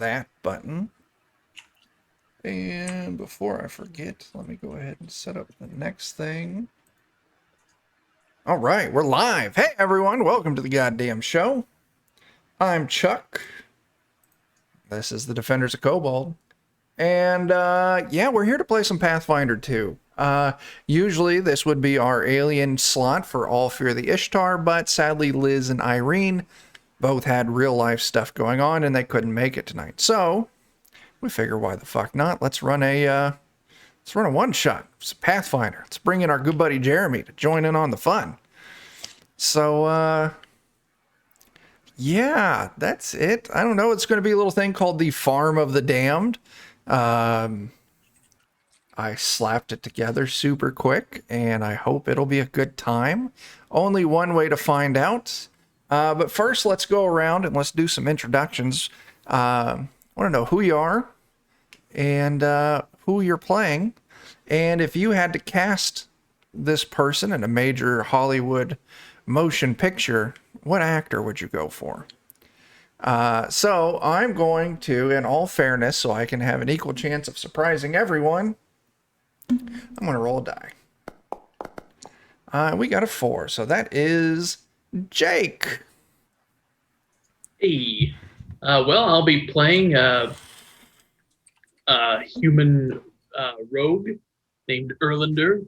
that button. And before I forget, let me go ahead and set up the next thing. All right, we're live. Hey, everyone. Welcome to the goddamn show. I'm Chuck. This is the Defenders of Cobalt. And, yeah, we're here to play some Pathfinder 2. Usually this would be our alien slot for All Fear the Ishtar, but sadly Liz and Irene both had real-life stuff going on, and they couldn't make it tonight. So, we figure why the fuck not? Let's run a one-shot. It's a Pathfinder. Let's bring in our good buddy Jeremy to join in on the fun. So, yeah, that's it. I don't know. It's going to be a little thing called the Farm of the Damned. I slapped it together super quick, and I hope it'll be a good time. Only one way to find out. But first, let's go around and let's do some introductions. I want to know who you are and who you're playing. And if you had to cast this person in a major Hollywood motion picture, what actor would you go for? So I'm going to, in all fairness, so I can have an equal chance of surprising everyone, I'm going to roll a die. We got a 4, so that is Jake. Hey, well, I'll be playing a human rogue named Erlander.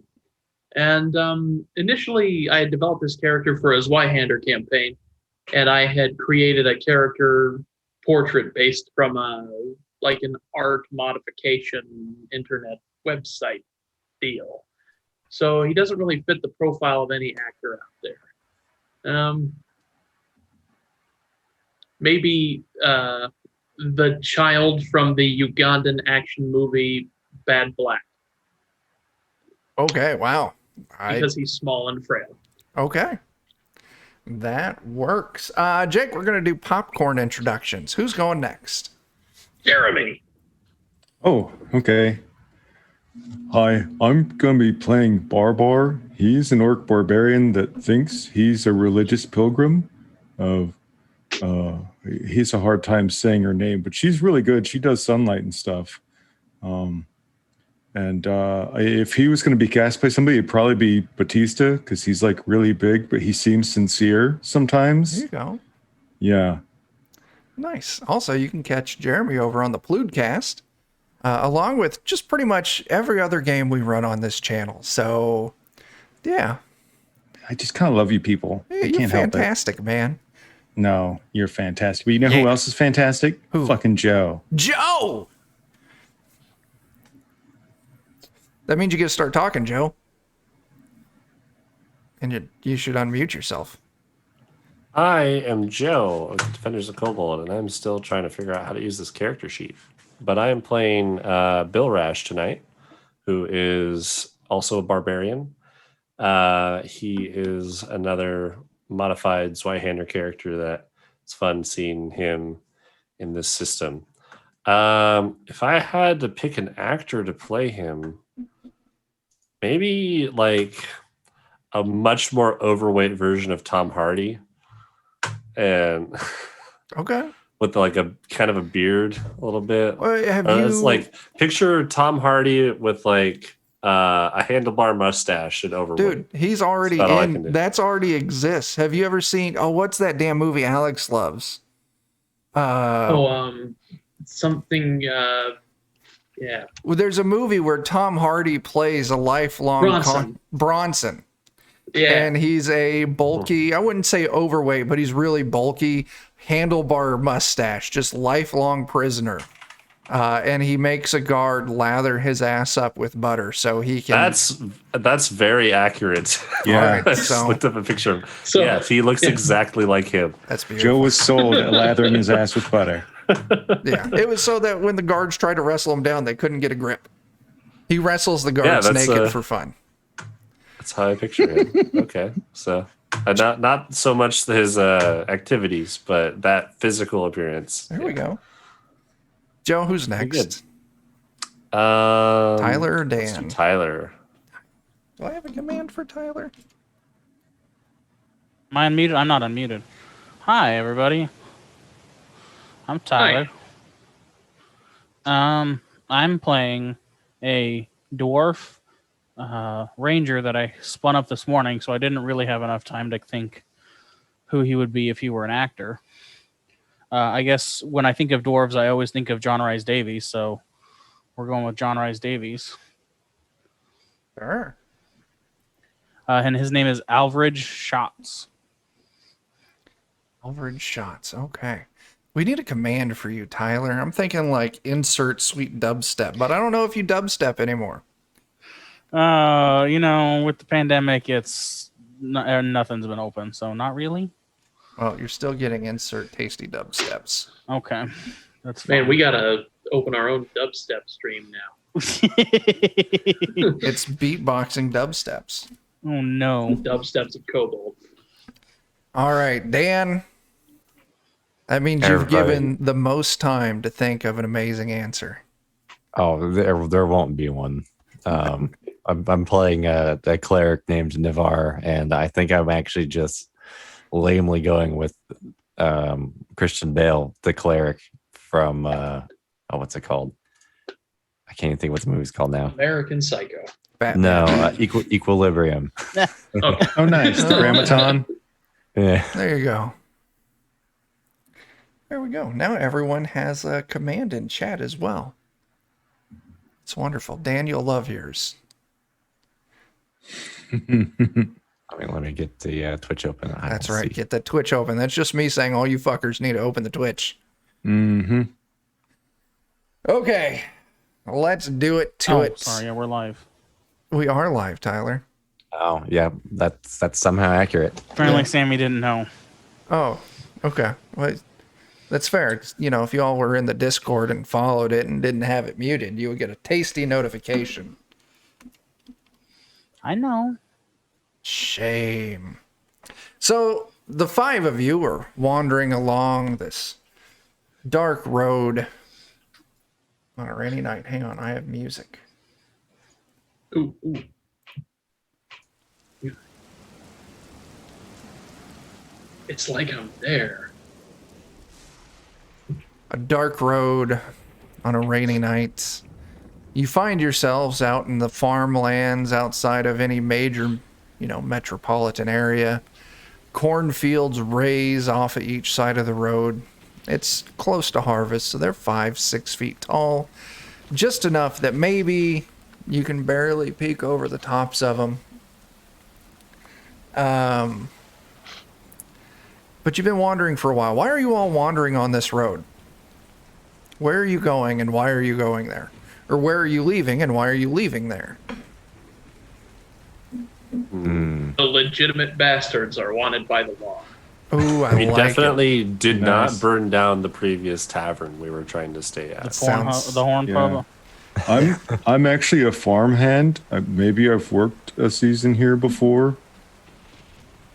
And initially, I had developed this character for a Zweihander campaign, and I had created a character portrait based from like an art modification internet website deal. So he doesn't really fit the profile of any actor out there. Maybe the child from the Ugandan action movie Bad Black. Okay, wow. Because he's small and frail. Okay. That works. Jake, we're going to do popcorn introductions. Who's going next? Jeremy. Oh, okay. Hi, I'm going to be playing Barbar. He's an orc barbarian that thinks he's a religious pilgrim. He has a hard time saying her name, but she's really good. She does sunlight and stuff. If he was going to be cast by somebody, it'd probably be Batista, because he's like really big, but he seems sincere sometimes. There you go. Yeah. Nice. Also, you can catch Jeremy over on the Pludcast, along with just pretty much every other game we run on this channel. So, yeah. I just kind of love you people. Hey, I can't help it. You're fantastic, man. No, you're fantastic. But you know who else is fantastic? Who? Fucking Joe. Joe! That means you get to start talking, Joe. And you should unmute yourself. I am Joe of Defenders of Cobalt, and I'm still trying to figure out how to use this character sheet. But I am playing Bill Rash tonight, who is also a barbarian. He is another modified Zweihander character that it's fun seeing him in this system. If I had to pick an actor to play him, maybe like a much more overweight version of Tom Hardy, and Okay. with like a kind of a beard a little bit. Well, It's like picture Tom Hardy with like a handlebar mustache and overweight. Dude, he's already in. That's already exists. Have you ever seen? Oh, what's that damn movie Alex loves? Something. Yeah. Well, there's a movie where Tom Hardy plays a lifelong Bronson. Yeah. And he's a bulky, I wouldn't say overweight, but he's really bulky, handlebar mustache, just lifelong prisoner. And he makes a guard lather his ass up with butter so he can. That's very accurate. Yeah. I just looked up a picture of him. So, yes, he looks exactly like him. That's beautiful. Joe was sold at lathering his ass with butter. Yeah, it was so that when the guards tried to wrestle him down, they couldn't get a grip. He wrestles the guards naked for fun. That's how I picture him. Okay, so not so much his activities, but that physical appearance. There we go. Joe, who's next? Tyler or Dan? Tyler. Do I have a command for Tyler? Am I unmuted? I'm not unmuted. Hi, everybody. I'm Tyler. I'm playing a dwarf ranger that I spun up this morning, so I didn't really have enough time to think who he would be if he were an actor. I guess when I think of dwarves, I always think of John Rhys Davies, so we're going with John Rhys Davies. Sure. And his name is Alvridge Schatz. Alvridge Shots. Okay. We need a command for you, Tyler. I'm thinking like insert sweet dubstep, but I don't know if you dubstep anymore. With the pandemic, nothing's been open, so not really. Well, you're still getting insert tasty dubsteps. Okay, that's fine. Man, we gotta open our own dubstep stream now. It's beatboxing dubsteps. Oh no. Dubsteps of Kobold. All right, Dan. That means you've Everybody. given the most time to think of an amazing answer. Oh, there won't be one. I'm playing a cleric named Nivar, and I think I'm actually just lamely going with Christian Bale, the cleric from what's it called? I can't even think what the movie's called now. American Psycho. Batman. No, Equilibrium. Okay. Oh, nice. The Grammaton. Yeah. There you go. There we go. Now everyone has a command in chat as well. It's wonderful. Dan, you'll love yours. I mean, let me get the Twitch open. That's right. Get that Twitch open. That's just me saying all you fuckers need to open the Twitch. Mm-hmm. Okay. Let's do it to it. Sorry, yeah, we're live. We are live, Tyler. Oh, yeah, that's somehow accurate. Apparently, Sammy didn't know. Oh, okay. Well, that's fair. It's, if you all were in the Discord and followed it and didn't have it muted, you would get a tasty notification. I know. Shame. So the five of you were wandering along this dark road on a rainy night. Hang on, I have music. Ooh. It's like I'm there. A dark road on a rainy night. You find yourselves out in the farmlands outside of any major, metropolitan area. Cornfields raise off of each side of the road. It's close to harvest, so they're 5-6 feet tall. Just enough that maybe you can barely peek over the tops of them. But you've been wandering for a while. Why are you all wandering on this road? Where are you going and why are you going there? Or where are you leaving and why are you leaving there? The legitimate bastards are wanted by the law. Ooh, I We like definitely did Nice. not burn down the previous tavern we were trying to stay The, at. Sounds- horn yeah. pub. I'm actually a farmhand. Maybe I've worked a season here before.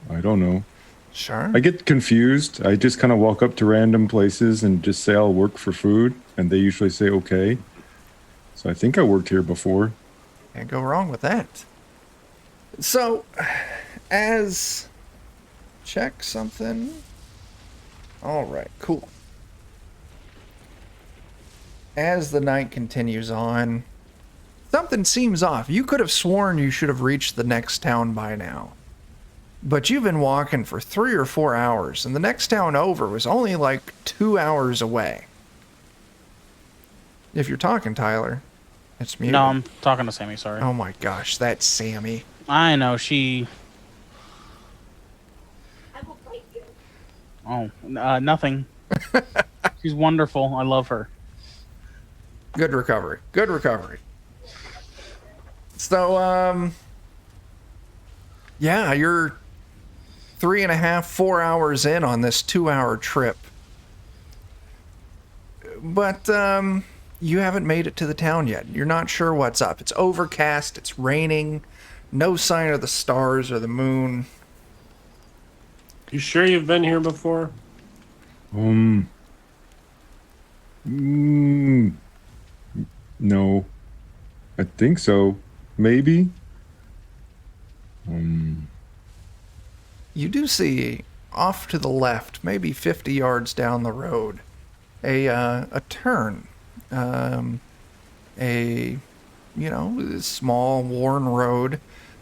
I don't know. it. Sure. I get confused. I just kind of walk up to random places and just say I'll work for food, and they usually say okay. So I think I worked here before. Can't go wrong with that. So, check something. All right, cool. As the night continues on, something seems off. You could have sworn you should have reached the next town by now. But you've been walking for 3 or 4 hours, and the next town over was only like 2 hours away. If you're talking, Tyler, it's muted. No, I'm talking to Sammy, sorry. Oh my gosh, that's Sammy. I know, she... Oh, nothing. She's wonderful. I love her. Good recovery. Good recovery. So, yeah, you're 3.5, 4 hours in on this 2-hour trip. But, you haven't made it to the town yet. You're not sure what's up. It's overcast, it's raining, no sign of the stars or the moon. You sure you've been here before? No. I think so. Maybe. You do see off to the left, maybe 50 yards down the road, a turn a, small worn road.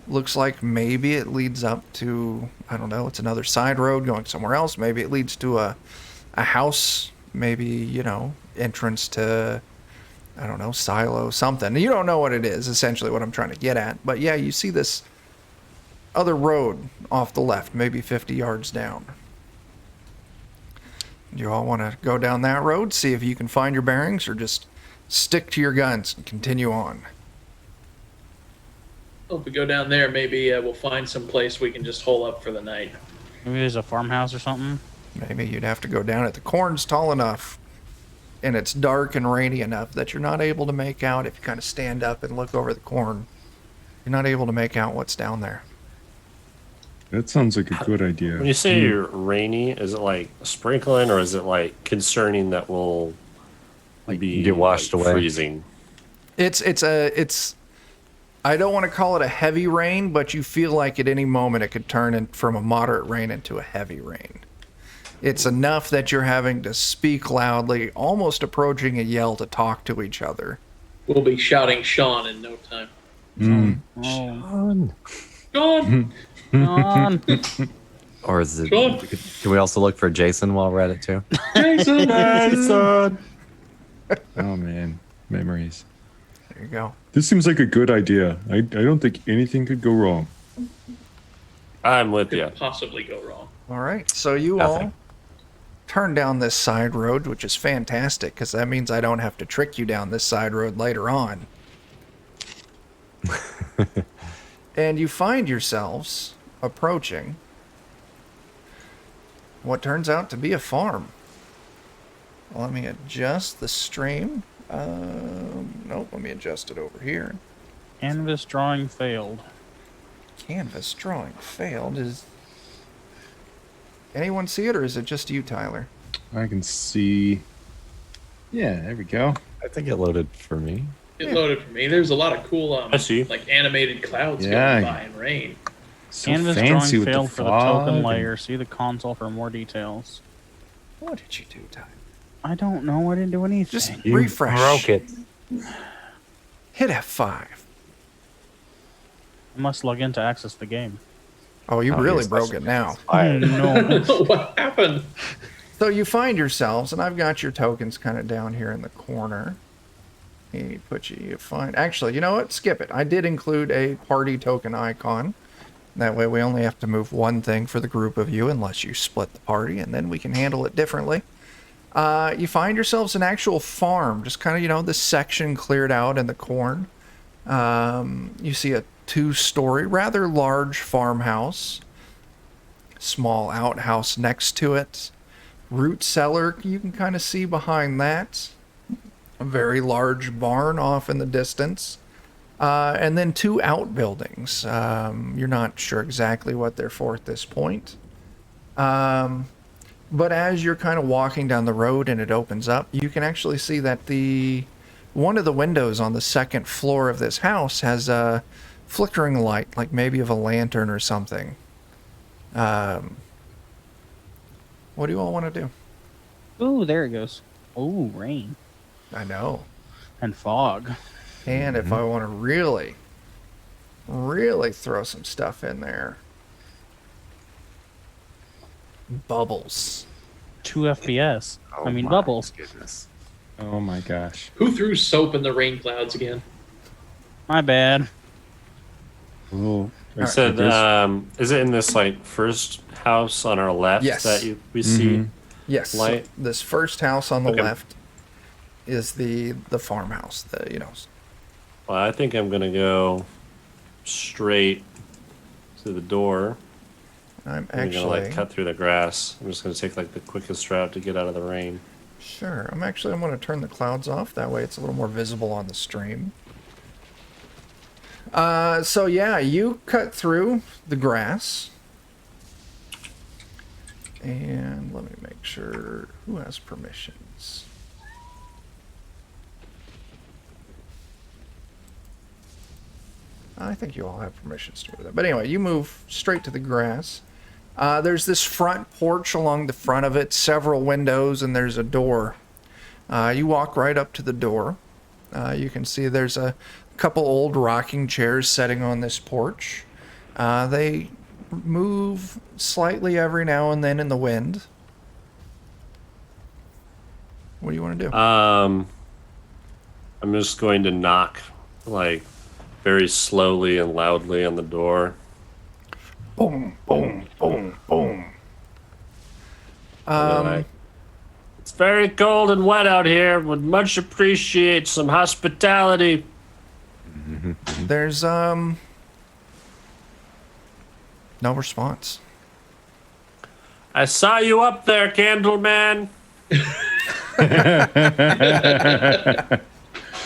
Looks like maybe it leads up to, I don't know, it's another side road going somewhere else. Maybe it leads to a house, maybe, entrance to, I don't know, silo, something. You don't know what it is, essentially what I'm trying to get at. But yeah, you see this other road off the left, maybe 50 yards down. You all want to go down that road, see if you can find your bearings, or just stick to your guns and continue on? Well, if we go down there, maybe we'll find some place we can just hole up for the night. Maybe there's a farmhouse or something. Maybe you'd have to go down it. The corn's tall enough, and it's dark and rainy enough that you're not able to make out, if you kind of stand up and look over the corn, you're not able to make out what's down there. That sounds like a good idea. When you say rainy, is it like sprinkling, or is it like concerning that we'll be get washed away? freezing? It's I don't want to call it a heavy rain, but you feel like at any moment it could turn from a moderate rain into a heavy rain. It's enough that you're having to speak loudly, almost approaching a yell to talk to each other. We'll be shouting Sean in no time. Oh, Sean. Sean! Sean. Or is it? Sean! Can we also look for Jason while we're at it too? Jason! Jason! Oh man, memories. There you go. This seems like a good idea. I don't think anything could go wrong. I'm with Could you. possibly go wrong. All right, so you all turn down this side road, which is fantastic, because that means I don't have to trick you down this side road later on. And you find yourselves approaching what turns out to be a farm. Let me adjust the stream. Nope, let me adjust it over here. Canvas drawing failed. Canvas drawing failed. Is anyone see it, or is it just you, Tyler? I can see. Yeah, there we go. I think it loaded for me. It loaded for me. There's a lot of cool, I see. like animated clouds Yeah. going by in rain. So Canvas fancy drawing with failed the for the token fog layer. See the console for more details. What did you do, Tyler? I don't know. I didn't do anything. Just You refresh. broke it. Hit F5. I must log in to access the game. Oh, you Oh, really yes, broke that's- it now. Oh, no. What happened? So you find yourselves, and I've got your tokens kind of down here in the corner. He put you find. Actually, you know what? Skip it. I did include a party token icon. That way we only have to move one thing for the group of you, unless you split the party, and then we can handle it differently. You find yourselves an actual farm, just kind of, this section cleared out in the corn. You see a 2-story, rather large farmhouse. Small outhouse next to it. Root cellar, you can kind of see behind that. A very large barn off in the distance. And then 2 outbuildings. You're not sure exactly what they're for at this point. But as you're kind of walking down the road and it opens up, you can actually see that one of the windows on the second floor of this house has a flickering light, like maybe of a lantern or something. What do you all want to do? Ooh, there it goes. Ooh, rain I know. and fog. And if I want to really, really throw some stuff in there, bubbles. 2 FPS. I mean, my bubbles. Goodness. Oh my gosh. Who threw soap in the rain clouds again? My bad. Well, I said, is it in this like first house on our left Yes. that we see? Yes. so Light. this first house on the Okay. left is the farmhouse. Well, I think I'm gonna go straight to the door. I'm I'm actually gonna like cut through the grass. I'm just gonna take like the quickest route to get out of the rain. sure. I'm going to turn the clouds off. That way, it's a little more visible on the stream. So yeah, you cut through the grass. And let me make sure who has permissions. I think you all have permissions to do that. But anyway, you move straight to the grass. There's this front porch along the front of it, several windows, and there's a door. You walk right up to the door. You can see there's a couple old rocking chairs sitting on this porch. They move slightly every now and then in the wind. What do you want to do? I'm just going to knock, like, very slowly and loudly on the door. Boom, boom, boom, boom. And then it's very cold and wet out here. Would much appreciate some hospitality. There's no response. I saw you up there, Candleman.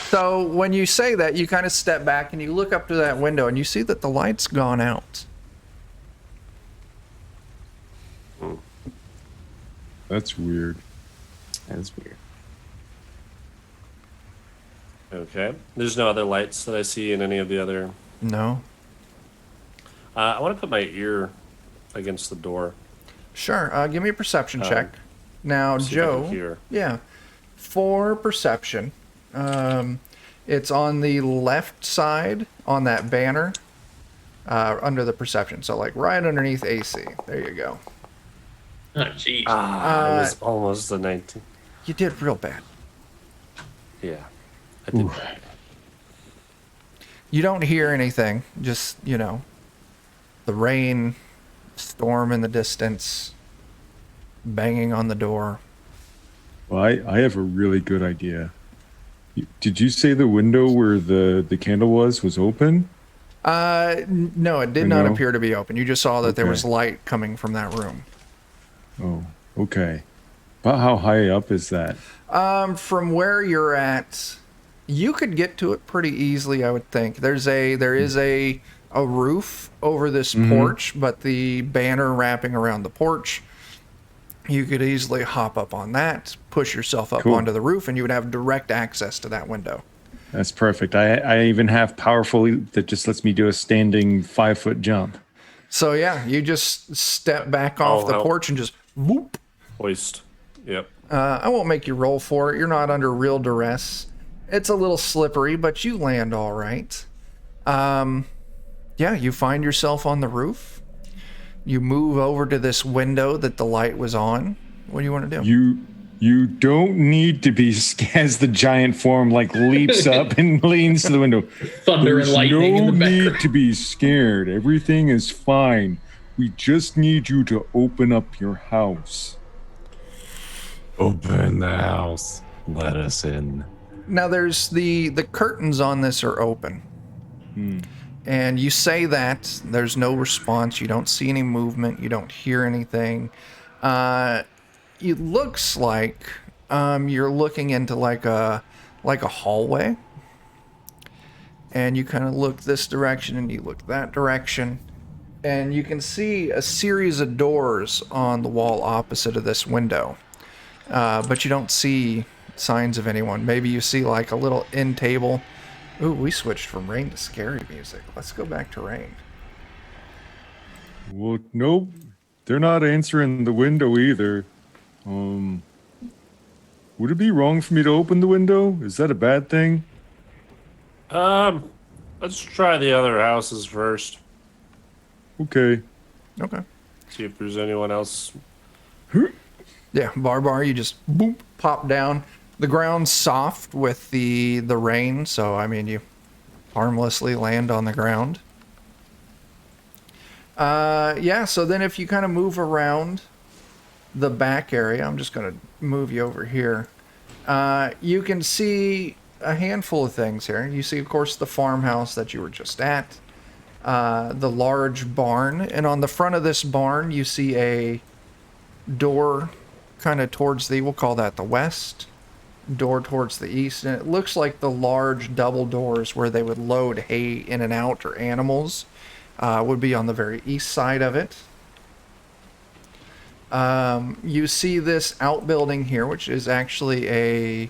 So when you say that, you kind of step back and you look up to that window and you see that the light's gone out. That's weird. That's weird. Okay. There's no other lights that I see in any of the other. No. I want to put my ear against the door. Sure. Give me a perception check. Now, See if I can Joe. hear. Yeah. For perception, it's on the left side on that banner under the perception. So, like, right underneath AC. There you go. Oh, jeez. It was almost a 19. You did real bad. Yeah. I did. You don't hear anything. Just, you know, the rain, storm in the distance, banging on the door. Well, I have a really good idea. Did you say the window where the candle was open? No, it did I not know. appear to be open. You just saw that there Okay. was light coming from that room. Oh, okay. About how high up is that? From where you're at, you could get to it pretty easily, I would think. There is a roof over this porch, but the banner wrapping around the porch, you could easily hop up on that, push yourself up Cool. onto the roof, and you would have direct access to that window. That's perfect. I even have powerful that just lets me do a standing 5-foot jump. So yeah, you just step back off Oh, the help. porch and just whoop. Hoist. Yep. I won't make you roll for it. You're not under real duress. It's a little slippery, but you land all right. Yeah, you find yourself on the roof. You move over to this window that the light was on. What do you want to do? You don't need to be as the giant form like leaps up and leans to the window. Thunder and There's lightning no in the need background. to be scared. Everything is fine. We just need you to open up your house. Open the house. Let us in. Now there's the curtains on this are open. And you say that, there's no response, you don't see any movement, you don't hear anything. It looks like you're looking into like a hallway. And you kind of look this direction and you look that direction. And you can see a series of doors on the wall opposite of this window. But you don't see signs of anyone. Maybe you see like a little end table. Ooh, we switched from rain to scary music. Let's go back to rain. Well, nope. They're not answering the window either. Would it be wrong for me to open the window? Is that a bad thing? Let's try the other houses first. Okay. Okay. See if there's anyone else. Yeah, Barbar, you just boop, pop down. The ground's soft with the rain, so I mean you harmlessly land on the ground. Yeah, so then if you kind of move around the back area, I'm just going to move you over here. You can see a handful of things here. You see, of course, the farmhouse that you were just at, the large barn, and on the front of this barn, you see a door kind of towards we'll call that the west, door towards the east, and it looks like the large double doors where they would load hay in and out or animals would be on the very east side of it. You see this outbuilding here, which is actually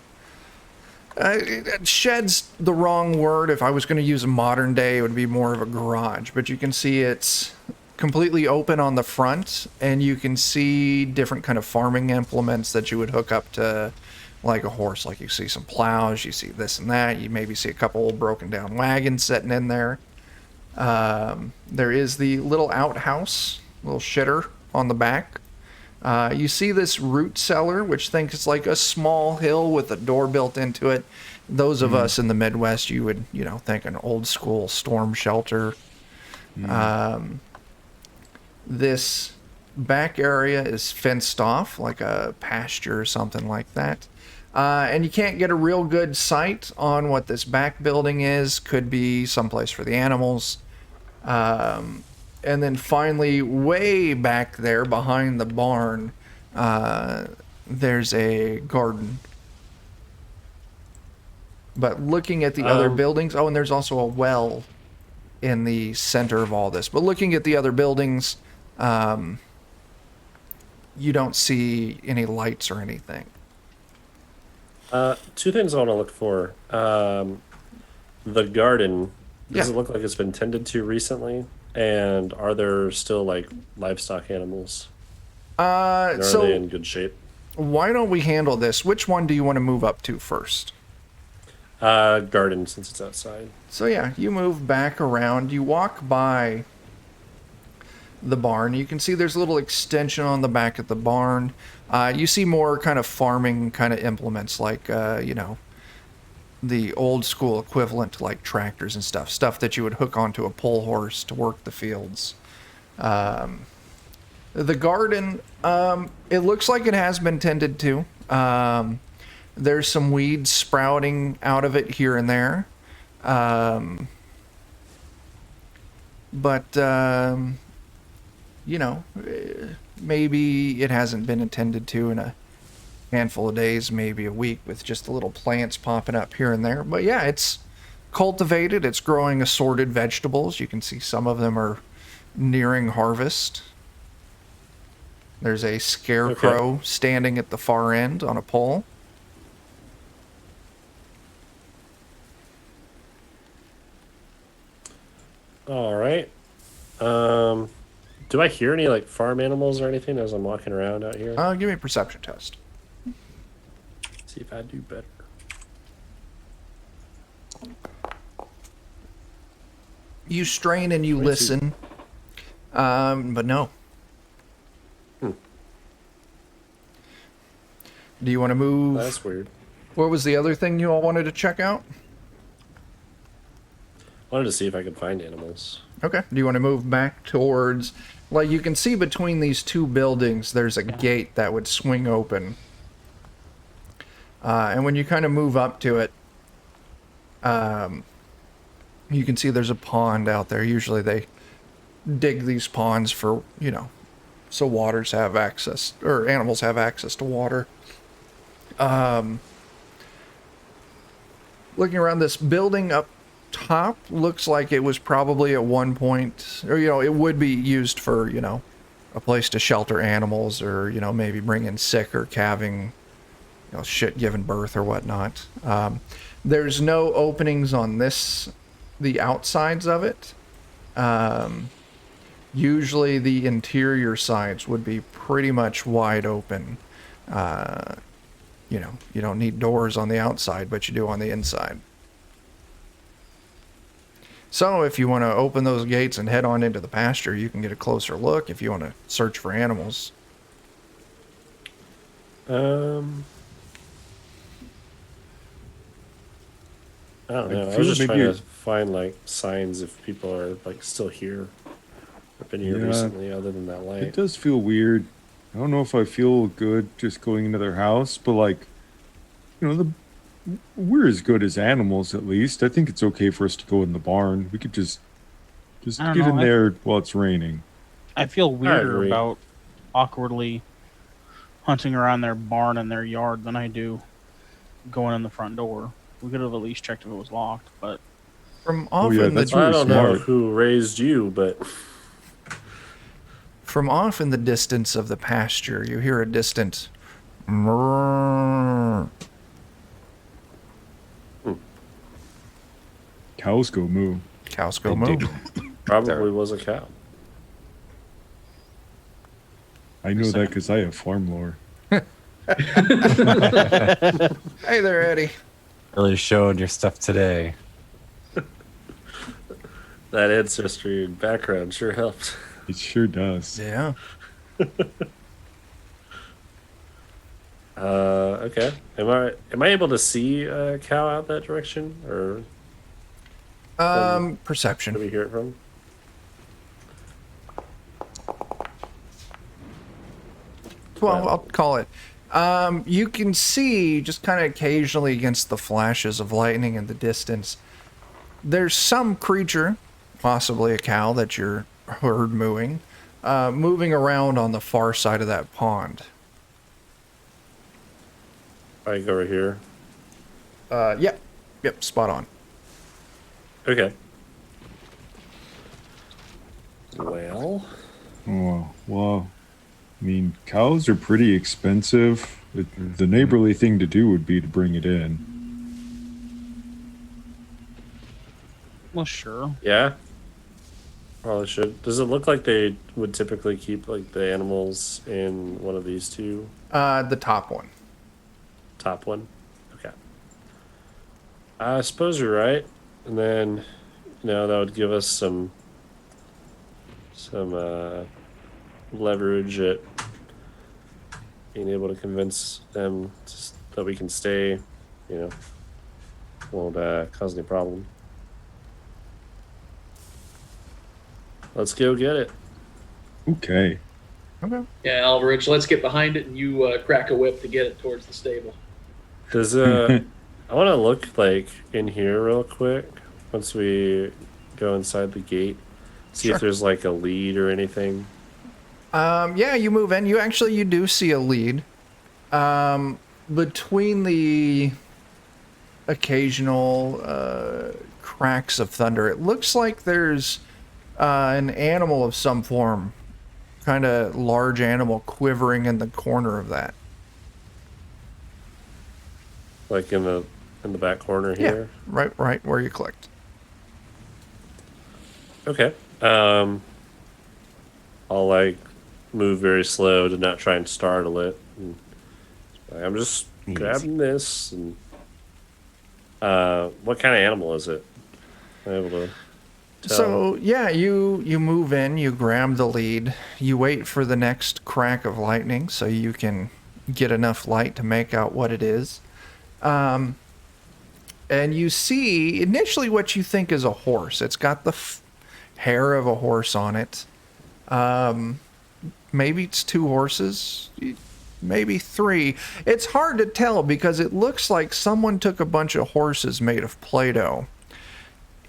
it sheds the wrong word. If I was going to use a modern day, it would be more of a garage, but you can see it's completely open on the front, and you can see different kind of farming implements that you would hook up to like a horse. Like you see some plows, you see this and that. You maybe see a couple old broken down wagons sitting in there. There is the little outhouse, little shitter on the back. You see this root cellar, which thinks like a small hill with a door built into it. Those of us in the Midwest, you would, think an old school storm shelter. This back area is fenced off, like a pasture or something like that. And you can't get a real good sight on what this back building is. Could be someplace for the animals. And then finally, way back there behind the barn, there's a garden. But looking at the other buildings, and there's also a well in the center of all this. But looking at the other buildings, you don't see any lights or anything. Two things I want to look for. The garden, does it look like it's been tended to recently? And are there still like livestock animals? Are they in good shape? Why don't we handle this? Which one do you want to move up to first? Garden, since it's outside. So yeah, you move back around. You walk by the barn. You can see there's a little extension on the back of the barn. You see more kind of farming kind of implements, like the old school equivalent to like tractors and stuff that you would hook onto a pole horse to work the fields. The garden, it looks like it has been tended to. There's some weeds sprouting out of it here and there. Maybe it hasn't been attended to in a handful of days, maybe a week, with just the little plants popping up here and there. But yeah, it's cultivated. It's growing assorted vegetables. You can see some of them are nearing harvest. There's a scarecrow standing at the far end on a pole. All right. Do I hear any like farm animals or anything as I'm walking around out here? Give me a perception test. See if I do better. You strain and you listen, but no. Do you want to move? That's weird. What was the other thing you all wanted to check out? Wanted to see if I could find animals. Okay. Do you want to move back towards, like you can see between these two buildings, there's a gate that would swing open. And when you kind of move up to it, you can see there's a pond out there. Usually they dig these ponds for, so waters have access, or animals have access to water. Looking around, this building up top looks like it was probably at one point, or it would be used for a place to shelter animals, or maybe bring in sick or calving, shit giving birth or whatnot. There's no openings on the outsides of it. Usually the interior sides would be pretty much wide open. You don't need doors on the outside, but you do on the inside. So if you want to open those gates and head on into the pasture, you can get a closer look if you want to search for animals. I don't know. I was just trying to find like signs if people are like still here. I've been here recently, other than that light. It does feel weird. I don't know if I feel good just going into their house, but like, we're as good as animals, at least. I think it's okay for us to go in the barn. We could just get in there while it's raining. I feel weirder about awkwardly hunting around their barn and their yard than I do going in the front door. We could have at least checked if it was locked, but from off that's really I don't smart. know who raised you, but from off in the distance of the pasture, you hear a distant murr. Cows go moo. Cows go moo. probably was a cow. I know that because I have farm lore. Hey there, Eddie. Really showing your stuff today. That ancestry and background sure helped. It sure does. Yeah. Okay. Am I able to see a cow out that direction, or where Perception. do we hear it from? Well, I'll call it. You can see just kind of occasionally against the flashes of lightning in the distance. There's some creature, possibly a cow that you're heard moving around on the far side of that pond. Like over here. Yep, spot on. Okay. Well, Oh, well, I mean, cows are pretty expensive. The neighborly thing to do would be to bring it in. Well, sure. yeah. Probably should. Does it look like they would typically keep like the animals in one of these two? The top one. Top one? Okay. I suppose you're right. And then, that would give us some leverage at being able to convince them that we can stay, won't cause any problem. Let's go get it. Okay. Okay. Yeah, Alvarich, let's get behind it and you crack a whip to get it towards the stable. Does I want to look like in here real quick once we go inside the gate. See Sure. if there's like a lead or anything. Yeah, you move in. You do see a lead. Between the occasional cracks of thunder, it looks like there's an animal of some form, kind of large animal quivering in the corner of that. Like in the back corner here. Yeah, right where you clicked. Okay. I'll like move very slow to not try and startle it. And I'm just grabbing this. And what kind of animal is it? Am I able to tell? So yeah, you move in, you grab the lead, you wait for the next crack of lightning so you can get enough light to make out what it is. And you see initially what you think is a horse. It's got the hair of a horse on it. Maybe it's 2 horses, maybe 3. It's hard to tell because it looks like someone took a bunch of horses made of Play-Doh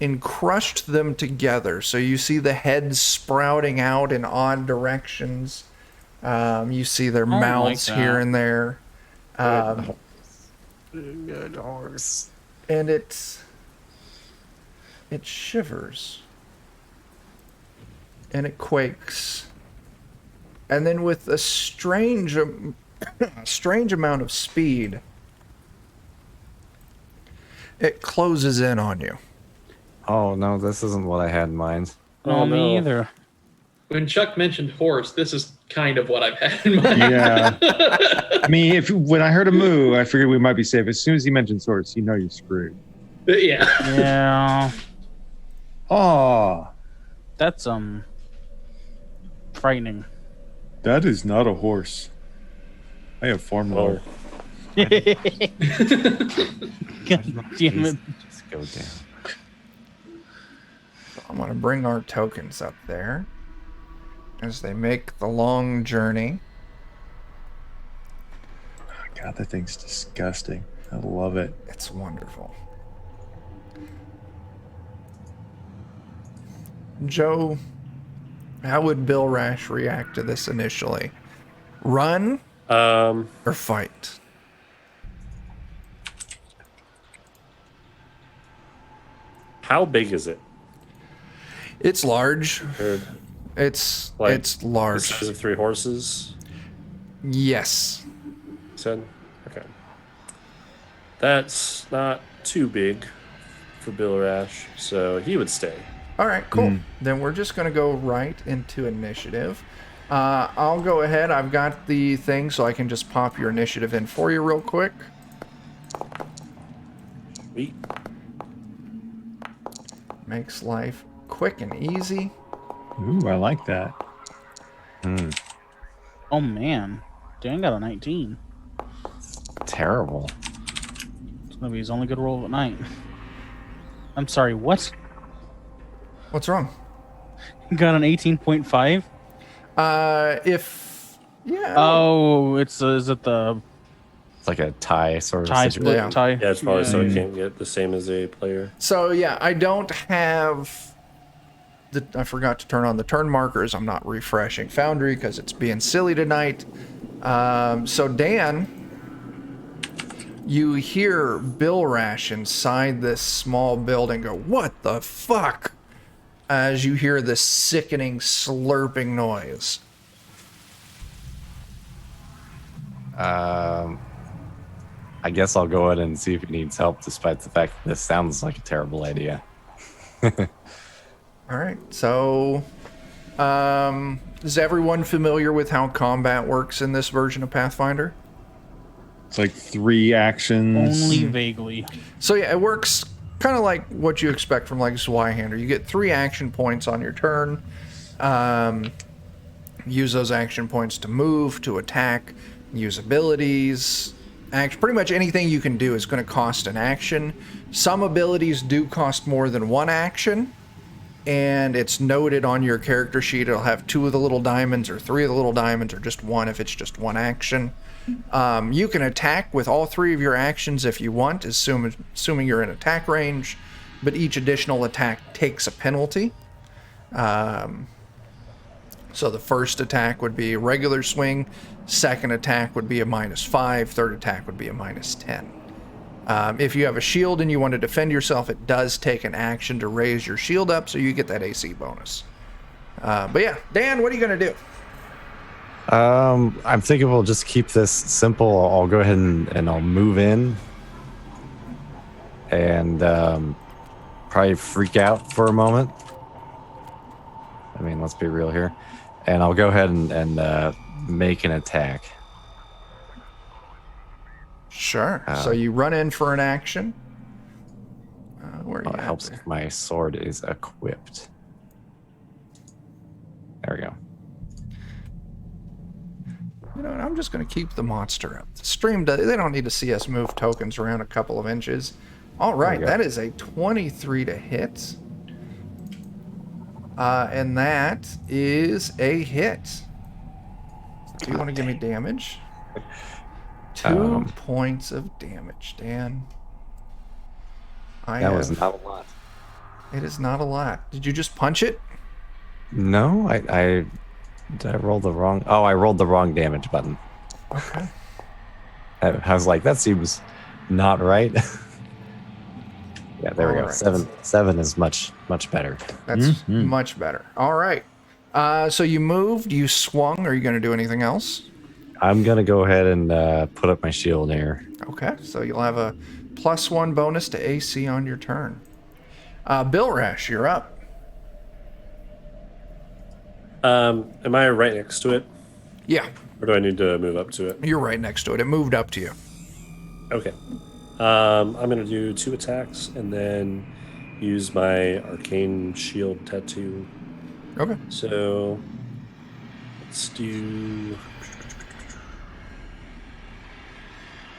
and crushed them together. So you see the heads sprouting out in odd directions. You see their like mouths that. here and there. Good horse. And it shivers. And it quakes. And then with a strange amount of speed, it closes in on you. Oh no, this isn't what I had in mind. No, Oh, me no. either. When Chuck mentioned horse, this is kind of what I've had in mind. Yeah. I mean, when I heard a moo, I figured we might be safe. As soon as he mentioned swords, you're screwed. Yeah. Yeah, Oh, that's frightening. that is not a horse. I have farm lore. God damn it. Just go down. I'm going to bring our tokens up there as they make the long journey. God, that thing's disgusting. I love it. It's wonderful. Joe, how would Bill Rash react to this initially? Run or fight? How big is it? It's large. Or It's the large. size of 3 horses? Yes. Said. Okay. That's not too big for Bill Rash, so he would stay. All right, cool. Then we're just going to go right into initiative. I'll go ahead. I've got the thing, so I can just pop your initiative in for you real quick. Sweet. Makes life quick and easy. Ooh, I like that. Hmm. Oh man, Dan got a 19. Terrible. It's gonna be his only good roll at night. I'm sorry, what? What's wrong? He got an 18.5. Yeah. Oh, it's is it the It's like a tie sort of tie situation. split Yeah. tie? Yeah, it's probably so I Yeah. can't get the same as a player. So yeah, I don't have I forgot to turn on the turn markers. I'm not refreshing Foundry because it's being silly tonight. So Dan, you hear Bill Rash inside this small building go, "What the fuck?" As you hear this sickening slurping noise. I guess I'll go ahead and see if he needs help, despite the fact that this sounds like a terrible idea. All right. So, is everyone familiar with how combat works in this version of Pathfinder? It's like 3 actions. Only vaguely. So yeah, it works kind of like what you expect from like Zweihander. You get 3 action points on your turn. Use those action points to move, to attack, use abilities. Pretty much anything you can do is going to cost an action. Some abilities do cost more than 1 action, and it's noted on your character sheet. It'll have 2 of the little diamonds, or 3 of the little diamonds, or just 1 if it's just 1 action. You can attack with all 3 of your actions if you want, assuming you're in attack range, but each additional attack takes a penalty. So the first attack would be a regular swing, second attack would be a -5, third attack would be a -10. If you have a shield and you want to defend yourself, it does take an action to raise your shield up, so you get that AC bonus. But yeah, Dan, what are you going to do? I'm thinking we'll just keep this simple. I'll go ahead and I'll move in and probably freak out for a moment. I mean, let's be real here. And I'll go ahead and make an attack. Sure. So you run in for an action. Where are you It at helps there? if my sword is equipped. There we go. You know what? I'm just going to keep the monster up. The stream, they don't need to see us move tokens around a couple of inches. All right, go. that is a 23 to hit. And that is a hit. Do you want to give me damage? 2 points of damage, Dan. That was not a lot. It is not a lot. Did you just punch it? No, I did I roll the wrong? Oh, I rolled the wrong damage button. Okay. I was like, that seems not right. Yeah, there we All go. right. Seven is much better. That's much better. All right. So you moved, you swung. Are you going to do anything else? I'm gonna go ahead and put up my shield here. Okay. So you'll have a +1 bonus to AC on your turn. Bill Rash, you're up. Am I right next to it, Yeah, or do I need to move up to it? you're right next to it. It moved up to you. Okay. I'm gonna do 2 attacks and then use my arcane shield tattoo. Okay. So let's do.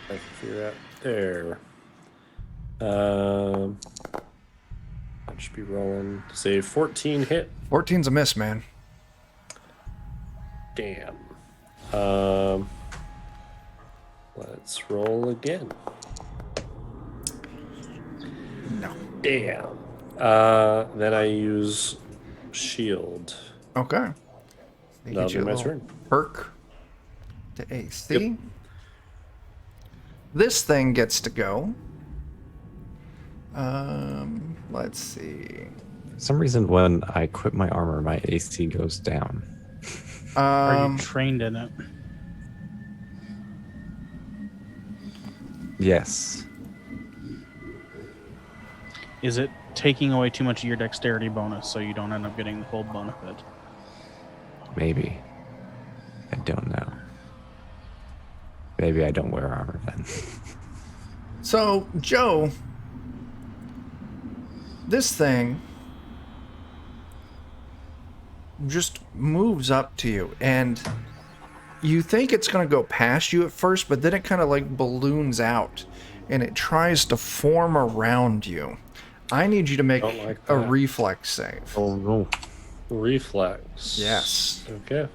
I can figure out there. I should be rolling. Say 14 hit. 14's a miss, man. Damn. Let's roll again. No. Damn. Then I use shield. Okay. They That'll get you be a my little turn. perk to AC. This thing gets to go. Let's see. For some reason, when I equip my armor, my AC goes down. Are you trained in it? Yes. Is it taking away too much of your dexterity bonus so you don't end up getting the full benefit? Maybe. Maybe I don't wear armor then. So, Joe, this thing just moves up to you, and you think it's going to go past you at first, but then it kind of like balloons out, and it tries to form around you. I need you to make Don't like a that. reflex save. Oh no. Reflex. Yes. Okay.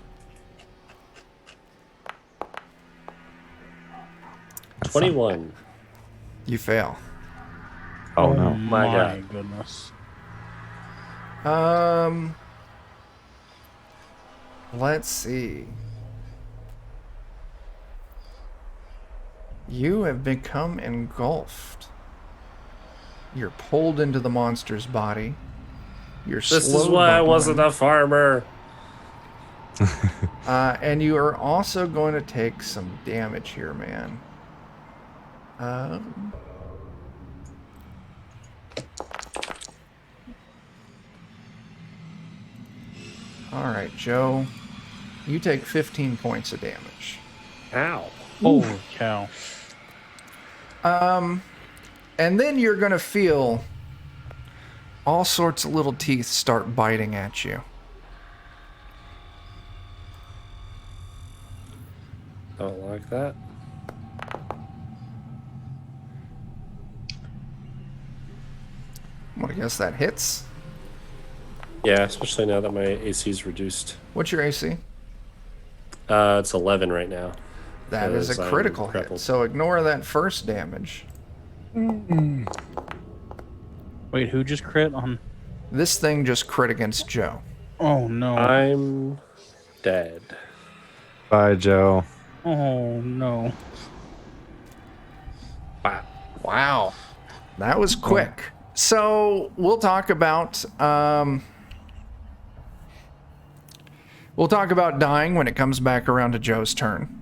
That's 21. You fail. Oh no. My God. Goodness. Let's see. You have become engulfed. You're pulled into the monster's body. You're This is slowed why I by wasn't one. a farmer. And you are also going to take some damage here, man. All right, Joe. You take 15 points of damage. Ow. Holy cow. And then you're going to feel all sorts of little teeth start biting at you. Don't like that. I'm going to guess that hits. Yeah, especially now that my AC is reduced. What's your AC? It's 11 right now. That is a Because I'm critical hit. crippled. So ignore that first damage. Wait, who just crit on? This thing just crit against Joe. Oh no. I'm dead. Bye, Joe. Oh no. Wow. That was quick. So we'll talk about dying when it comes back around to Joe's turn.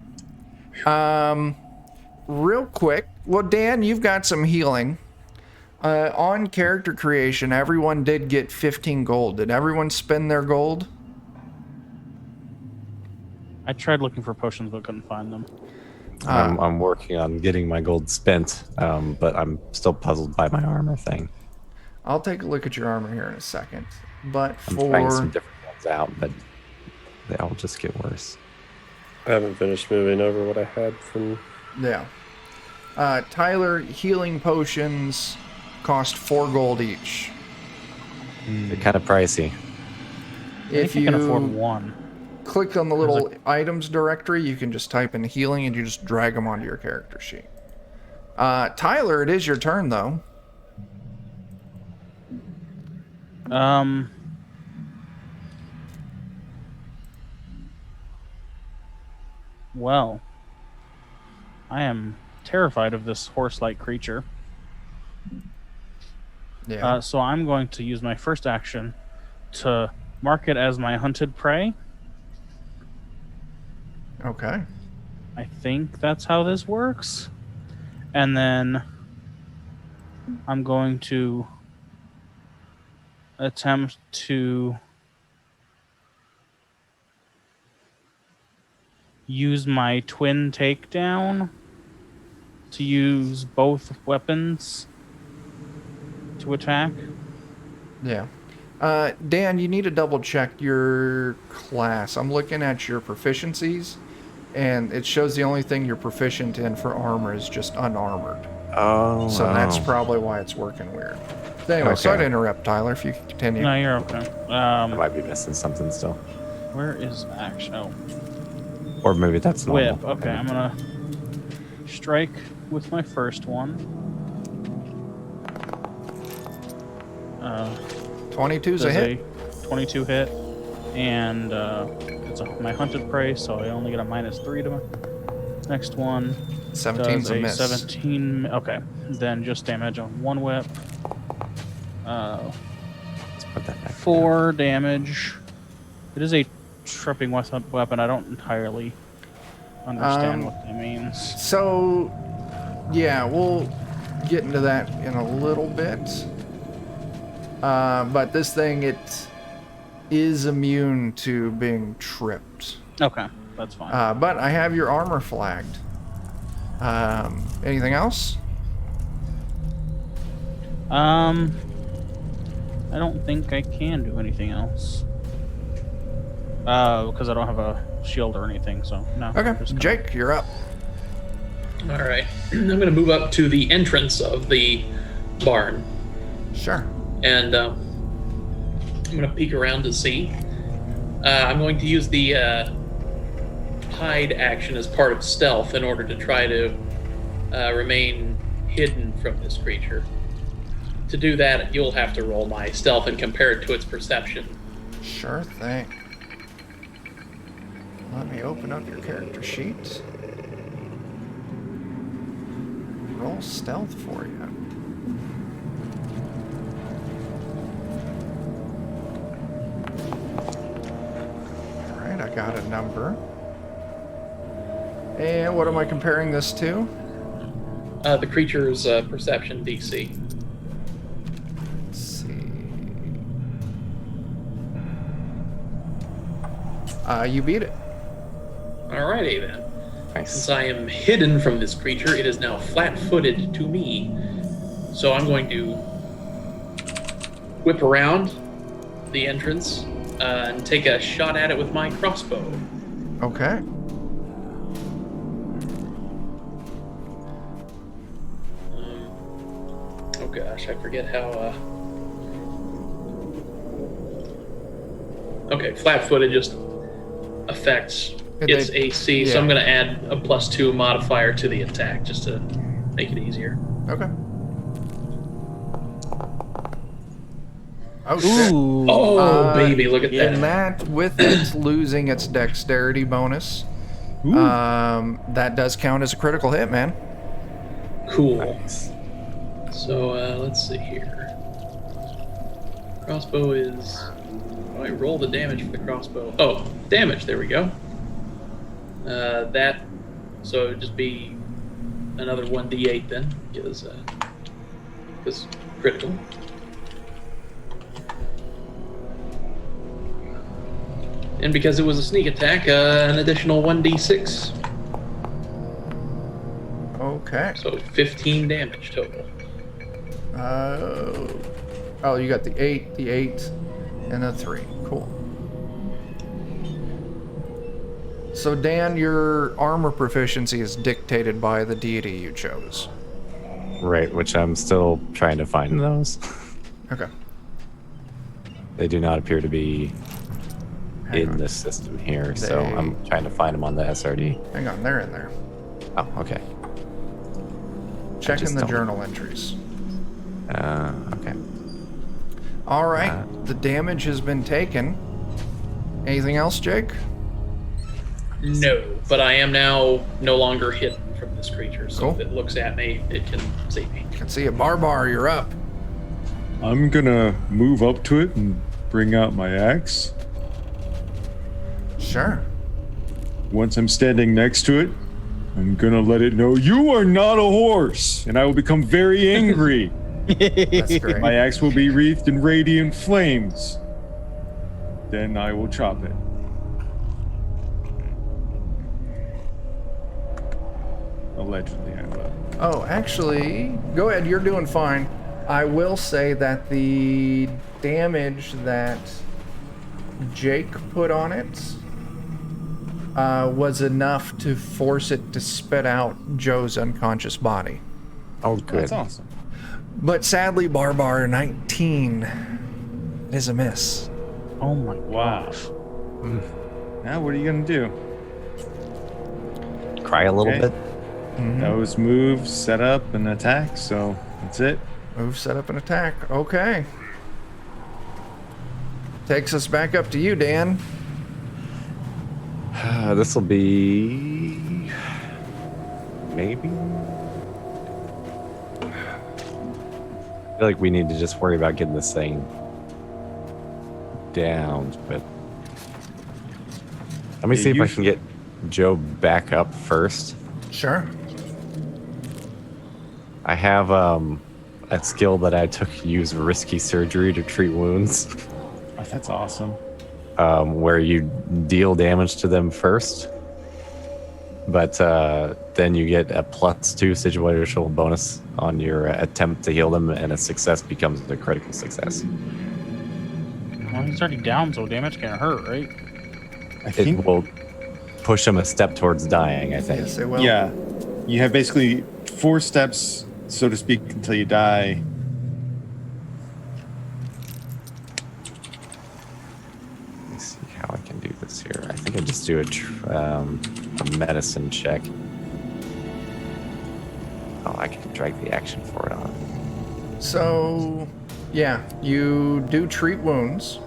Real quick. Well, Dan, you've got some healing. On character creation, everyone did get 15 gold. Did everyone spend their gold? I tried looking for potions but couldn't find them. I'm working on getting my gold spent, but I'm still puzzled by my armor thing. I'll take a look at your armor here in a second. But I'm trying some different ones out, but they all just get worse. I haven't finished moving over what I had from. yeah. Tyler, healing potions cost 4 gold each. They're kind of pricey. If I you can afford one. click on the little items directory, you can just type in healing and you just drag them onto your character sheet. Tyler, it is your turn though. Well, I am terrified of this horse-like creature. Yeah. So I'm going to use my first action to mark it as my hunted prey. Okay. I think that's how this works. And then I'm going to attempt to use my twin takedown to use both weapons to attack. Yeah. Dan, you need to double check your class. I'm looking at your proficiencies, and it shows the only thing you're proficient in for armor is just unarmored. Oh, So that's probably why it's working weird. But anyway, Okay. sorry to interrupt, Tyler, if you could continue. No, you're okay. I might be missing something still. Where is action? Oh, Or maybe that's normal. whip. Okay, I'm gonna strike with my first one. 22's a Does hit. a 22 hit, and it's my hunted prey, so I only get a -3 to my next one. 17's Does a a miss. 17. Okay, then just damage on one whip. Let's put that back. 4 damage. It is a tripping weapon. I don't entirely understand what that means. So, yeah, we'll get into that in a little bit. But this thing, it is immune to being tripped. Okay, that's fine. But I have your armor flagged. Anything else? I don't think I can do anything else. Because I don't have a shield or anything, so no. Okay, I'm just gonna- Jake, you're up. All right. I'm going to move up to the entrance of the barn, Sure. and I'm going to peek around to see. I'm going to use the hide action as part of stealth in order to try to remain hidden from this creature. To do that, you'll have to roll my stealth and compare it to its perception. Sure thing. Let me open up your character sheet. Roll stealth for you. Alright, I got a number. And what am I comparing this to? The creature's perception DC. Let's see. You beat it. Alrighty then. Nice. Since I am hidden from this creature, it is now flat-footed to me. So I'm going to whip around the entrance and take a shot at it with my crossbow. Okay. Oh gosh, I forget how. Okay, flat-footed just affects its AC, so yeah. I'm going to add a +2 modifier to the attack just to make it easier. Okay. Oh, shit. Ooh. Oh, baby, look at And that. that, with it losing its dexterity bonus, Ooh. that does count as a critical hit, man. Cool. Nice. So let's see here. Crossbow is. Oh, I roll the damage for the crossbow. Oh, damage. There we go. That. So it'd just be another 1d8 then, because critical. And because it was a sneak attack, an additional 1d6. Okay. So 15 damage total. Oh, you got the 8, and the 3. Cool. So, Dan, your armor proficiency is dictated by the deity you chose. Right, which I'm still trying to find those. Okay. They do not appear to be Hang in on. this system here, so They- I'm trying to find them on the SRD. Hang on, they're in there. Oh, okay. Checking just the don't- journal entries. Okay. All right, the damage has been taken. Anything else, Jake? No, but I am now no longer hidden from this creature, so Cool. if it looks at me, it can see me. Can see a Barbar, you're up. I'm gonna move up to it and bring out my axe. Sure. Once I'm standing next to it, I'm gonna let it know you are not a horse, and I will become very angry. That's great. My axe will be wreathed in radiant flames. Then I will chop it. Allegedly, I will. Oh, actually, go ahead. You're doing fine. I will say that the damage that Jake put on it was enough to force it to spit out Joe's unconscious body. Oh, good. That's awesome. But sadly, Barbar 19 is a miss. Oh my Wow. gosh. Now what are you gonna do? Cry a little Okay. bit. That was move, set up, and attack. So that's it. Move, set up, and attack. Okay. Takes us back up to you, Dan. This will be maybe. I feel like we need to just worry about getting this thing down. But let me Yeah, see if you I can get Joe back up first. Sure. I have a skill that I took to use risky surgery to treat wounds, Oh, that's awesome. where you deal damage to them first, but then you get a +2 situational bonus on your attempt to heal them, and a success becomes a critical success. Well, he's already down, so damage can't hurt, right? I It think, will push them a step towards dying, I think. Yes, it will. yeah. You have basically 4 steps, so to speak, until you die. Let me see how I can do this here. I think I just do a medicine check. Oh, I can drag the action for it on. So, yeah, you do treat wounds.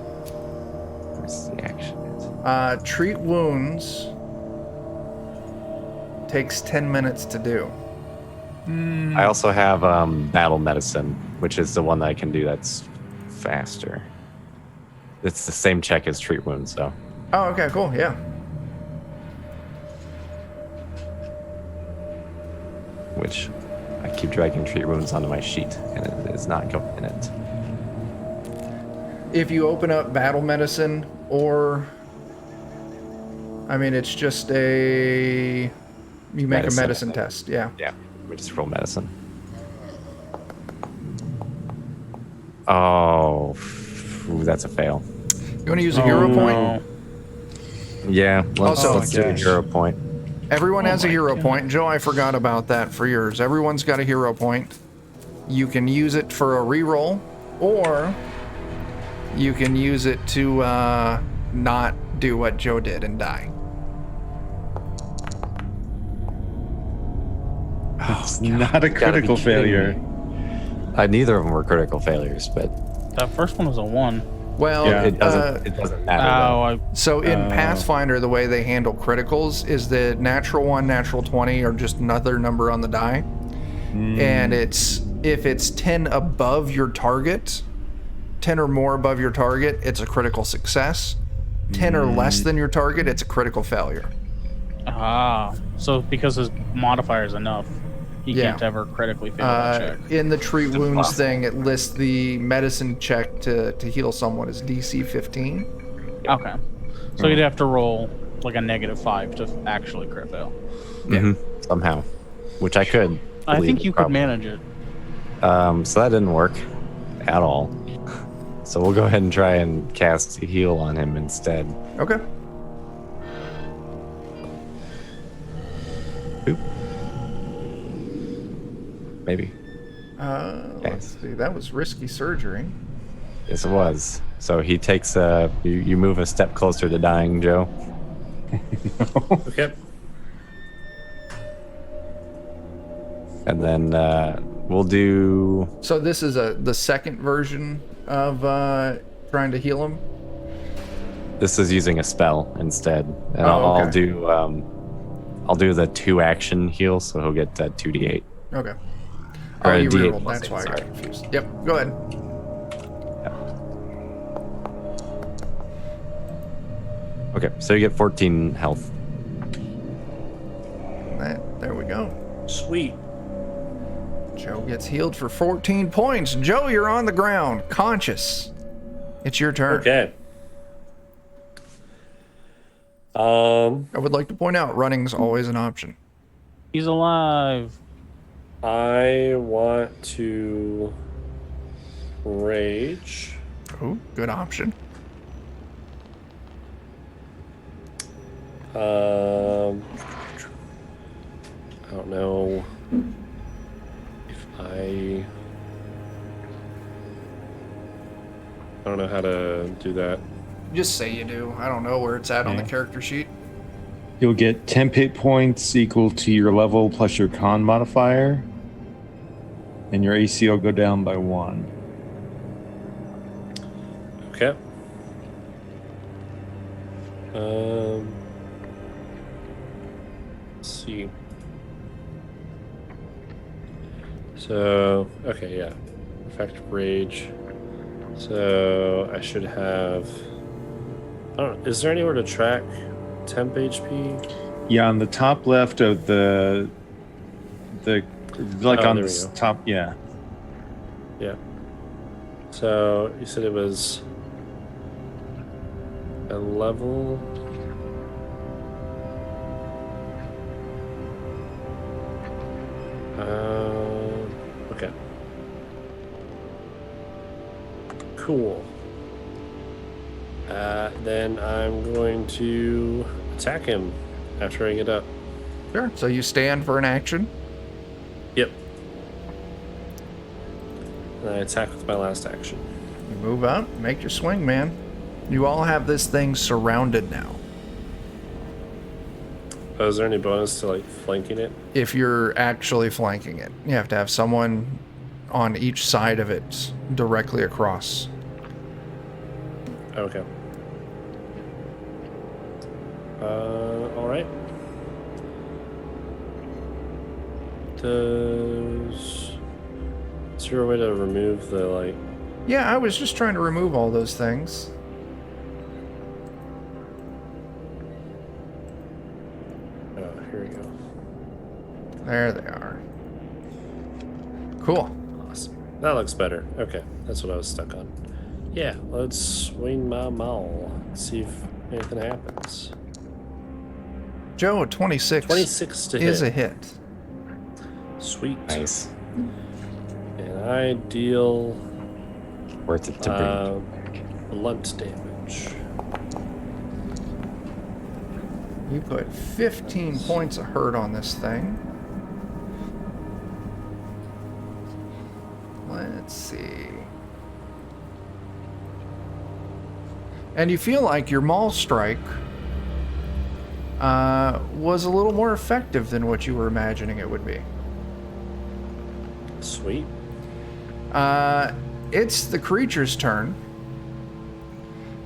Where's the action? Treat wounds takes 10 minutes to do. I also have battle medicine, which is the one that I can do that's faster. It's the same check as treat wounds, so. Oh, okay, cool, yeah. Which I keep dragging treat wounds onto my sheet, and it is not going in it. If you open up battle medicine, or I mean, it's just you make a medicine test, yeah. Yeah, we just roll medicine. Oh, ooh, that's a fail. You want to use a hero point? Yeah, Also- let's do a gosh. hero point. Everyone has a my hero God. point. Joe, I forgot about that for yours. Everyone's got a hero point. You can use it for a reroll, or you can use it to not do what Joe did and die. It's not a critical failure. Neither of them were critical failures, but That first one was a 1. Well, Yeah. it doesn't matter. Oh, though. so in Pathfinder, the way they handle criticals is that natural 1, natural 20 are just another number on the die. And if it's 10 above your target, 10 or more above your target, it's a critical success. 10 or less than your target, it's a critical failure. So because his modifier is enough, he Yeah. can't ever critically fail that check. In the treat wounds impossible. thing, it lists the medicine check to heal someone as DC 15. Okay. So you'd have to roll like a -5 to actually crit fail. Somehow, which I could. I believe think you could probably. manage it. So that didn't work at all. So we'll go ahead and try and cast heal on him instead. Okay. Boop. Maybe. Let's see. That was risky surgery. Yes, it was. So he takes you move a step closer to dying, Joe. Okay. And then we'll do. So this is the second version of trying to heal him. This is using a spell instead, and Oh, I'll okay. do the 2 action heal, so he'll get 2d8. Okay. Or Oh, a you D8 rerolled. plus That's 8, why I got sorry. confused. Yep. Go ahead. Okay, so you get 14 health. There we go. Sweet. Joe gets healed for 14 points. Joe, you're on the ground, conscious. It's your turn. Okay. I would like to point out running's always an option. He's alive. I want to rage. Oh, good option. I don't know if I don't know how to do that. Just say you do. I don't know where it's at on the Yeah. character sheet. You'll get 10 hit points equal to your level plus your con modifier. And your AC will go down by 1. Okay. Let's see. So, okay, yeah. Effective rage. So, I should have. I don't know. Is there anywhere to track temp HP? Yeah, on the top left of the like Oh, on there the we go. top, yeah. Yeah. So, you said it was a level. Okay. Cool. Then I'm going to attack him after I get up. Sure. So you stand for an action. Yep. And I attack with my last action. You move up, make your swing, man. You all have this thing surrounded now. Oh, is there any bonus to like flanking it? If you're actually flanking it, you have to have someone on each side of it directly across. Okay. All right. Is there a way to remove the like? Yeah, I was just trying to remove all those things. Oh, here we go. There they are. Cool. Awesome. That looks better. Okay, that's what I was stuck on. Yeah, let's swing my maul. See if anything happens. Joe, 26 26 to is hit. a hit. Sweet. Nice. And I deal Worth it to blunt damage. You put 15 points of hurt on this thing. Let's see. And you feel like your maul strike was a little more effective than what you were imagining it would be. Sweet. It's the creature's turn.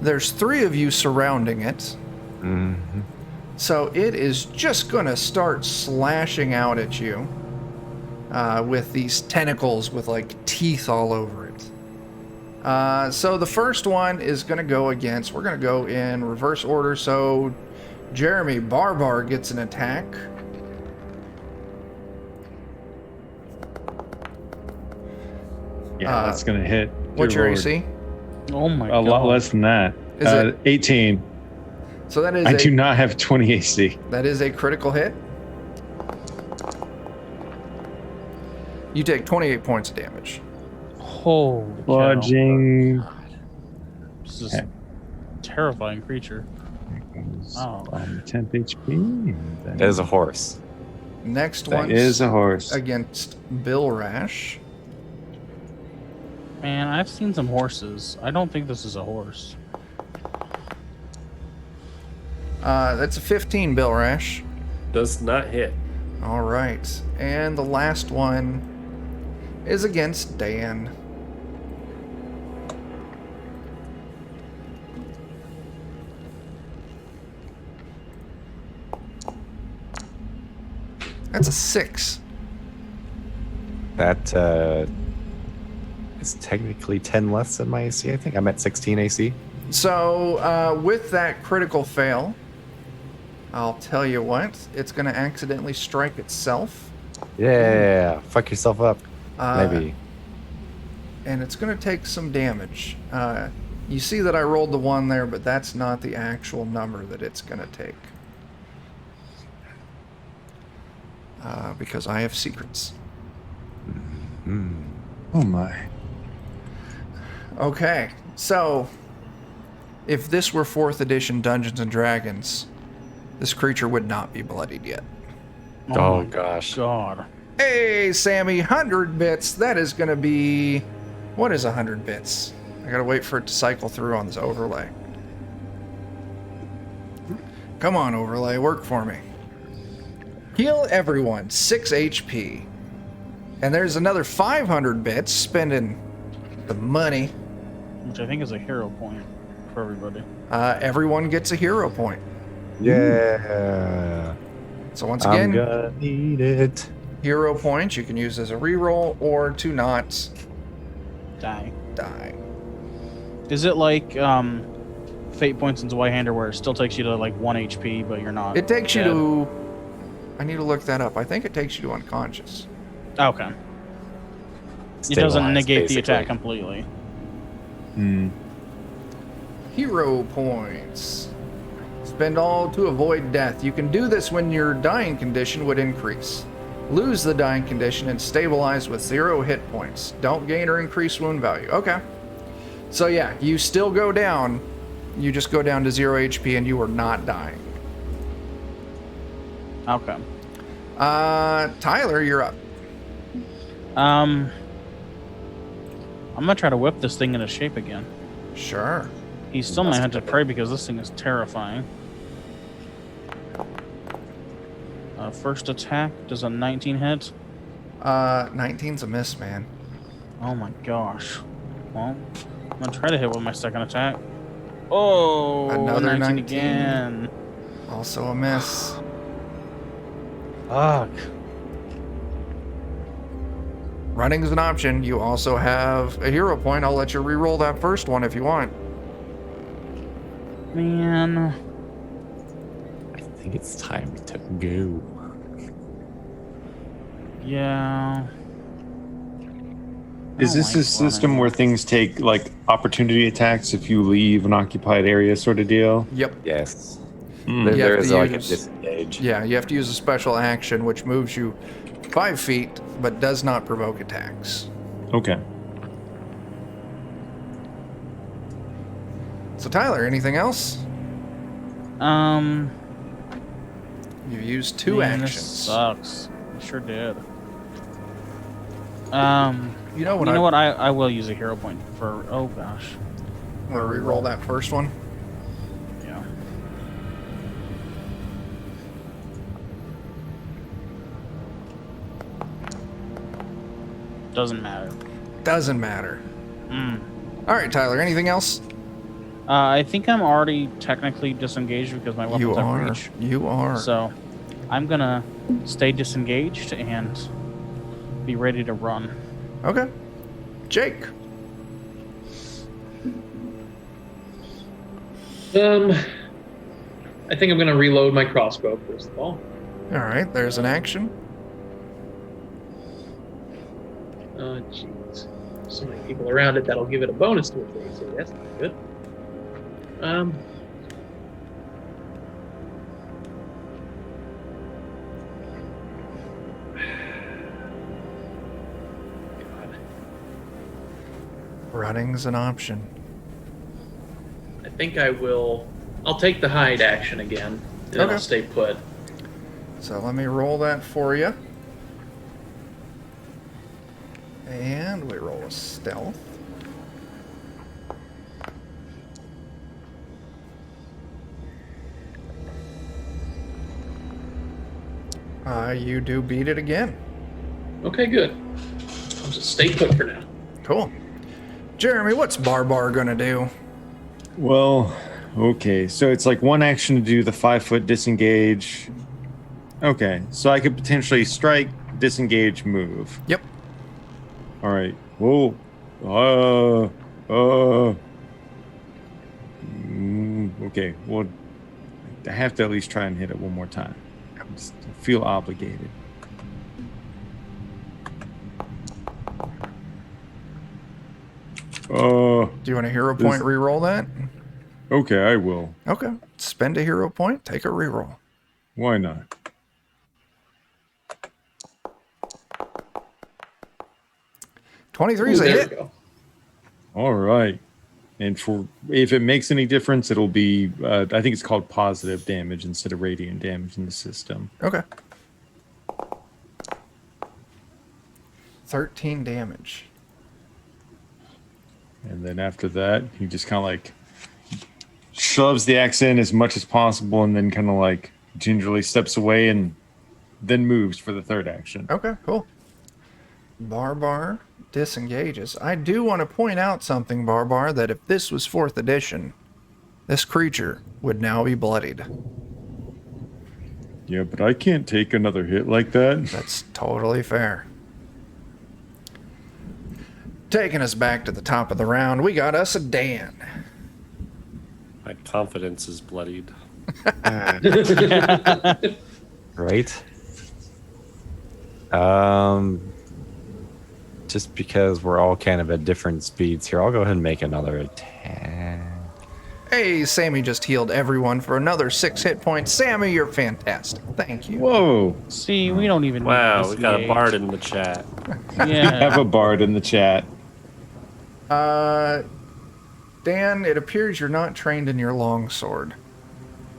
There's 3 of you surrounding it. Mm-hmm. So it is just going to start slashing out at you with these tentacles with like teeth all over it. So the first one is going to go against, we're going to go in reverse order. So Jeremy Barbar gets an attack. Yeah, that's gonna hit. What's Dear your Lord. AC? Oh my A god. lot less than that. Is it? 18. So that is I do not have 20 AC. that is a critical hit. You take 28 points of damage. Holy cow. Bludging. This is Okay. a terrifying creature. Oh. 10 HP. And then That is a horse. Next that one is a horse. against Bill Rash. Man, I've seen some horses. I don't think this is a horse. That's a 15, Bill Rash. Does not hit. All right. And the last one is against Dan. That's a 6. That is technically 10 less than my AC, I think. I'm at 16 AC. So, with that critical fail, I'll tell you what, it's going to accidentally strike itself. Yeah, fuck yourself up. Maybe. And it's going to take some damage. You see that I rolled the 1 there, but that's not the actual number that it's going to take. Because I have secrets. Oh my. Okay, so if this were 4th edition Dungeons and Dragons, this creature would not be bloodied yet. Oh, my gosh. God. Hey, Sammy, 100 bits. That is going to be... What is 100 bits? I got to wait for it to cycle through on this overlay. Come on, overlay, work for me. Heal everyone, 6 HP. And there's another 500 bits, spending the money. Which I think is a hero point for everybody. Everyone gets a hero point. Yeah. So once I'm again, gonna need it. hero points you can use as a reroll or to not Die. die. Is it like Fate Points in Zweihander where it still takes you to like 1 HP, but you're not? It takes you dead? to... I need to look that up. I think it takes you to unconscious. Okay. It doesn't Stabilize, negate the basically. attack completely. Hmm. Hero points. Spend all to avoid death. You can do this when your dying condition would increase. Lose the dying condition and stabilize with 0 hit points. Don't gain or increase wound value. Okay. So yeah, you still go down. You just go down to 0 HP and you are not dying. Okay. Tyler, you're up. I'm gonna try to whip this thing into shape again. Sure. He's still my hunted prey because this thing is terrifying. First attack, does a 19 hit? 19's a miss, man. Oh my gosh. Well, I'm gonna try to hit with my second attack. Oh, Another 19 19. again. Also a miss. Fuck. Running is an option. You also have a hero point. I'll let you re-roll that first one if you want. Man. I think it's time to go. Yeah. Is don't this like a system running. where things take like opportunity attacks if you leave an occupied area, sort of deal? Yep. Yes. Hmm. There, You have there to is like a use- disengage. Yeah, you have to use a special action which moves you 5 feet but does not provoke attacks. Okay. So Tyler, anything else? You've used 2 man, this actions. sucks. I sure did. You know what? You know what? I will use a hero point for. Oh gosh. I'm gonna re-roll that first one. Yeah. Doesn't matter. Doesn't matter. Mm. All right, Tyler. Anything else? I think I'm already technically disengaged because my You weapons have are. reach. You are. So I'm gonna stay disengaged and be ready to run. Okay. Jake. I think I'm going to reload my crossbow first of all. All right. There's an action. Oh, jeez. So many people around it that'll give it a bonus to it. So that's not good. God. Running's an option. I think I will. I'll take the hide action again, and then Okay. I'll stay put. So let me roll that for you. And we roll a stealth. You do beat it again. Okay, good. I'll just stay put for now. Cool. Jeremy, what's Barbar gonna do? Well, okay. So it's like one action to do the 5-foot disengage. Okay. So I could potentially strike, disengage, move. Yep. All right. Whoa. Okay. Well, I have to at least try and hit it one more time. I feel obligated. Do you want a hero point reroll that? Okay, I will. Okay. Spend a hero point, take a reroll. Why not? '23 is a There we hit. go. All right. And for if it makes any difference, it'll be I think it's called positive damage instead of radiant damage in the system. Okay. 13 damage. And then after that, he just kind of like shoves the axe in as much as possible and then kind of like gingerly steps away and then moves for the third action. Okay, cool. Barbar disengages. I do want to point out something, Barbar, that if this was 4th edition, this creature would now be bloodied. Yeah, but I can't take another hit like that. That's totally fair. Taking us back to the top of the round, we got us a Dan. My confidence is bloodied. Right? Just because we're all kind of at different speeds here, I'll go ahead and make another attack. Hey, Sammy just healed everyone for another 6 hit points. Sammy, you're fantastic. Thank you. Whoa. See, we don't even Wow, need we got a disengage. bard in the chat. We have Yeah. a bard in the chat. Dan, it appears you're not trained in your longsword.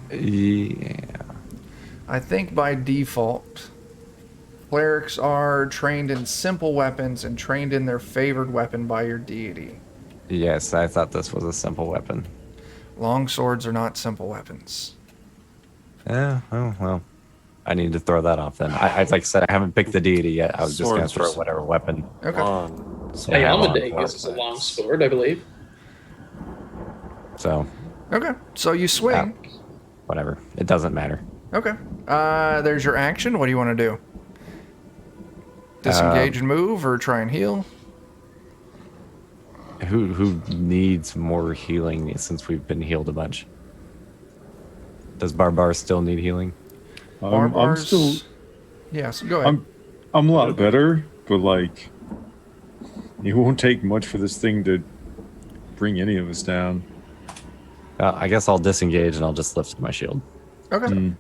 Yeah. I think by default, clerics are trained in simple weapons and trained in their favored weapon by your deity. Yes, I thought this was a simple weapon. Longswords are not simple weapons. Yeah, oh, well. I need to throw that off then. Like I said, I haven't picked the deity yet. I was just going to Swords throw just- whatever weapon. Okay. Long. I have on Ayamade for uses a it. long sword, I believe. So, Okay. So you swing. whatever. It doesn't matter. Okay. There's your action. What do you want to do? Disengage and move, or try and heal? Who needs more healing since we've been healed a bunch? Does Barbar still need healing? I'm Barbar's- still. Yes. Go ahead. I'm a lot better, but like, it won't take much for this thing to bring any of us down. I guess I'll disengage and I'll just lift my shield. Okay.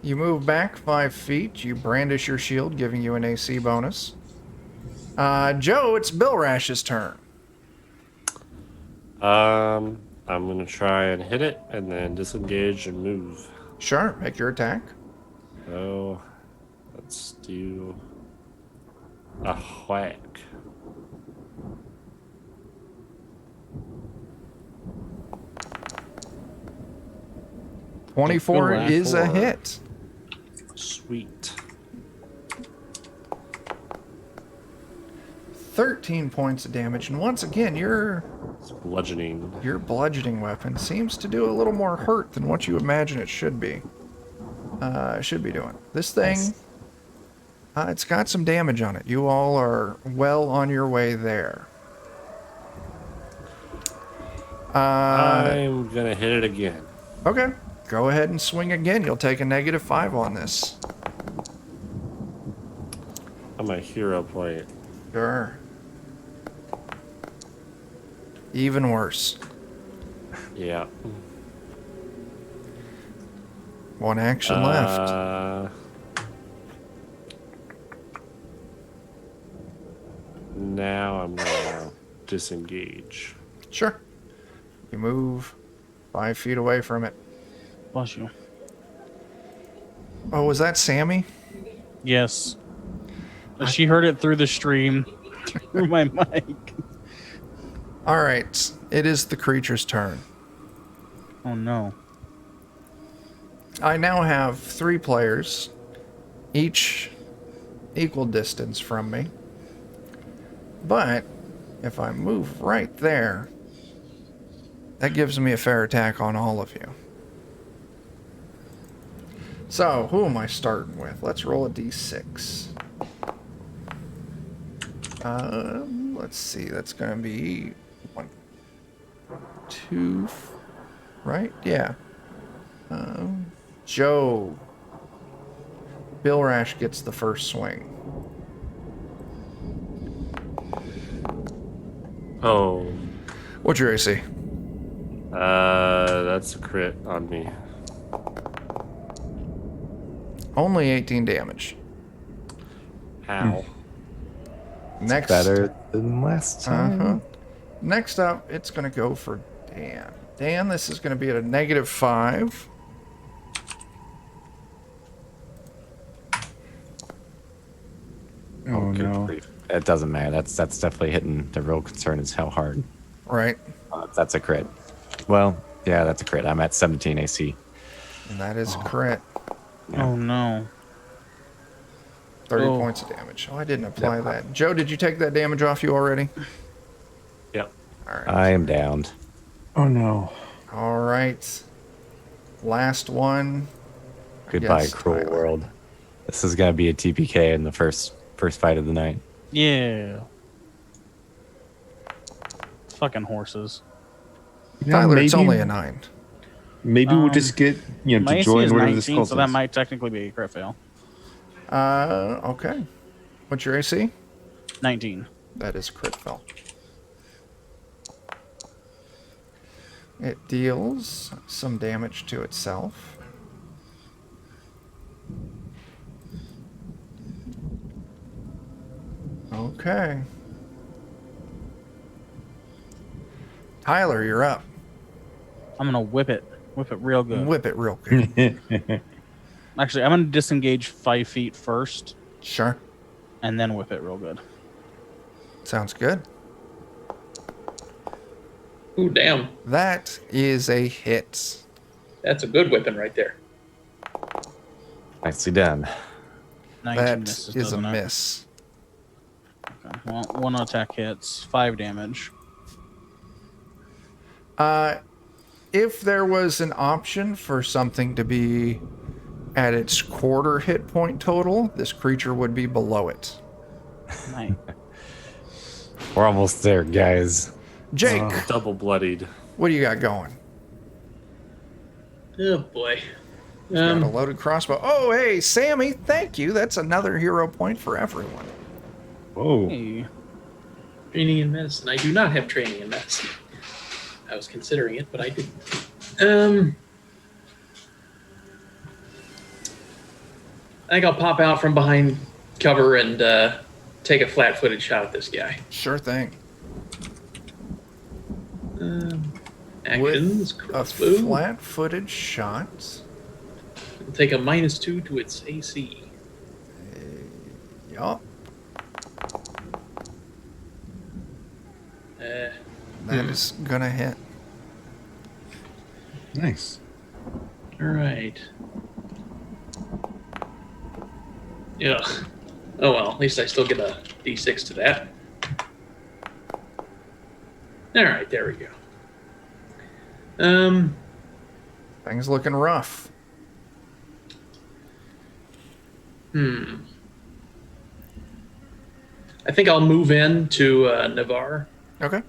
You move back 5 feet. You brandish your shield, giving you an AC bonus. Joe, it's Bill Rash's turn. I'm gonna try and hit it and then disengage and move. Sure. Make your attack. So let's do a whack. 24 Good is a for- hit. Sweet. 13 points of damage. And once again, your It's bludgeoning. bludgeoning weapon seems to do a little more hurt than what you imagine it should be. Doing. This thing, it's got some damage on it. You all are well on your way there. I'm gonna hit it again. Okay. Go ahead and swing again. You'll take a -5 on this. I'm a hero point. Sure. Even worse. Yeah. One action left. Now I'm gonna disengage. Sure. You move 5 feet away from it. Bless you. Oh, was that Sammy? Yes. She heard it through the stream, through my mic. All right. It is the creature's turn. Oh no. I now have 3 players, each equal distance from me. But if I move right there, that gives me a fair attack on all of you. So, who am I starting with? Let's roll a d6. Let's see. That's going to be 1, 2, right? Yeah. Joe. Bill Rash gets the first swing. Oh, What's your AC? that's a crit on me. Only 18 damage. How? Next, Better than last time. Uh-huh. Next up, it's going to go for Dan. Dan, this is going to be at a -5. Oh Good no. grief. It doesn't matter. That's definitely hitting. The real concern is how hard. Right? That's a crit. Well, yeah, that's a crit. I'm at 17 AC. And that is a crit. Yeah. Oh no. 30 Oh. points of damage. Oh, I didn't apply that. Joe, did you take that damage off you already? Yep. All right. I am downed. Oh no. All right. Last one. Goodbye, Yes, cruel Tyler. world. This is gonna be a TPK in the first fight of the night. Yeah. Fucking horses. You know, Tyler, it's maybe- only a 9. Maybe we'll just get My to AC join is whatever this 19, cult so that is. might technically be a crit fail. Okay. What's your AC? 19. That is crit fail. It deals some damage to itself. Okay. Tyler, you're up. I'm gonna whip it real good. Whip it real good. Actually, I'm gonna disengage 5 feet first, Sure. and then whip it real good. Sounds good. Ooh, damn. That is a hit. That's a good weapon right there. Nicely done. 19 That misses, is a doesn't it? miss. Okay. Well, one attack hits, 5 damage. If there was an option for something to be at its quarter hit point total, this creature would be below it. Nice. We're almost there, guys. Jake, Double bloodied. what do you got going? Oh boy. Got a loaded crossbow. Oh, hey, Sammy, thank you. That's another hero point for everyone. Whoa. Hey. Training in medicine. I do not have training in medicine. I was considering it, but I didn't. I think I'll pop out from behind cover and take a flat-footed shot at this guy. Sure thing. Actions, A crossbow. flat-footed shot. I'll take a -2 to its AC. Yup. That is gonna hit. Nice. All right. Yeah. Oh well, at least I still get a D6 to that. All right, there we go. Things looking rough. I think I'll move in to Navarre, Okay.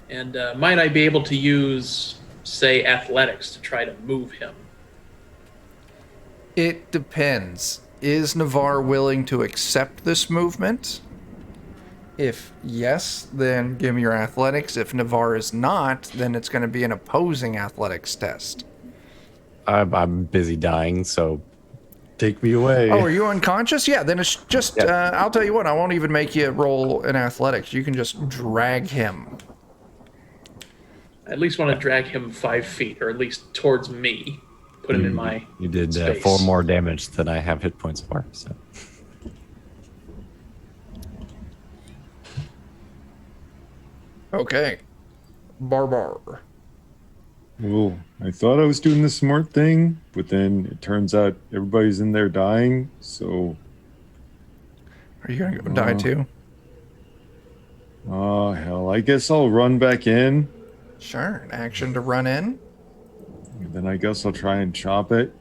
and might I be able to use, say, athletics to try to move him? It depends. Is Navarre willing to accept this movement? If yes, then give me your athletics. If Navarre is not, then it's going to be an opposing athletics test. I'm busy dying, so take me away. Oh, are you unconscious? Yeah, then it's just, Yeah. I'll tell you what, I won't even make you roll an athletics. You can just drag him. I at least want to drag him 5 feet, or at least towards me. Put him in my You did space. 4 more damage than I have hit points for. So Okay. Barbar. Well, I thought I was doing the smart thing, but then it turns out everybody's in there dying. So, Are you going to go die too? hell, I guess I'll run back in. Sure. An action to run in. And then I guess I'll try and chop it.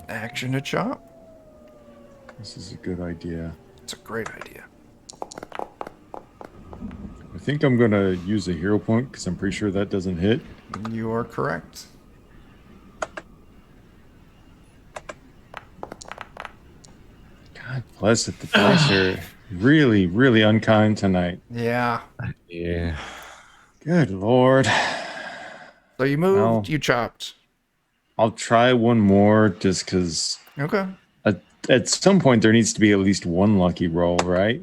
Action to chop. This is a good idea. It's a great idea. I think I'm going to use a hero point because I'm pretty sure that doesn't hit. You are correct. God bless it. The dice are really, really unkind tonight. Yeah. yeah, Good Lord. So you moved, Well. you chopped. I'll try one more just because Okay. at some point there needs to be at least one lucky roll, right?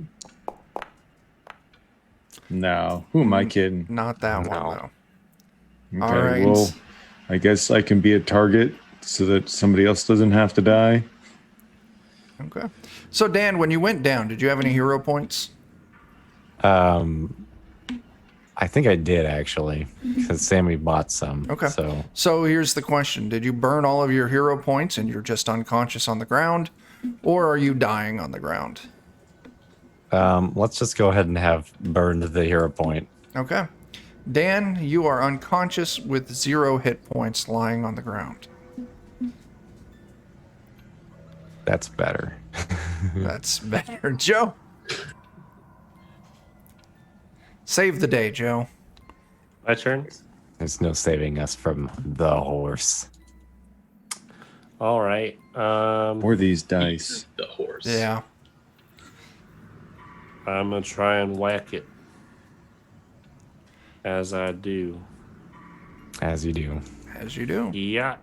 No. Who am I kidding? Not that one, No. though. Okay, All right. well, I guess I can be a target so that somebody else doesn't have to die. Okay. So, Dan, when you went down, did you have any hero points? I think I did actually because Sammy bought some. Okay. So Here's the question. Did you burn all of your hero points and you're just unconscious on the ground? Or are you dying on the ground? let's just go ahead and have burned the hero point. Okay. Dan, you are unconscious with 0 hit points lying on the ground. That's better. That's better. Joe. Save the day, Joe. My turn. There's no saving us from the horse. All right. Or these dice. The horse. Yeah. I'm gonna try and whack it. As I do. As you do. As you do. Yeah.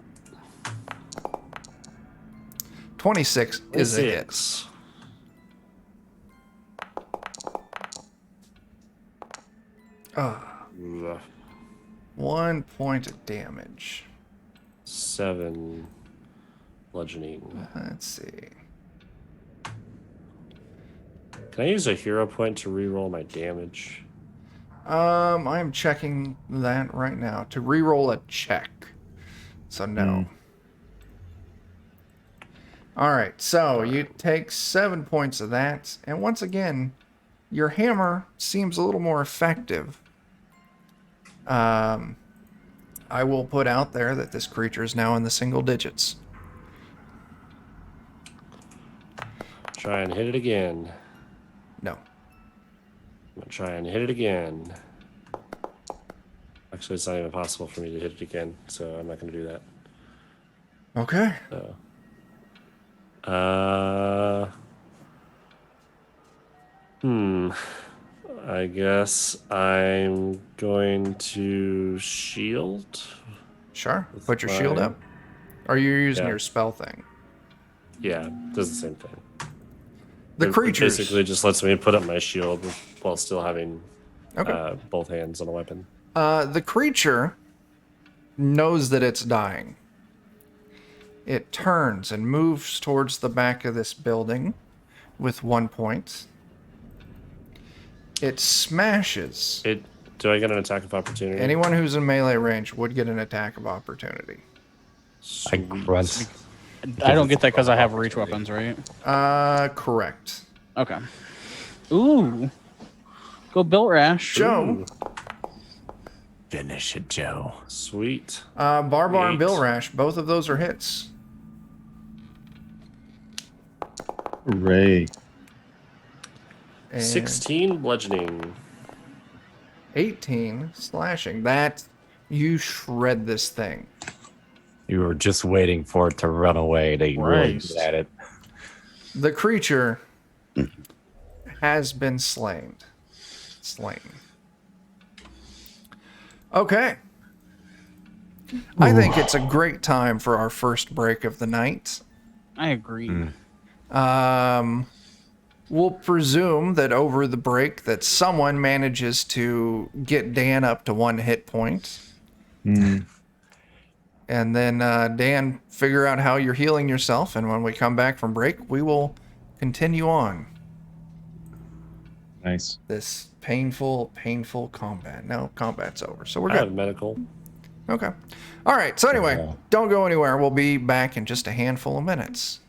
26 is a hit. 6. Ugh. 1 point of damage. 7 bludgeoning. Let's see. Can I use a hero point to reroll my damage? I'm checking that right now to reroll a check. So no. All right, so you take 7 points of that, and once again, your hammer seems a little more effective. I will put out there that this creature is now in the single digits. Try and hit it again. No. I'm gonna try and hit it again. Actually, it's not even possible for me to hit it again, so I'm not gonna do that. Okay. So, I guess I'm going to shield. Sure. Put your shield up. Or you're using your spell thing. Yeah, does the same thing. The It creatures. basically just lets me put up my shield while still having Okay. both hands on a weapon. The creature knows that it's dying. It turns and moves towards the back of this building with 1 point. It smashes. Do I get an attack of opportunity? Anyone who's in melee range would get an attack of opportunity. I grunt. I don't get that because I have reach weapons, right? Correct. Okay. Ooh. Go Built Rash. Joe, Finish it, Joe. Sweet. Barbar and 8. Bill Rash, both of those are hits. Hooray. And 16 bludgeoning. 18 slashing. That, you shred this thing. You were just waiting for it to run away to really Christ. get at it. The creature has been slain. Okay. I think it's a great time for our first break of the night. I agree. We'll presume that over the break that someone manages to get Dan up to 1 hit point. And then Dan, figure out how you're healing yourself, and when we come back from break, we will continue on Nice. this painful combat. No, combat's over, so we're I have good. medical. Okay. All right, so anyway, Yeah. don't go anywhere. We'll be back in just a handful of minutes.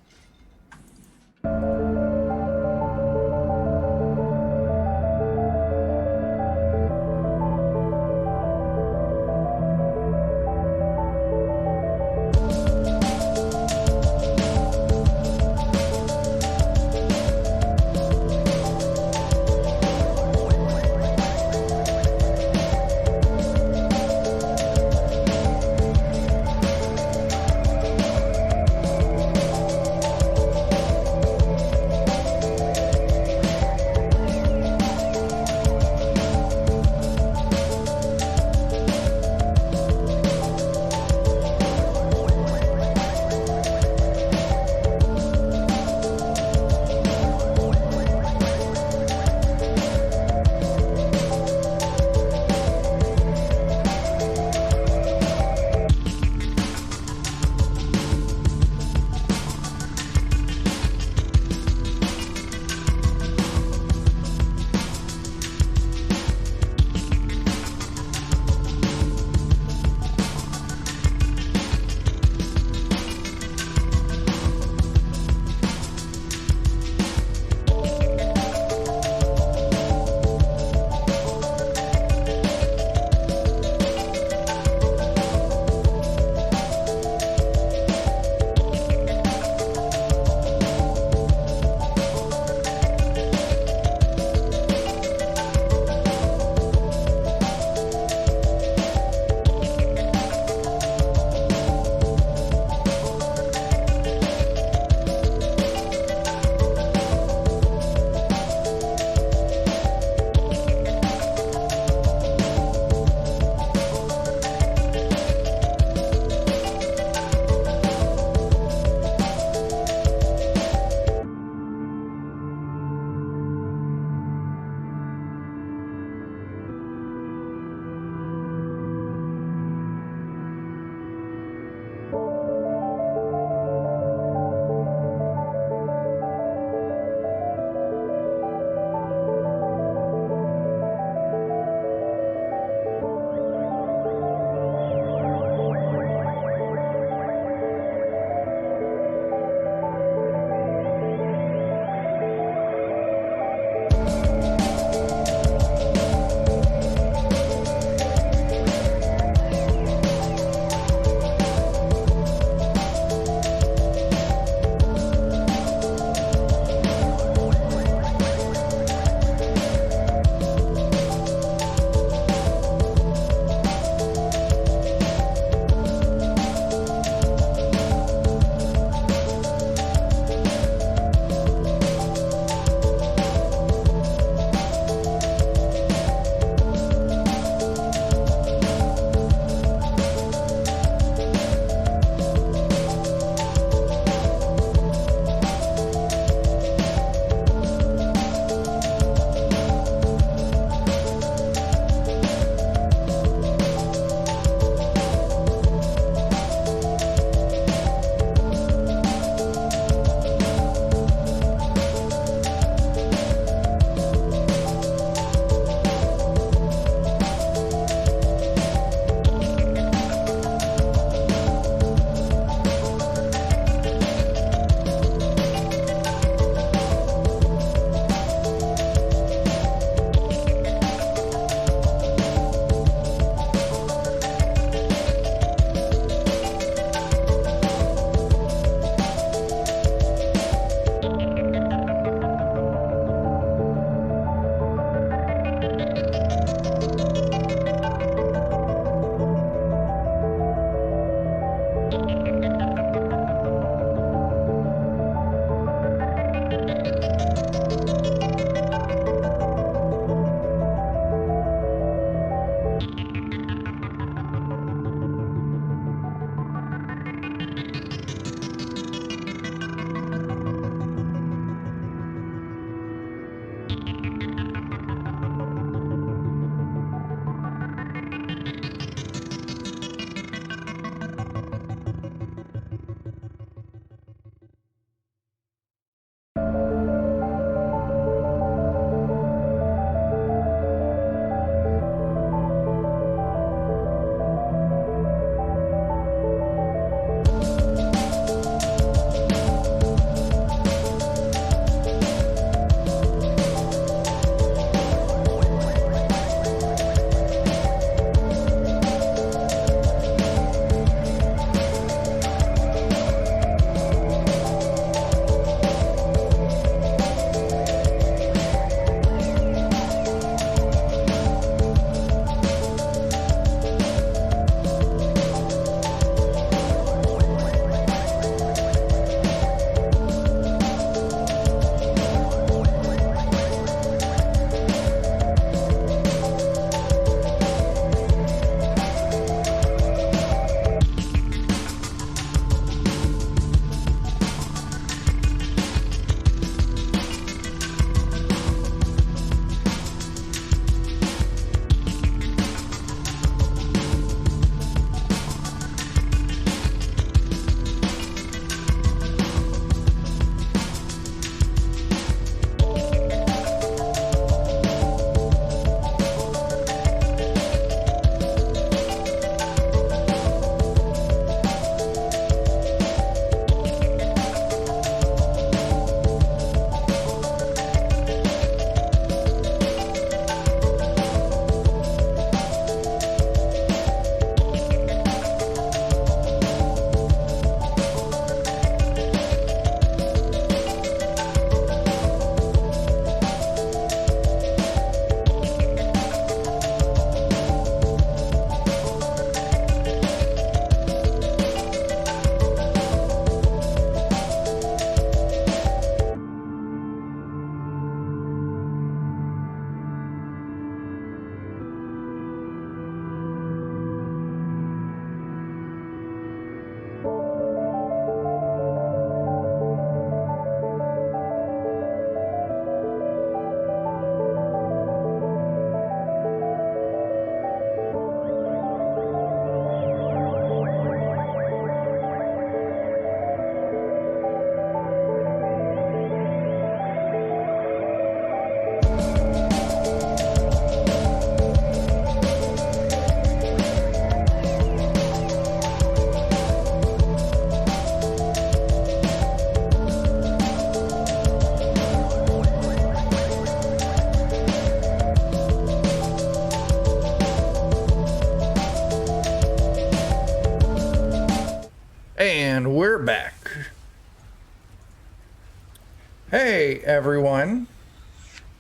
Hey, everyone.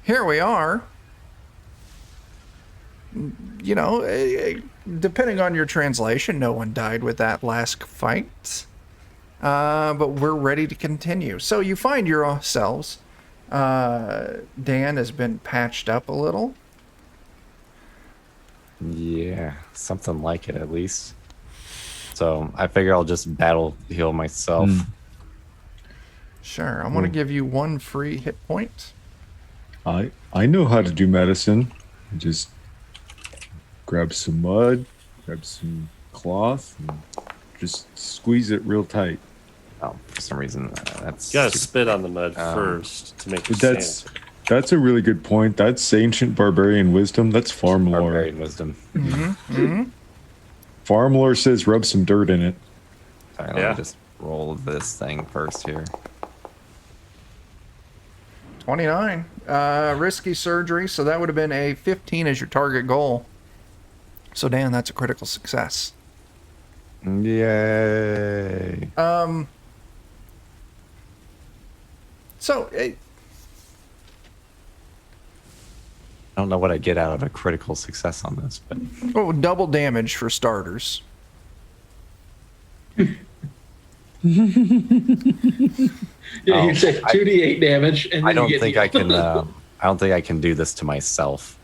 Here we are. You know, depending on your translation, no one died with that last fight. But we're ready to continue. So you find yourselves. Dan has been patched up a little. Yeah, something like it at least. So I figure I'll just battle heal myself. Sure, I'm going to give you 1 free hit point. I know how to do medicine. Just grab some mud, grab some cloth, and just squeeze it real tight. Oh, for some reason, that's You gotta spit on the mud first to make it But stand. that's a really good point. That's ancient barbarian wisdom. That's farm lore. barbarian wisdom. Farm lore says rub some dirt in it. All right, let Yeah. me just roll this thing first here. 29. Risky surgery, so that would have been a 15 as your target goal. So, Dan, that's a critical success. Yay! So, I don't know what I get out of a critical success on this, but oh, double damage for starters. Yeah, you take 2d8 damage, and then I don't you get think I healed. can. I don't think I can do this to myself.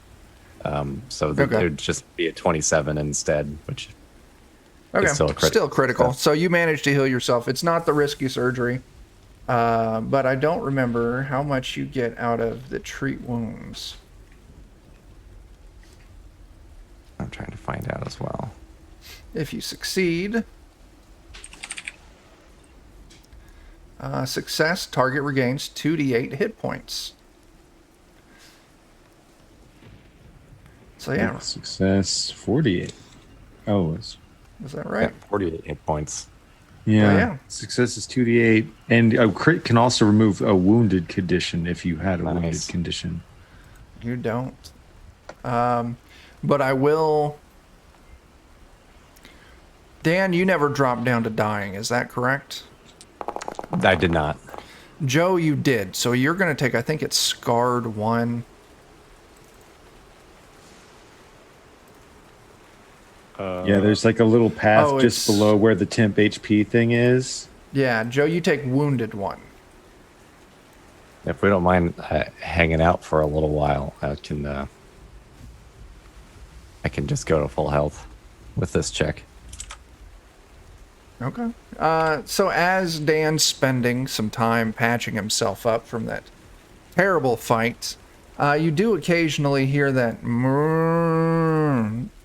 So Okay. it would just be a 27 instead, which Okay, It's still a critical still critical. success. So you managed to heal yourself. It's not the risky surgery, but I don't remember how much you get out of the treat wounds. I'm trying to find out as well. If you succeed, success, target regains 2d8 hit points. So yeah, Success 48. Oh, is that right? Yeah, 48 hit points. yeah. yeah. Success is 2d8. And a crit can also remove a wounded condition if you had a wounded Nice. condition. You don't. But I will. Dan, you never dropped down to dying, is that correct? I did not. Joe, you did. So you're going to take, I think it's Scarred 1. Yeah, there's like a little path Oh, just it's- below where the temp HP thing is. Yeah, Joe, you take Wounded 1. If we don't mind hanging out for a little while, I can just go to full health with this check. Okay. So as Dan's spending some time patching himself up from that terrible fight, you do occasionally hear that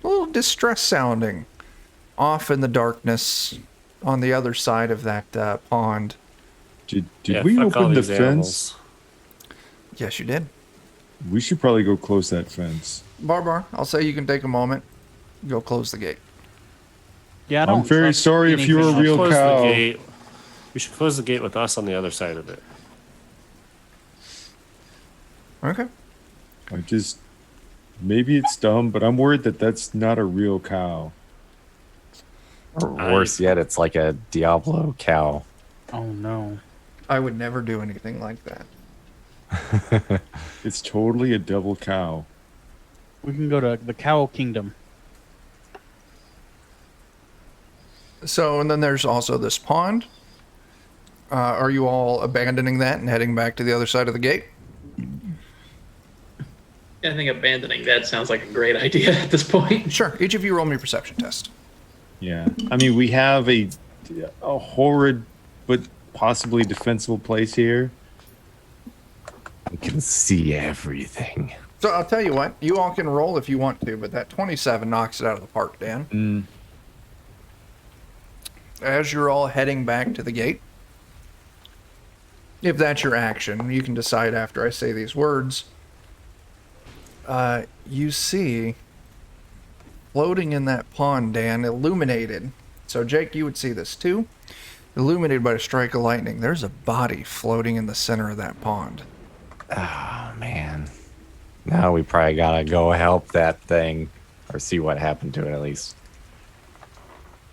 little distress sounding off in the darkness on the other side of that pond. Did Yeah, we fuck all open the these fence? animals. Yes, you did. We should probably go close that fence. Barbar, I'll say you can take a moment, go close the gate. Yeah, I don't I'm very trust sorry if you're a anything real Close cow. the gate. We should close the gate with us on the other side of it. Okay. I just maybe it's dumb, but I'm worried that that's not a real cow. Or worse yet, it's like a Diablo cow. Oh no. I would never do anything like that. It's totally a double cow. We can go to the Cow Kingdom. So, and then there's also this pond. Are you all abandoning that and heading back to the other side of the gate? I think abandoning that sounds like a great idea at this point. Sure. Each of you roll me a perception test. Yeah. I mean, we have a horrid but possibly defensible place here. You can see everything. So I'll tell you what, you all can roll if you want to, but that 27 knocks it out of the park, Dan. As you're all heading back to the gate, if that's your action, you can decide after I say these words. You see, floating in that pond, Dan, illuminated. So Jake, you would see this too. Illuminated by a strike of lightning. There's a body floating in the center of that pond. Oh man. Now we probably gotta go help that thing, or see what happened to it at least.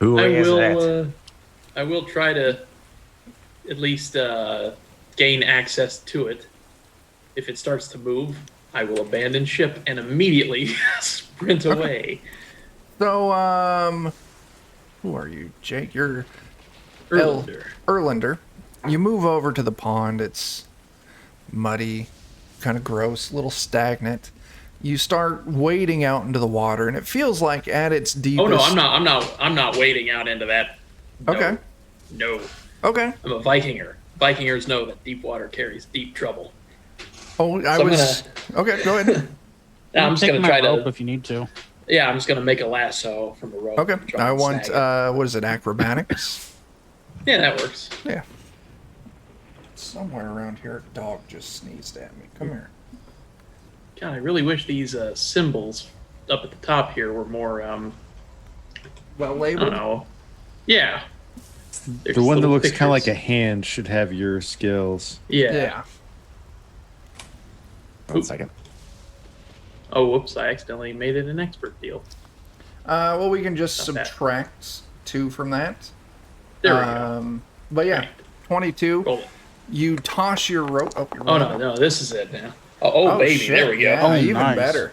Who is it? I will try to at least gain access to it. if it starts to move, I will abandon ship and immediately sprint away. So, who are you, Jake? You're Erlander. Erlander. You move over to the pond. It's muddy, kind of gross, a little stagnant. You start wading out into the water, and it feels like at its deepest. Oh no, I'm not wading out into that. No, Okay. No. Okay. I'm a Vikinger. Vikingers know that deep water carries deep trouble. Oh, I So I'm was. Okay, go ahead. I'm just Take gonna my try rope to. if you need to. Yeah, I'm just gonna make a lasso from a rope. Okay. and try I and want. snag it. What is it? Acrobatics. Yeah, that works. Yeah. Somewhere around here, a dog just sneezed at me. Come here. God, I really wish these symbols up at the top here were more. Well I don't labeled. know. Yeah. They're The just one that little looks kind of like pictures. a hand should have your skills. Yeah. Yeah. 1 second. Oh, whoops! I accidentally made it an expert deal. Well, we can just Not bad. subtract 2 from that. There we go. But yeah, 22. Roll it. You toss your rope. Oh, you're Oh rolling. no, this is it now. Oh, baby, shit, there we go. Yeah, Oh, even nice. better.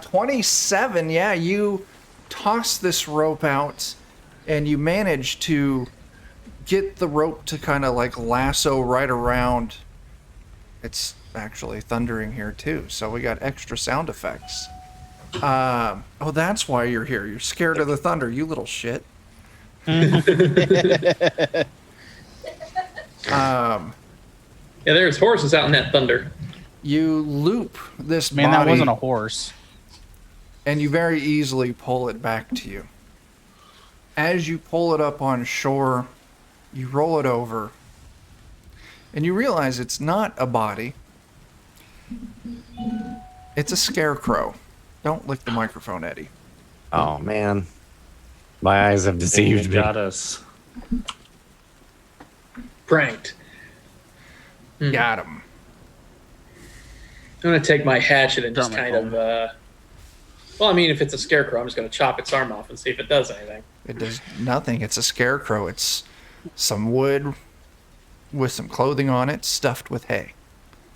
27. Yeah, you toss this rope out, and you manage to get the rope to kind of like lasso right around. It's actually thundering here too, so we got extra sound effects. Oh, that's why you're here. You're scared of the thunder, you little shit. Yeah, there's horses out in that thunder. You loop this Man, body, that wasn't a horse. and you very easily pull it back to you. As you pull it up on shore, you roll it over, and you realize it's not a body. It's a scarecrow. Don't lick the microphone, Eddie. Oh man, my eyes have You deceived me. got us. Pranked. Got him. I'm gonna take my hatchet and just Drop my kind of. Well, I mean, if it's a scarecrow, I'm just gonna chop its arm off and see if it does anything. It does nothing. It's a scarecrow. It's some wood with some clothing on it, stuffed with hay.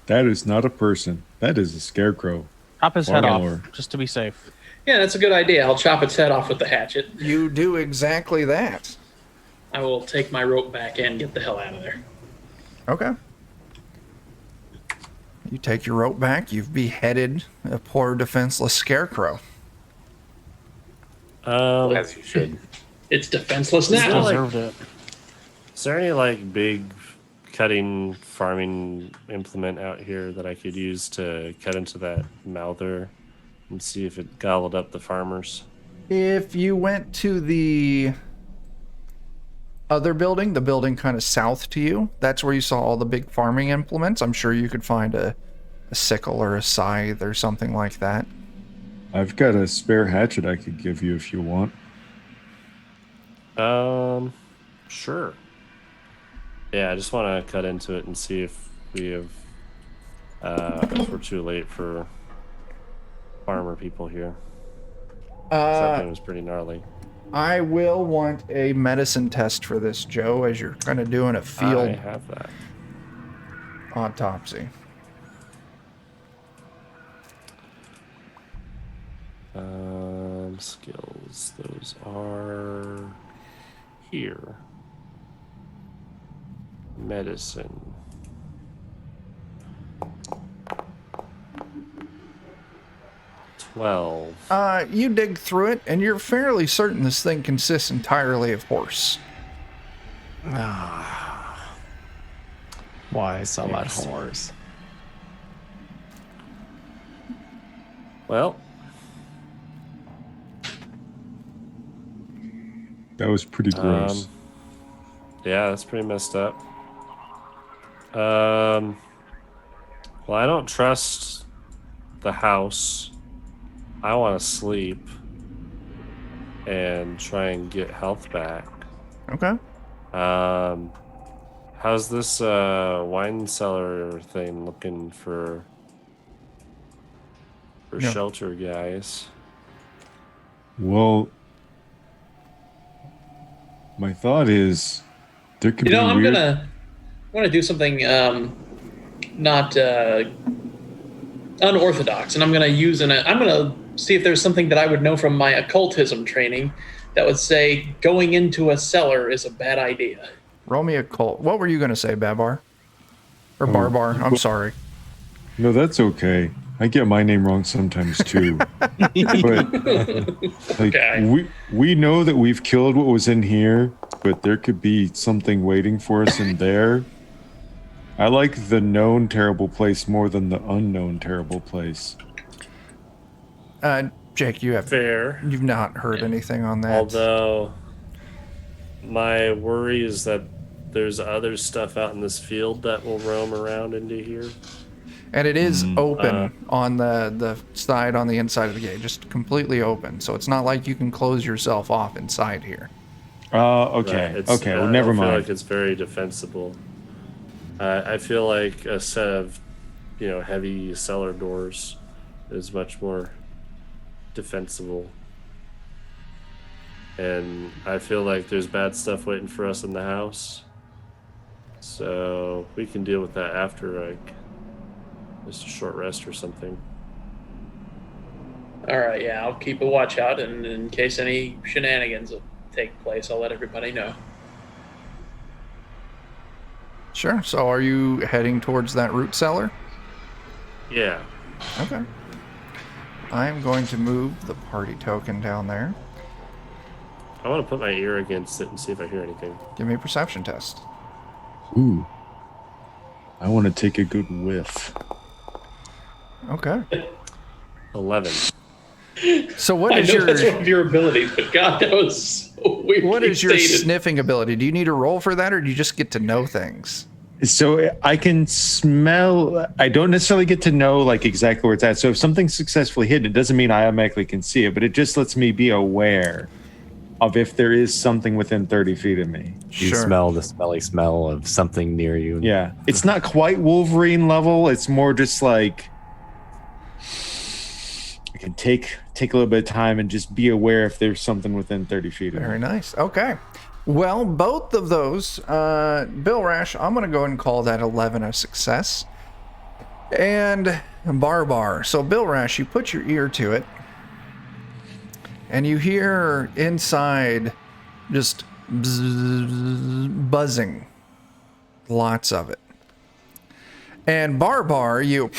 That is not a person. That is a scarecrow. Chop his head off, Or- just to be safe. Yeah, that's a good idea. I'll chop its head off with the hatchet. You do exactly that. I will take my rope back and get the hell out of there. Okay. You take your rope back. You've beheaded a poor defenseless scarecrow. As you should. It's defenseless Is there, now. like- Deserved it. Is there any like big cutting farming implement out here that I could use to cut into that mouther and see if it gobbled up the farmers? If you went to the other building, the building kind of south to you, that's where you saw all the big farming implements. I'm sure you could find a sickle or a scythe or something like that. I've got a spare hatchet I could give you if you want. Sure. Yeah, I just want to cut into it and see if we have, if we're too late for farmer people here. 'Cause that thing was pretty gnarly. I will want a medicine test for this, Joe, as you're kind of doing a I field have that. autopsy. Skills. Those are here. Medicine. $12. You dig through it, and you're fairly certain this thing consists entirely of horse. Why so much Yes. horse? Well, That was pretty gross. yeah, that's pretty messed up. Well, I don't trust the house. I want to sleep and try and get health back. Okay. How's this wine cellar thing looking for Yeah. shelter, guys? Well, my thought is there could You know, be I'm weird. gonna do something not unorthodox, and I'm going to use I'm going to see if there's something that I would know from my occultism training that would say going into a cellar is a bad idea. Roll me a cult. What were you going to say, Babar? Or Barbar? I'm sorry. No, that's okay. I get my name wrong sometimes too. But like, Okay. we know that we've killed what was in here, but there could be something waiting for us in there. I like the known terrible place more than the unknown terrible place. Jake, you've not heard anything on that. Although my worry is that there's other stuff out in this field that will roam around into here. And it is open on the side on the inside of the gate, just completely open. So it's not like you can close yourself off inside here. Okay. Right, Okay, well, never I feel mind. like it's very defensible. I feel like a set of, heavy cellar doors is much more defensible. And I feel like there's bad stuff waiting for us in the house. So we can deal with that after, like, just a short rest or something. All right, yeah, I'll keep a watch out, and in case any shenanigans take place, I'll let everybody know. Sure. So are you heading towards that root cellar? Yeah. Okay. I'm going to move the party token down there. I want to put my ear against it and see if I hear anything. Give me a perception test. Ooh. I want to take a good whiff. Okay. 11. So what I is know your that's one of your abilities, but God, that was so weird. what is your stated. sniffing ability? Do you need a roll for that, or do you just get to know things? So I can smell. I don't necessarily get to know like exactly where it's at. So if something's successfully hidden, it doesn't mean I automatically can see it, but it just lets me be aware of if there is something within 30 feet of me. You smell the smelly smell of something near you. Yeah, it's not quite Wolverine level. It's more just like I can take a little bit of time and just be aware if there's something within 30 feet of Very me. nice. Okay. Well, both of those, Bill Rash, I'm going to go ahead and call that 11 a success. And Barbar. So, Bill Rash, you put your ear to it, and you hear inside just buzzing. Lots of it. And Barbar, you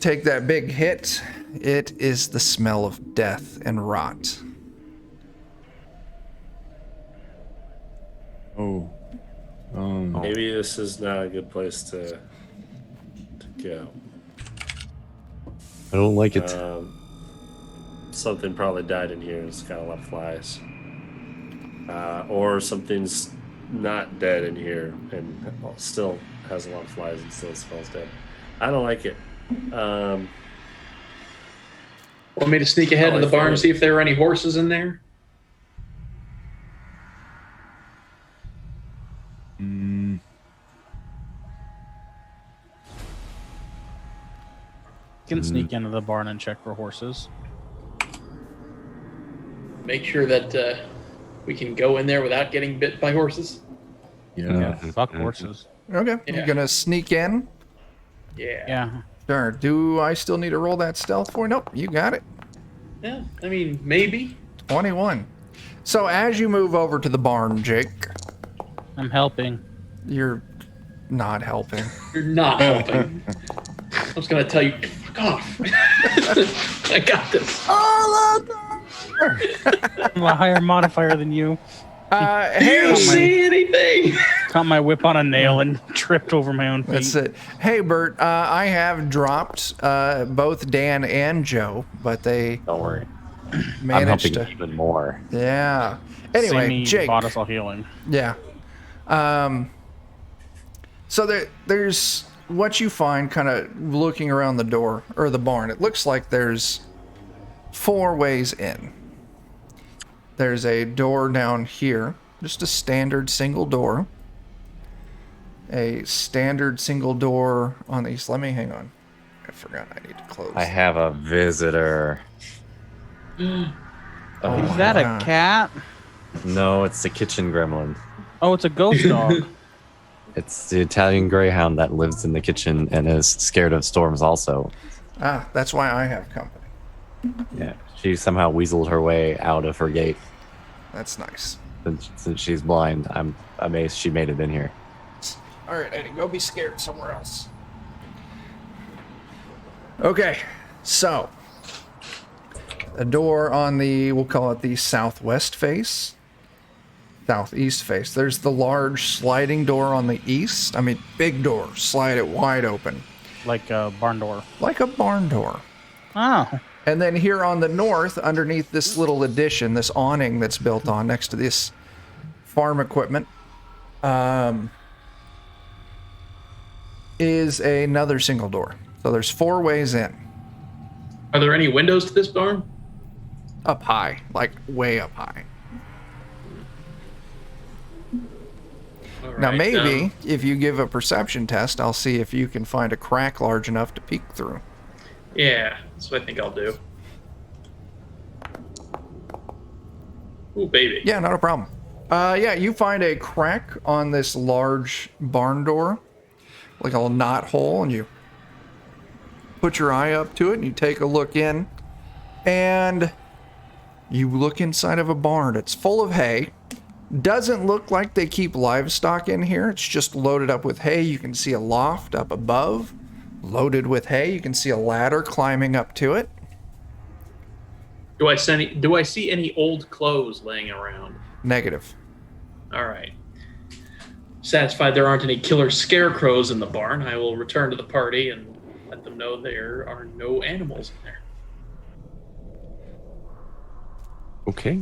take that big hit. It is the smell of death and rot. Oh. Maybe this is not a good place to go. I don't like it. Something probably died in here and it's got a lot of flies. Or something's not dead in here and still has a lot of flies and still smells dead. I don't like it. Want me to sneak ahead in the barn and see if there are any horses in there? You can sneak into the barn and check for horses. Make sure that we can go in there without getting bit by horses. Yeah, fuck horses. Okay. Yeah. You're going to sneak in? Yeah. Yeah. Sure. Do I still need to roll that stealth for? Nope. You got it. Yeah, I mean, maybe. 21. So as you move over to the barn, Jake, I'm helping. you're not helping. You're not helping. I was going to tell you, fuck off. I got this. I'm a higher modifier than you. Do Hey, you see anything? Caught my whip on a nail and tripped over my own feet. that's it. Hey, Bert, I have dropped both Dan and Joe, but they Don't worry. I'm managed helping to. even more. Yeah. Anyway, Sammy Jake. bought us all healing. Yeah. So there's what you find kind of looking around the door or the barn. It looks like there's 4 ways in. There's a door down here, just a standard single door. A standard single door on the east. Let me hang on. I forgot I need to close. I have a visitor. Is that God. a cat? No, it's the kitchen gremlin. Oh, it's a ghost dog. It's the Italian Greyhound that lives in the kitchen and is scared of storms also. Ah, that's why I have company. Yeah. She somehow weaseled her way out of her gate. That's nice. Since she's blind, I'm amazed she made it in here. All right, Eddie, go be scared somewhere else. Okay, so a door on the, we'll call it the southwest face, southeast face. There's the large sliding door on the east. I mean, big door, slide it wide open. Like a barn door. Like a barn door. Oh. And then here on the north, underneath this little addition, this awning that's built on next to this farm equipment, is another single door. So there's 4 ways in. Are there any windows to this barn? Up high, like way up high. All Now right, maybe if you give a perception test, I'll see if you can find a crack large enough to peek through. Yeah, that's what I think I'll do. Ooh, baby. Yeah, not a problem. Yeah, you find a crack on this large barn door, like a little knot hole, and you put your eye up to it and you take a look in, and you look inside of a barn. It's full of hay. Doesn't look like they keep livestock in here. It's just loaded up with hay. You can see a loft up above, loaded with hay. You can see a ladder climbing up to it. Do I see any old clothes laying around? Negative. All right. Satisfied there aren't any killer scarecrows in the barn, I will return to the party and let them know there are no animals in there. Okay.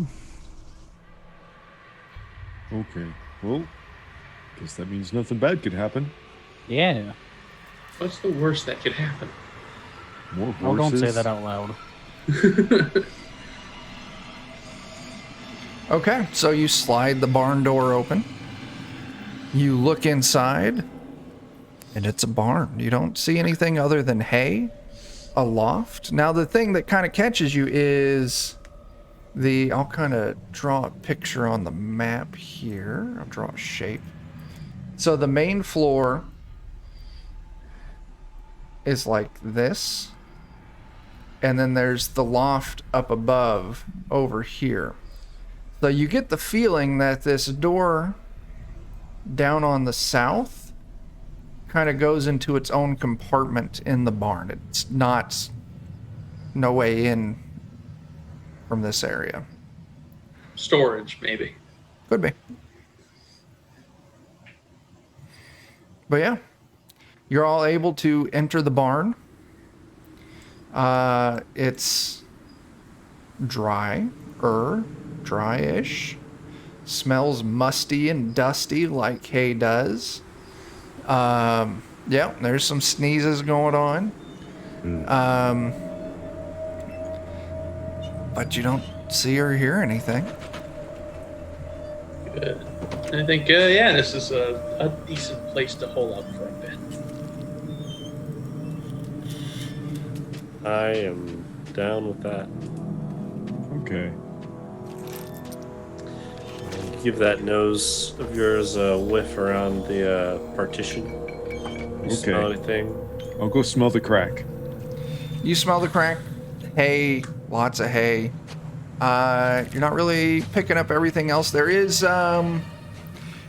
Okay. Well, guess that means nothing bad could happen. Yeah. What's the worst that could happen? More Oh, don't say horses. that out loud. Okay, so you slide the barn door open. You look inside, and it's a barn. You don't see anything other than hay, a loft. Now, the thing that kind of catches you is I'll kind of draw a picture on the map here. I'll draw a shape. So the main floor is like this. And then there's the loft up above over here. So you get the feeling that this door down on the south kind of goes into its own compartment in the barn. It's not no way in from this area. Storage, maybe. Could be. But yeah, you're all able to enter the barn. It's dryish. Smells musty and dusty like hay does. Yeah, there's some sneezes going on. But you don't see or hear anything. Good. I think, yeah, this is a decent place to hole up for a bit. I am down with that. Okay. Give that nose of yours a whiff around the partition. You smell anything? I'll go smell the crack. You smell the crack. Hay, lots of hay. You're not really picking up everything else. There is,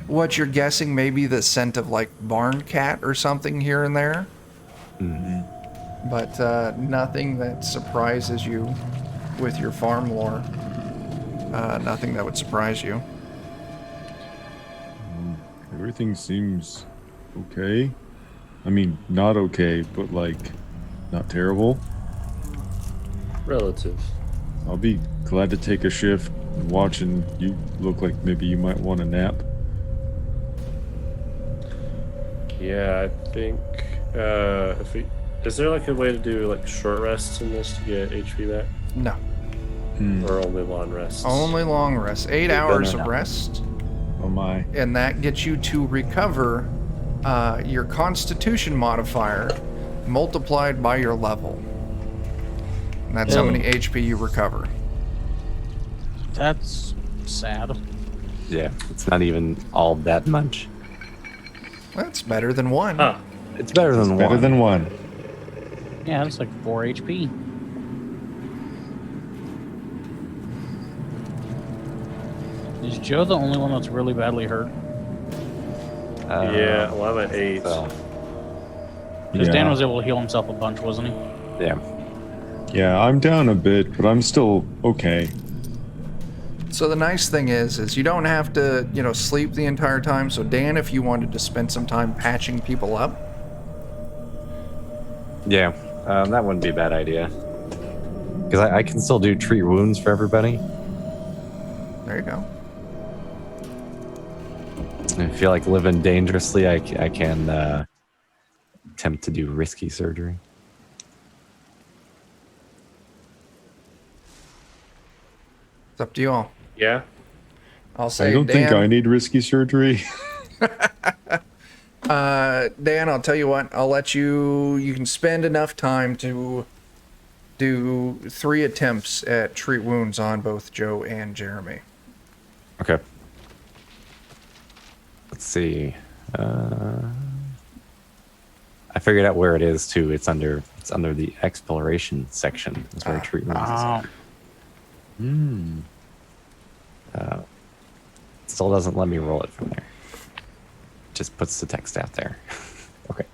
what you're guessing, maybe the scent of like barn cat or something here and there. Mm-hmm. But nothing that surprises you with your farm lore. Nothing that would surprise you. Everything seems okay. I mean, not okay, but like, not terrible. Relative. I'll be glad to take a shift watching you look like maybe you might want a nap. Yeah, I think is there like a way to do like short rests in this to get HP back? No. Or only long rests? Only long rest. 8 hours of rest. Oh my. And that gets you to recover your constitution modifier multiplied by your level. And that's how many HP you recover. That's sad. Yeah, it's not even all that much. That's better than 1. Huh. It's better than Better one. than one. Yeah, that's like 4 HP. Is Joe the only one that's really badly hurt? Yeah, well, I'm at 8. So, Because Dan Yeah. was able to heal himself a bunch, wasn't he? yeah. Yeah, I'm down a bit, but I'm still okay. So the nice thing is you don't have to, sleep the entire time. So Dan, if you wanted to spend some time patching people up, Yeah. That wouldn't be a bad idea. Because I can still do treat wounds for everybody. there you go. I feel like living dangerously, I can attempt to do risky surgery. It's up to you all. Yeah. I'll say I don't Dan. think I need risky surgery. Dan, I'll tell you what. I'll let you. You can spend enough time to do 3 attempts at treat wounds on both Joe and Jeremy. Okay. Let's see. I figured out where it is too. It's under the exploration section. That's where treat wounds is. Oh, Still doesn't let me roll it from there. Just puts the text out there. Okay.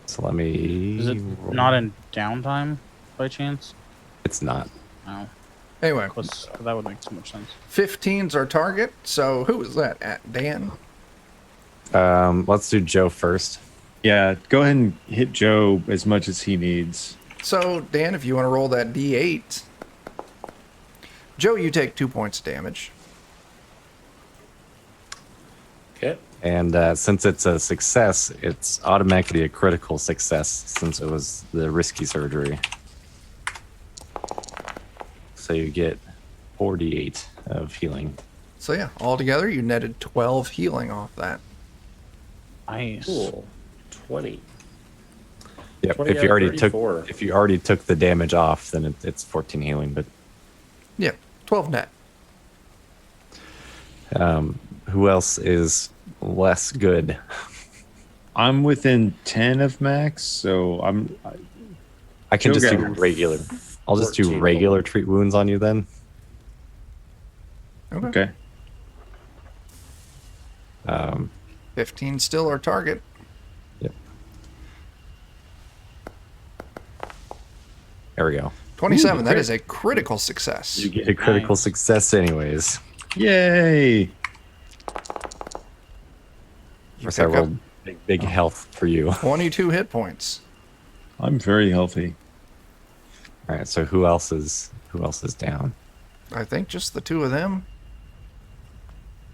So let me. is it roll. not in downtime by chance? It's not. No, Anyway, because that would make too much sense. 15's our target. So who was that at? Dan? Let's do Joe first. Yeah, go ahead and hit Joe as much as he needs. So, Dan, if you want to roll that D8. Joe, you take 2 points of damage. Okay. And since it's a success, it's automatically a critical success since it was the risky surgery. So you get 48 of healing. So, yeah, altogether, you netted 12 healing off that. Nice. Cool. 20. Yep. 20 If out you of already 34. took the damage off, then it's 14 healing. But Yeah, 12 net. who else is less good? I'm within 10 of max, so I can Joe just do got regular. I'll just do 14 regular treat wounds on you then. okay. 15 still our target. Yep. There we go. 27, Ooh, that crit. is a critical success. You get a critical Nice. success anyways. Yay! You First I pick up rolled big health for you. 22 hit points. I'm very healthy. All right, so who else is down? I think just the 2 of them.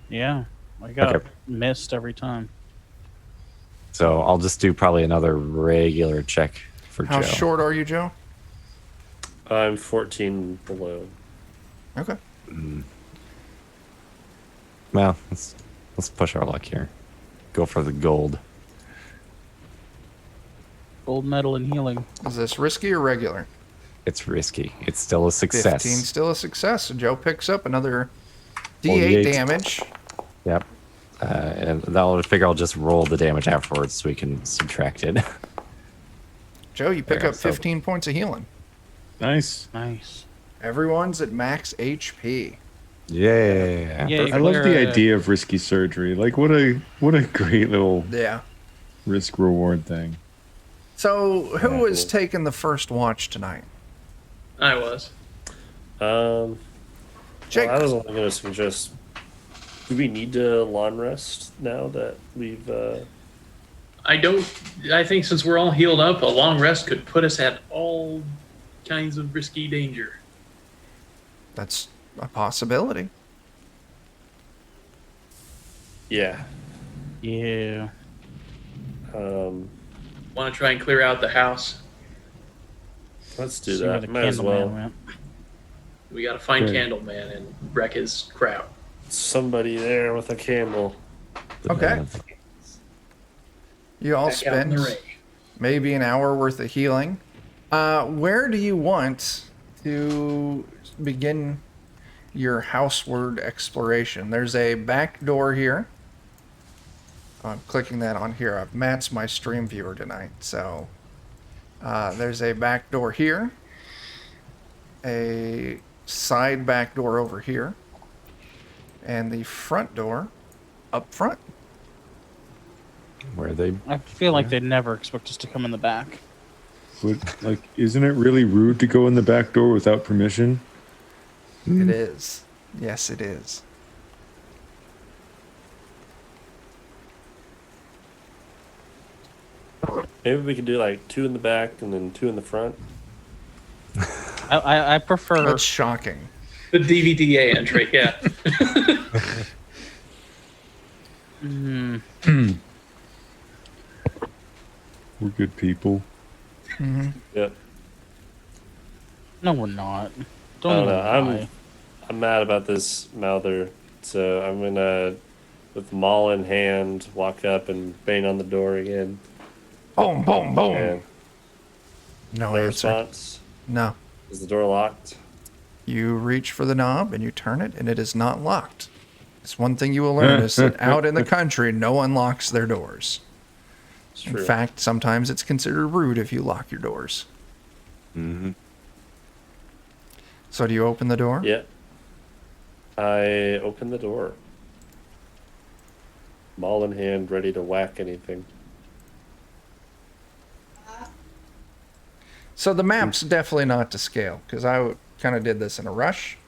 Yeah, I got Okay. missed every time. So I'll just do probably another regular check for How Joe. short are you, Joe? I'm 14 below. Okay. Well, let's push our luck here. Go for the gold. Gold medal in healing. Is this risky or regular? It's risky. It's still a success. 15 still a success. So Joe picks up another D8 48. damage. Yep. And I'll figure I'll just roll the damage afterwards so we can subtract it. Joe, you pick There, up so- 15 points of healing. Nice. Nice. Everyone's at max HP. Yeah. Yeah, I love the clear, idea of risky surgery. Like what a great little Yeah. risk reward thing. So, who Yeah. was taking the first watch tonight? I was. Jake. Well, I was only going to suggest, do we need to long rest now that we've... I think since we're all healed up, a long rest could put us at all kinds of risky danger. That's a possibility. Yeah. Yeah. Want to try and clear out the house? Let's do See where that. the Might as Candleman well. went. We got to find Good. Candleman and wreck his crowd. Somebody there with a candle. Okay. You all Back out in the spend rain. maybe an hour worth of healing. Where do you want to begin your houseward exploration? There's a back door here. I'm clicking that on here. Matt's my stream viewer tonight, so there's a back door here, a side back door over here, and the front door up front. Where they I feel like they'd never expect us to come in the back. But like, isn't it really rude to go in the back door without permission? It is. Yes, it is. Maybe we could do like 2 in the back and then 2 in the front. I prefer. That's shocking. The DVDA entry, yeah. We're good people. Yep. No, we're not. I Don't don't even know. lie. I'm mad about this Mouther, so I'm gonna, with the maul in hand, walk up and bang on the door again. Boom, boom, boom. And No no answer. response. No. Is the door locked? You reach for the knob and you turn it, and it is not locked. It's one thing you will learn is that out in the country, no one locks their doors. It's In true. fact, sometimes it's considered rude if you lock your doors. Mm-hmm. So do you open the door? Yeah. I open the door. Maul in hand, ready to whack anything. So the map's definitely not to scale, because I kind of did this in a rush.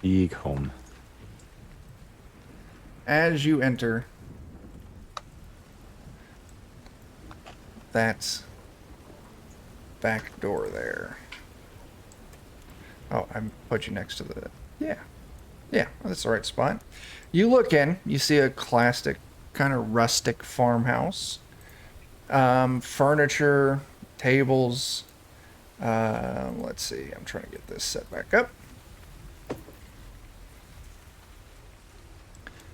Big home. As you enter, that's back door there. Oh, I put you next to the... Yeah. Yeah, that's the right spot. You look in, you see a classic, kind of rustic farmhouse. Furniture, tables. Let's see, I'm trying to get this set back up.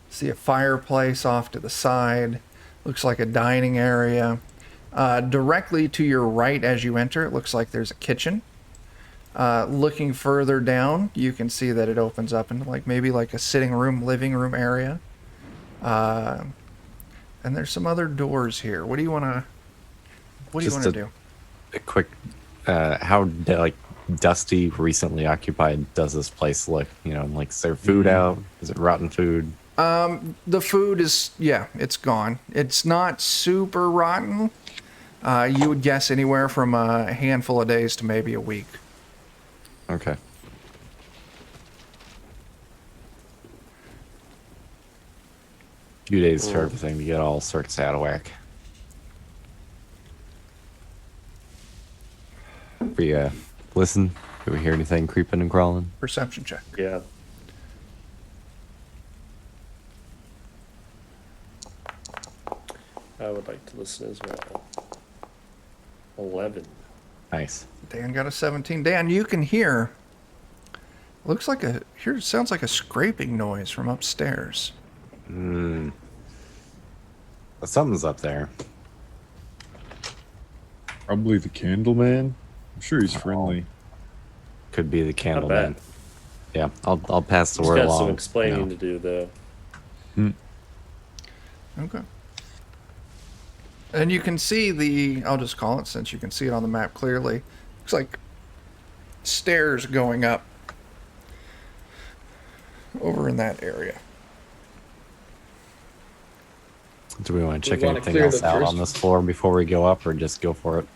See a fireplace off to the side. Looks like a dining area. Directly to your right as you enter, it looks like there's a kitchen. Looking further down, you can see that it opens up into maybe a sitting room, living room area. And there's some other doors here. What do you want to Just do? A quick, how dusty, recently occupied does this place look? You know, is there food out? Is it rotten food? The food is, yeah, it's gone. It's not super rotten. You would guess anywhere from a handful of days to maybe a week. Okay. Few days for everything to get all sorts out of whack. We listen. Do we hear anything creeping and crawling? Perception check. Yeah. I would like to listen as well. 11. Nice. Dan got a 17. Dan, you can hear. Looks like sounds like a scraping noise from upstairs. Something's up there. Probably the candle man. I'm sure he's friendly. Could be the candle bad. man. Yeah, I'll pass the He's word got along. some explaining you know. to do, though. Okay. And you can see I'll just call it since you can see it on the map clearly. Looks like stairs going up over in that area. Do we want to We check wanna anything clear else the out first- on this floor before we go up, or just go for it?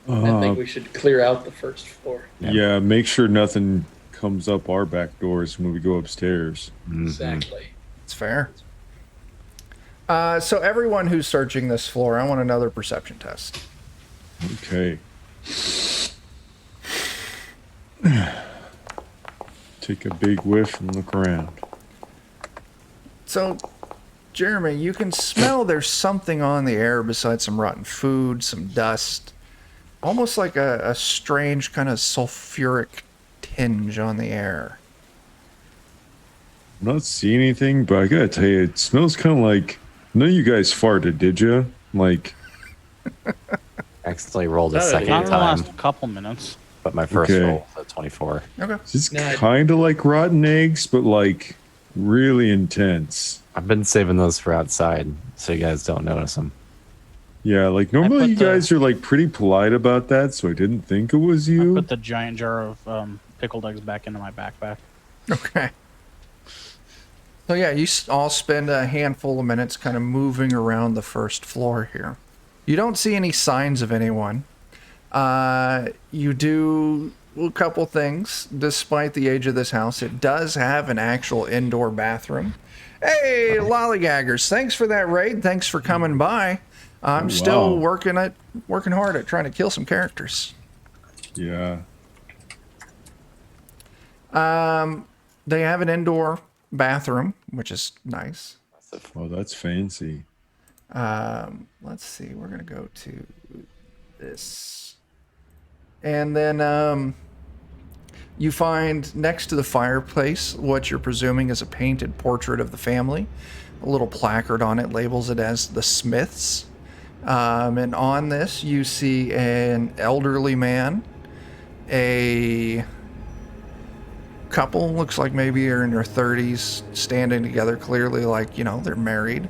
I think we should clear out the first floor. Yeah, make sure nothing comes up our back doors when we go upstairs. Exactly. It's fair. So everyone who's searching this floor, I want another perception test. Okay. Take a big whiff and look around. So, Jeremy, you can smell there's something on the air besides some rotten food, some dust. Almost like a strange kind of sulfuric tinge on the air. I'm not seeing anything, but I gotta tell you, it smells kind of like. None of you guys farted, did you? Accidentally rolled a Not second Not in the time, last couple minutes. but my first Okay. roll was a 24. Okay. it's Nah. kind of like rotten eggs, but really intense. I've been saving those for outside so you guys don't notice them. Yeah, like I normally put you guys are like pretty polite about that, so I didn't think it was I you. put the giant jar of pickled eggs back into my backpack. Okay. So yeah, you all spend a handful of minutes kind of moving around the first floor here. You don't see any signs of anyone. You do a couple things. Despite the age of this house, it does have an actual indoor bathroom. Hey, lollygaggers! Thanks for that raid. Thanks for coming by. I'm still wow. working hard at trying to kill some characters. Yeah. They have an indoor bathroom, which is nice. Oh, that's fancy. Let's see. We're gonna go to this, and then you find next to the fireplace what you're presuming is a painted portrait of the family. A little placard on it labels it as the Smiths. And on this, you see an elderly man, a couple, looks like maybe they're in their 30s, standing together, clearly like, you know, they're married.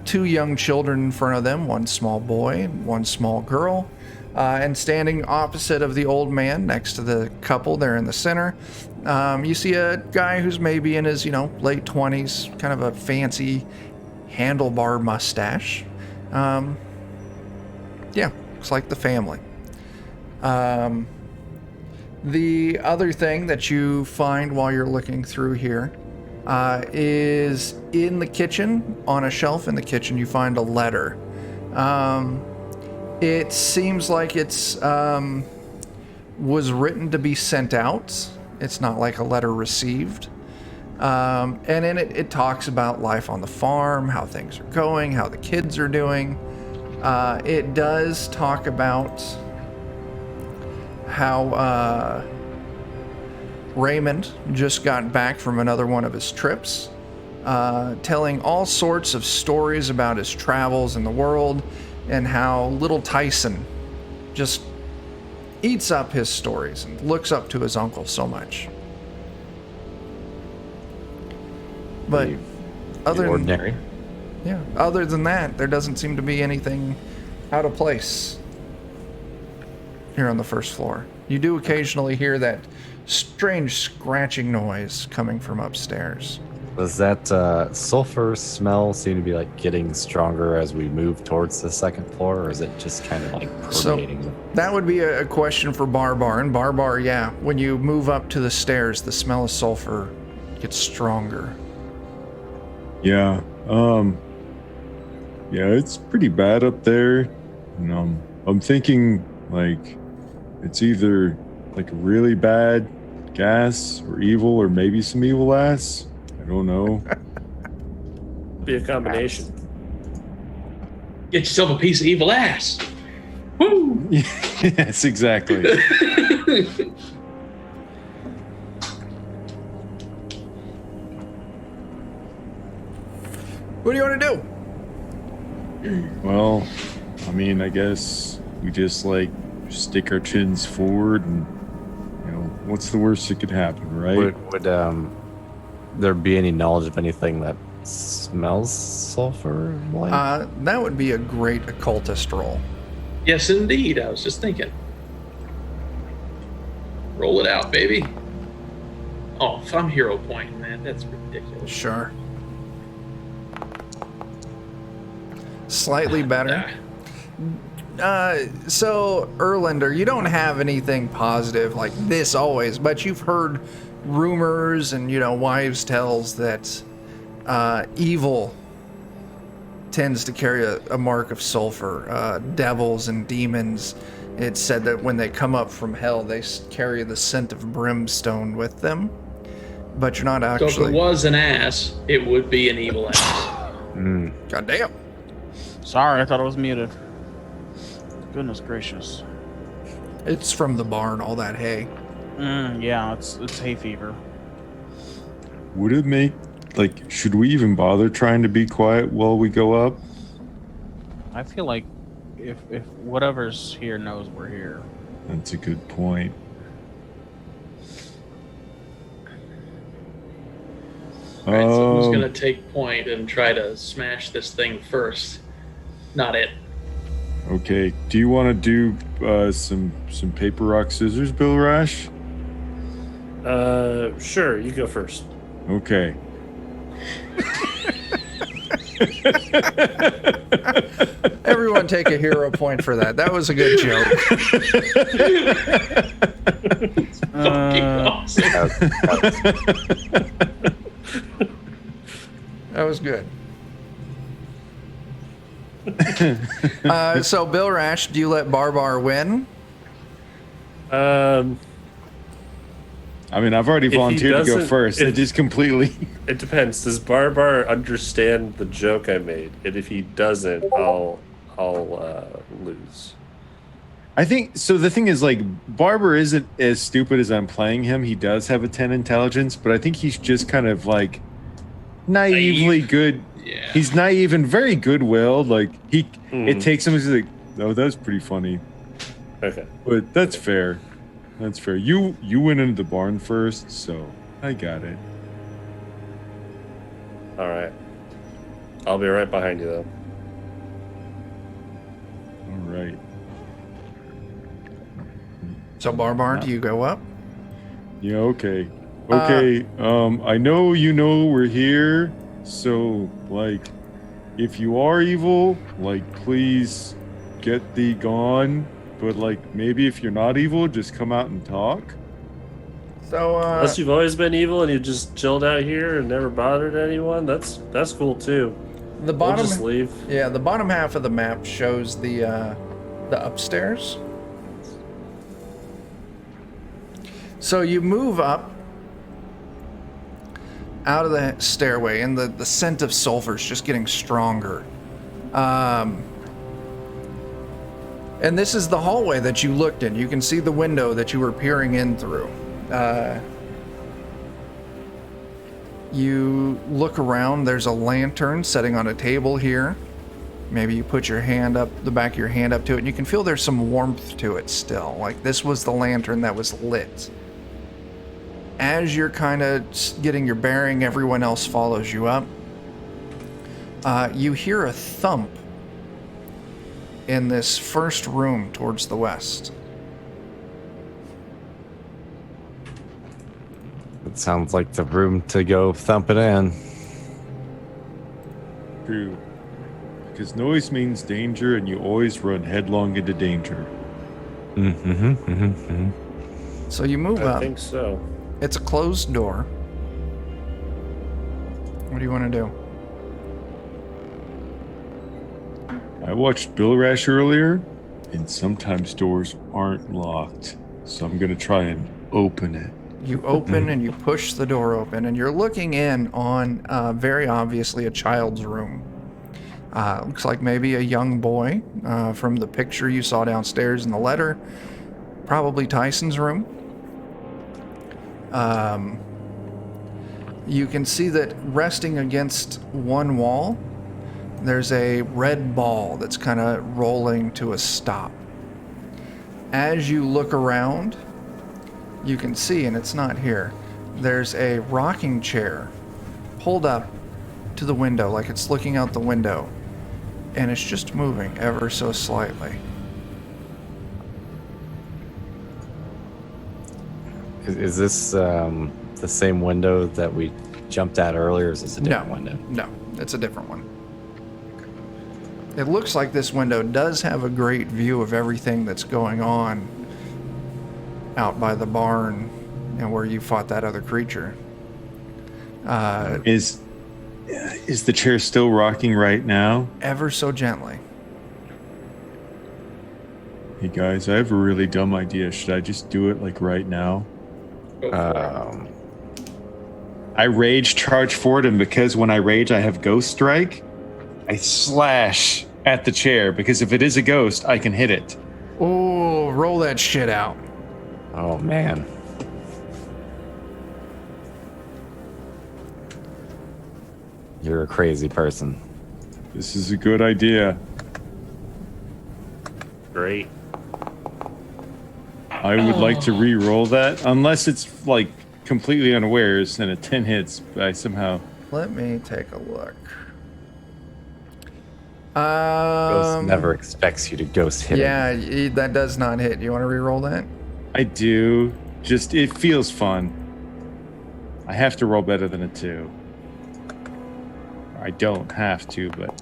Two young children in front of them, one small boy and one small girl. And standing opposite of the old man, next to the couple there in the center, you see a guy who's maybe in his, late 20s, kind of a fancy handlebar mustache. Yeah, looks like the family. The other thing that you find while you're looking through here is in the kitchen, on a shelf in the kitchen, you find a letter. It seems like it's was written to be sent out. It's not like a letter received. And in it, it talks about life on the farm, how things are going, how the kids are doing. It does talk about how Raymond just got back from another one of his trips, telling all sorts of stories about his travels in the world and how little Tyson just eats up his stories and looks up to his uncle so much. But other ordinary. Other than that, there doesn't seem to be anything out of place here on the first floor. You do occasionally hear that strange scratching noise coming from upstairs. Does that sulfur smell seem to be like getting stronger as we move towards the second floor, or is it just kind of like permeating? So that would be a question for Barbar. And Barbar, yeah, when you move up to the stairs, the smell of sulfur gets stronger. Yeah. Yeah, it's pretty bad up there. And I'm thinking like it's either like really bad gas or evil or maybe some evil ass. I don't know. Be a combination. Get yourself a piece of evil ass. Woo! Yes, exactly. What do you want to do? Well, I mean, I guess we just like stick our chins forward and, what's the worst that could happen, right? Would there be any knowledge of anything that smells sulfur like? That would be a great occultist roll. Yes, indeed. I was just thinking. Roll it out, baby. Oh, if I'm hero point, man, that's ridiculous. Sure. Slightly better. So, Erlander, you don't have anything positive like this always, but you've heard rumors and, wives' tales that evil tends to carry a mark of sulfur. Devils and demons, it's said that when they come up from hell, they carry the scent of brimstone with them. But you're not actually... So if it was an ass, it would be an evil ass. God damn. Sorry, I thought it was muted. Goodness gracious. It's from the barn, all that hay. Yeah, it's hay fever. Would it make, should we even bother trying to be quiet while we go up? I feel like if whatever's here knows we're here. That's a good point. All right, so who's gonna take point and try to smash this thing first? Not it. Okay. Do you want to do some paper rock scissors, Bill Rash? Sure, you go first. Okay. Everyone take a hero point for that. That was a good joke. Fucking awesome. That was good. So, Bill Rash, do you let Barbar win? I mean, I've already If he volunteered to go doesn't- first. It just completely. It depends. Does Barbar understand the joke I made? And if he doesn't, I'll lose. I think so. The thing is, like, Barber isn't as stupid as I'm playing him. He does have a 10 intelligence, but I think he's just kind of like naively good. Yeah. He's naive and very good-willed. Like it Mhm. takes him. He's like, oh, that's pretty funny, Okay. but that's fair. That's fair. You went into the barn first, so I got it. All right. I'll be right behind you, though. All right. So, Barbar, do you go up? Yeah. Okay. Okay. I know you know we're here, so like, if you are evil, like, please get thee gone. But like, maybe if you're not evil, just come out and talk. So, Unless you've always been evil and you just chilled out here and never bothered anyone, that's cool too. the We'll bottom, just leave. yeah, the bottom half of the map shows the upstairs. So you move up out of the stairway, and the scent of sulfur is just getting stronger. And this is the hallway that you looked in. You can see the window that you were peering in through. You look around, there's a lantern sitting on a table here. Maybe you put your hand up, the back of your hand up to it, and you can feel there's some warmth to it still. Like this was the lantern that was lit. As you're kind of getting your bearing, everyone else follows you up. You hear a thump in this first room towards the west. It sounds like the room to go thump it in. True. Because noise means danger, and you always run headlong into danger. So you move I up. think so. It's a closed door. What do you want to do? I watched Bill Rash earlier, and sometimes doors aren't locked, so I'm gonna try and open it. You open and you push the door open, and you're looking in on very obviously a child's room. Looks like maybe a young boy from the picture you saw downstairs in the letter. Probably Tyson's room. You can see that resting against one wall, there's a red ball that's kind of rolling to a stop. As you look around, you can see, and it's not here, there's a rocking chair pulled up to the window, like it's looking out the window, and it's just moving ever so slightly. Is this the same window that we jumped at earlier? Or is this a different window? No, it's a different one. It looks like this window does have a great view of everything that's going on out by the barn and where you fought that other creature. Is the chair still rocking right now? Ever so gently. Hey guys, I have a really dumb idea. Should I just do it like right now? Go for it. I rage charge forward, and because when I rage I have ghost strike, I slash at the chair, because if it is a ghost, I can hit it. Oh, roll that shit out. Oh man. You're a crazy person. This is a good idea. Great. I would like to re-roll that, unless it's like completely unawares and a 10 hits. I somehow Let me take a look. Ghost never expects you to ghost hit it. Yeah, that does not hit. You want to re-roll that? I do. Just, it feels fun. I have to roll better than a 2. I don't have to, but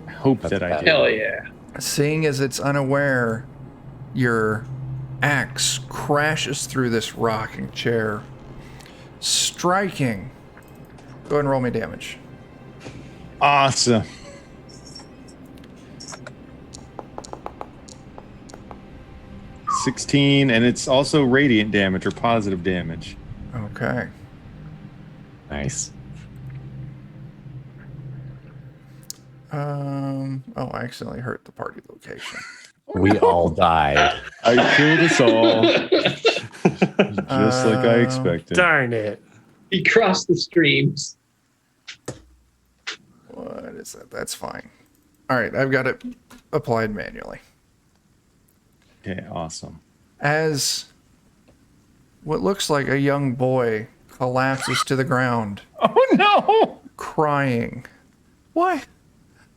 I hope That's that I bad. do. Hell yeah. Seeing as it's unaware, your axe crashes through this rocking chair, striking. Go ahead and roll me damage. Awesome. $16, and it's also radiant damage or positive damage. Okay. Nice. Oh, I accidentally hurt the party location. We all died. I killed us all, just like I expected. Darn it. He crossed the streams. What is that? That's fine. All right, I've got it applied manually. Okay, awesome. As what looks like a young boy collapses to the ground, Oh no! crying. Why?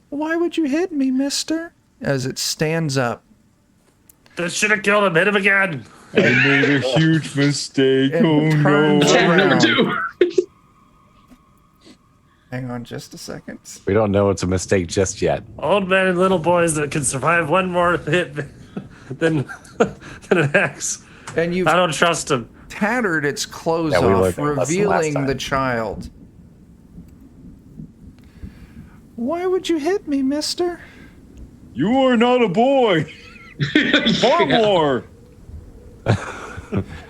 Why would you hit me, mister? As it stands up. This should have killed him. Hit him again. I made a huge mistake. And Oh turns no! around. Number 2. Hang on just a second. We don't know it's a mistake just yet. Old men and little boys that can survive one more hit than an axe. And you've I don't trust him. tattered its clothes Yeah, we off, learned that lesson last revealing time. the child. Why would you hit me, mister? You are not a boy. Far more.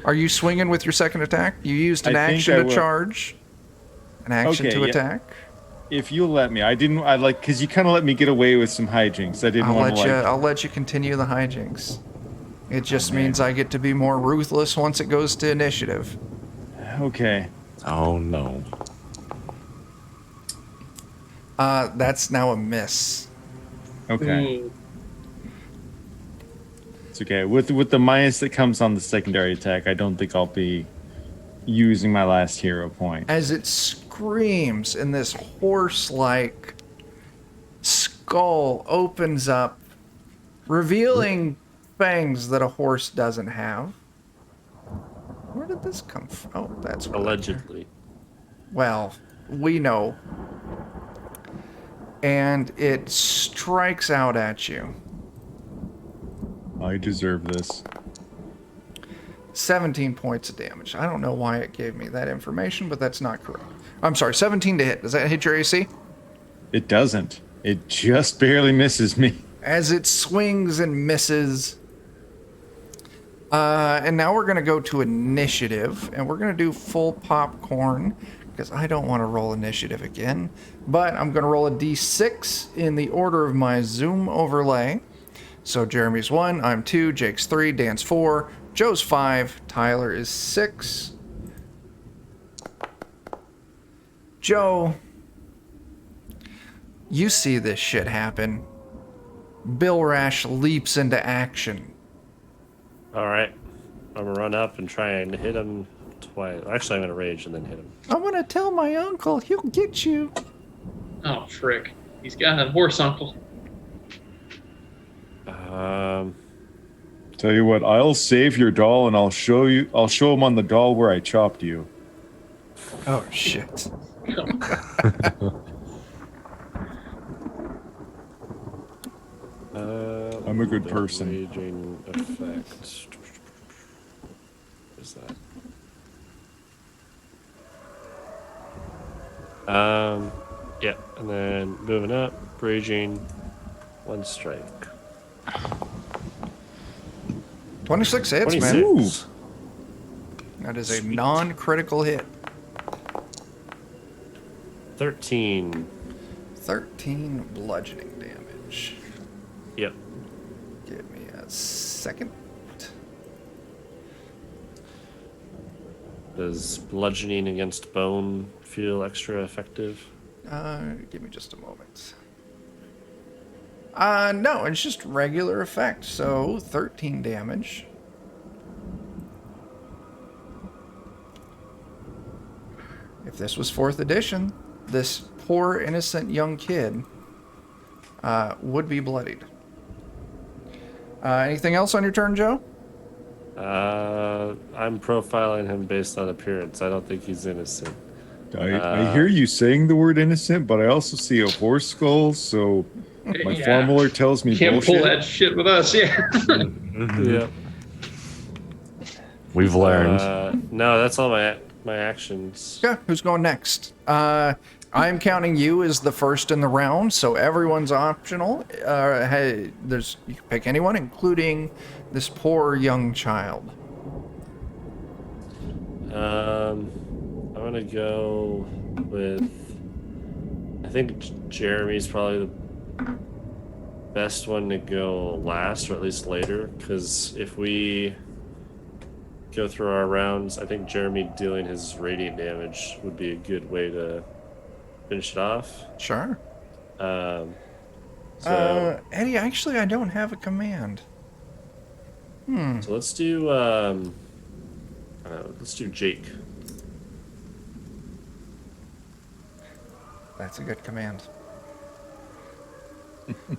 Are you swinging with your second attack? You used an I think action I to will. charge. An action Okay, to yeah. attack. If you let me, I like because you kind of let me get away with some hijinks. I didn't want to like. I'll let you continue the hijinks. It just man. means I get to be more ruthless once it goes to initiative. Okay. Oh no. That's now a miss. Okay. It's okay. With the minus that comes on the secondary attack, I don't think I'll be using my last hero point. As it screams and this horse-like skull opens up, revealing fangs that a horse doesn't have. Where did this come from? Oh, that's where. Allegedly. Well, we know. And it strikes out at you. I deserve this. 17 points of damage. I don't know why it gave me that information, but that's not correct. I'm sorry, 17 to hit. Does that hit your AC? It doesn't. It just barely misses me. As it swings and misses. And now we're going to go to initiative, and we're going to do full popcorn, because I don't want to roll initiative again. But I'm going to roll a d6 in the order of my Zoom overlay. So Jeremy's 1, I'm 2, Jake's 3, Dan's 4, Joe's 5, Tyler is 6. Joe, you see this shit happen. Bill Rash leaps into action. All right. I'm going to run up and try and hit him twice. Actually, I'm going to rage and then hit him. I'm gonna tell my uncle. He'll get you. Oh, frick. He's got a horse uncle. Tell you what, I'll save your doll and I'll show him on the doll where I chopped you. Oh shit. I'm a good person. Raging effect. What is that? Yeah, and then moving up, raging, 1 strike. 26 hits, man. 26. That is a non-critical hit. 13. 13 bludgeoning damage. Yep. Give me a second. Does bludgeoning against bone feel extra effective? Give me just a moment. No, it's just regular effect. So 13 damage. if this was 4th edition, this poor innocent young kid would be bloodied. Anything else on your turn, Joe? I'm profiling him based on appearance. I don't think he's innocent. I hear you saying the word innocent, but I also see a horse skull, so my formula tells me Can't bullshit. pull that shit with us, yeah. Yep. We've learned. No, that's all my actions. Okay, who's going next? I'm counting you as the first in the round, so everyone's optional. Hey, you can pick anyone, including this poor young child. I'm gonna go with. I think Jeremy's probably the best one to go last, or at least later, because if we go through our rounds, I think Jeremy dealing his radiant damage would be a good way to finish it off. Sure. So Eddie, actually, I don't have a command. so let's do Jake. That's a good command.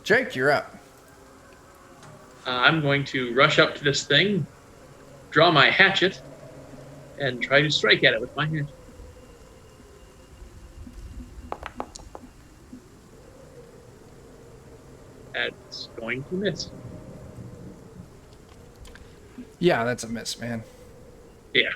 Jake, you're up. I'm going to rush up to this thing, draw my hatchet, and try to strike at it with my hatchet. That's going to miss. Yeah, that's a miss, man. Yeah.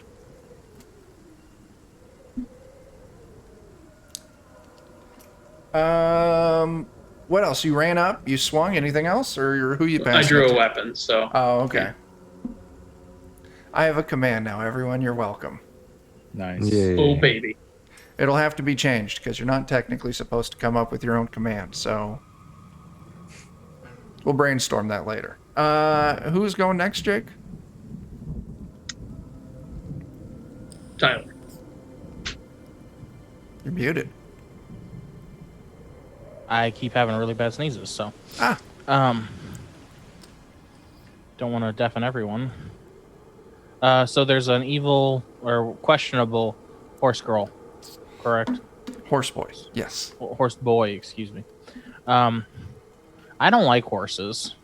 What else? You ran up, you swung, anything else? Or who you passed? I drew it a to? weapon, so. Oh, okay. I have a command now, everyone. You're welcome. Nice. Yeah. Oh, baby. It'll have to be changed because you're not technically supposed to come up with your own command, so we'll brainstorm that later. Who's going next, Jake? Tyler. You're muted. I keep having really bad sneezes, so don't want to deafen everyone. So there's an evil or questionable horse girl, correct? Horse boy. Yes. Horse boy, excuse me. I don't like horses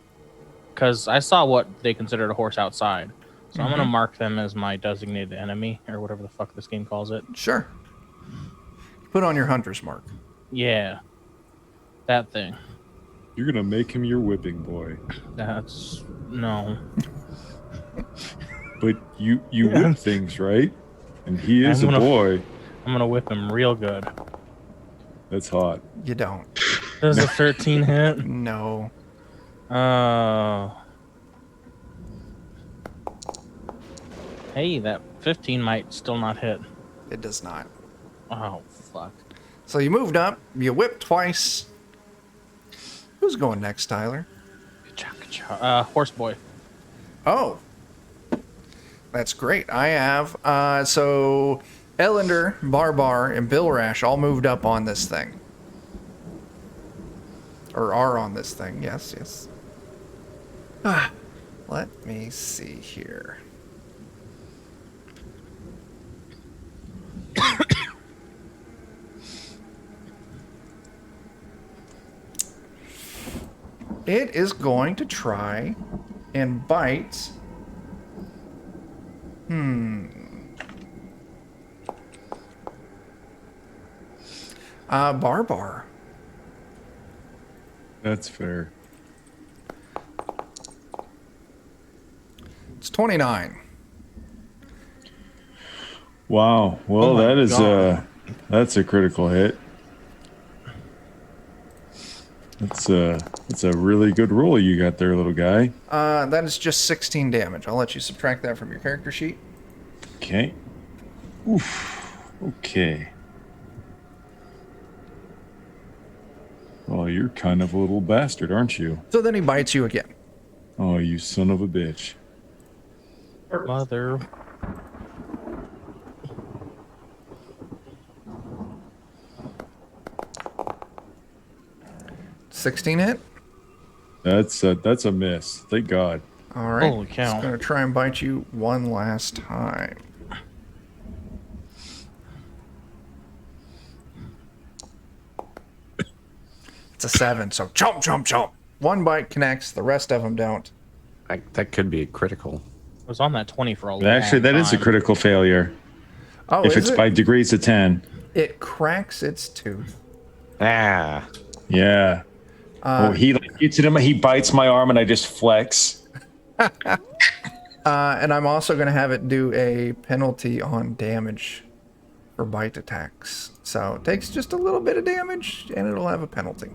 because I saw what they considered a horse outside. So I'm gonna mark them as my designated enemy, or whatever the fuck this game calls it. Sure. Put on your hunter's mark. Yeah, that thing. You're gonna make him your whipping boy. That's no. But you whip things, right? And he is a boy. I'm gonna whip him real good. That's hot. You don't. Does a 13 hit? No. Hey, that 15 might still not hit. It does not. Oh, fuck. So you moved up, you whipped twice. Who's going next, Tyler? Horse boy. Oh. That's great. I have, so Ellender, Barbar, and Bill Rash all moved up on this thing. Or are on this thing, yes. Let me see here. It is going to try and bite. Barbar. That's fair. It's 29. Wow. Well, Oh my that is God. that's a critical hit. That's a really good roll you got there, little guy. That is just 16 damage. I'll let you subtract that from your character sheet. Okay. Oof. Okay. Well, you're kind of a little bastard, aren't you? So then he bites you again. Oh, you son of a bitch. Mother. $16 hit. That's a miss. Thank God. All right. Holy cow. It's going to try and bite you one last time. It's a 7, so chomp, chomp, chomp. One bite connects, the rest of them don't. That could be critical. I was on that 20 for a long Actually, that is a time. critical failure. Oh, If is it's it? by degrees of 10. It cracks its tooth. Ah, Yeah. He like, gets it in my, he bites my arm and I just flex. And I'm also going to have it do a penalty on damage for bite attacks. So it takes just a little bit of damage and it'll have a penalty.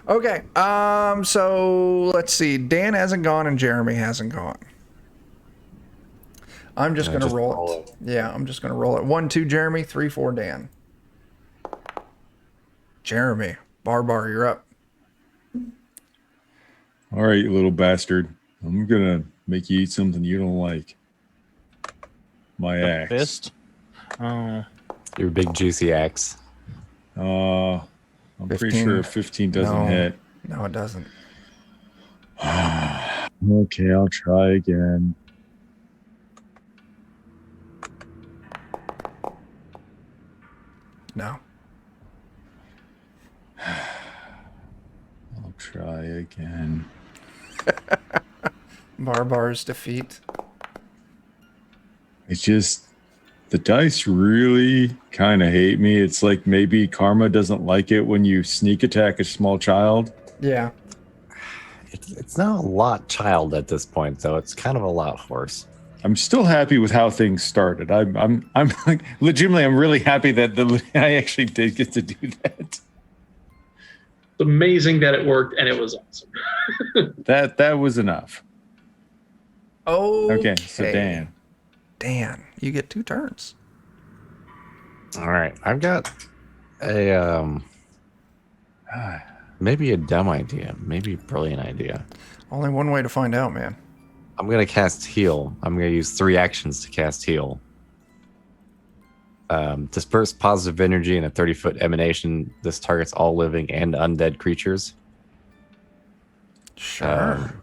Okay, so let's see. Dan hasn't gone and Jeremy hasn't gone. I'm just going to roll it. Yeah, I'm just going to roll it. 1, 2, Jeremy. 3, 4, Dan. Jeremy, Barbar, you're up. All right, you little bastard. I'm going to make you eat something you don't like. My axe. Fist? Oh. your big juicy axe. I'm pretty 15? sure 15 doesn't No. hit. No, it doesn't. Okay, I'll try again. No. I'll try again. Barbar's defeat. It's just the dice really kind of hate me. It's like maybe karma doesn't like it when you sneak attack a small child. Yeah. It's not a lot child at this point, though. It's kind of a lot horse. I'm still happy with how things started. I'm like legitimately I'm really happy that I actually did get to do that. It's amazing that it worked, and it was awesome. That was enough. Okay. Okay, so Dan. Dan, you get 2 turns. All right, I've got a maybe a dumb idea, maybe a brilliant idea. Only one way to find out, man. I'm gonna cast heal. I'm gonna use 3 actions to cast heal. Disperse positive energy in a 30-foot emanation. This targets all living and undead creatures. Sure.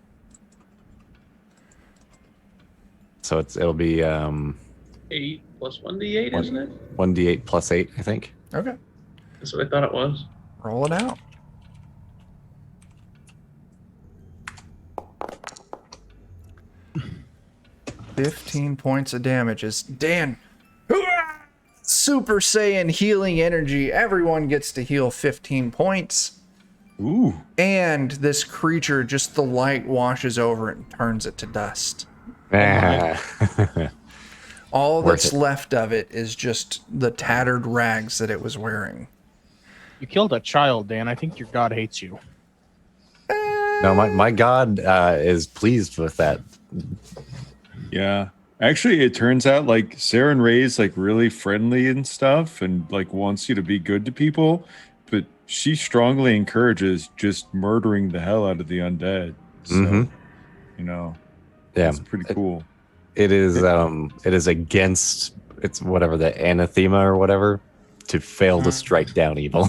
So it'll be 8 plus 1d8, isn't it? 1d8 plus 8, I think. Okay. That's what I thought it was. Roll it out. $15 points of damage as Dan Super Saiyan healing energy. Everyone gets to heal 15 points. Ooh. And this creature, just the light washes over it and turns it to dust. All Worth that's it. left of it is just the tattered rags that it was wearing. You killed a child, Dan. I think your god hates you. No, my god is pleased with that. Yeah. Actually, it turns out like Saren Ray's like really friendly and stuff and like wants you to be good to people, but she strongly encourages just murdering the hell out of the undead. So, Mhm. you know, Yeah, it's pretty cool. it is against it's whatever the anathema or whatever to fail to strike down evil.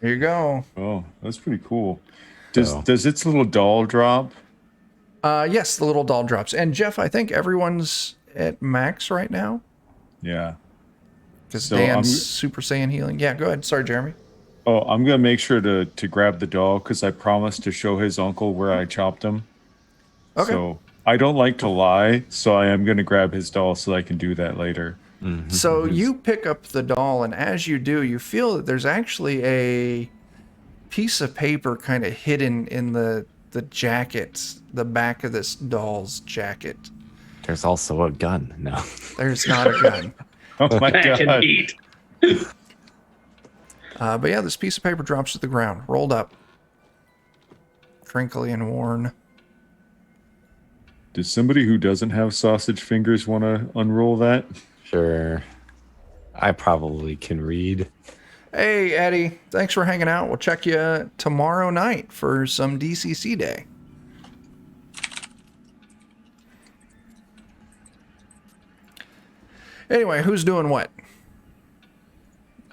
Here you go. Oh, that's pretty cool. So- Does its little doll drop? Yes, the little doll drops. And Jeff, I think everyone's at max right now. Yeah. Because So Dan's Super Saiyan healing. Yeah, go ahead. Sorry, Jeremy. Oh, I'm gonna make sure to grab the doll because I promised to show his uncle where I chopped him. Okay. So I don't like to lie, so I am gonna grab his doll so I can do that later. So you pick up the doll, and as you do, you feel that there's actually a piece of paper kind of hidden in the jacket, the back of this doll's jacket. There's also a gun. No. There's not a gun. Oh my Back and god! eat. But yeah, this piece of paper drops to the ground, rolled up, crinkly and worn. Does somebody who doesn't have sausage fingers want to unroll that? Sure. I probably can read. Hey, Eddie, thanks for hanging out. We'll check you tomorrow night for some DCC day. Anyway, who's doing what?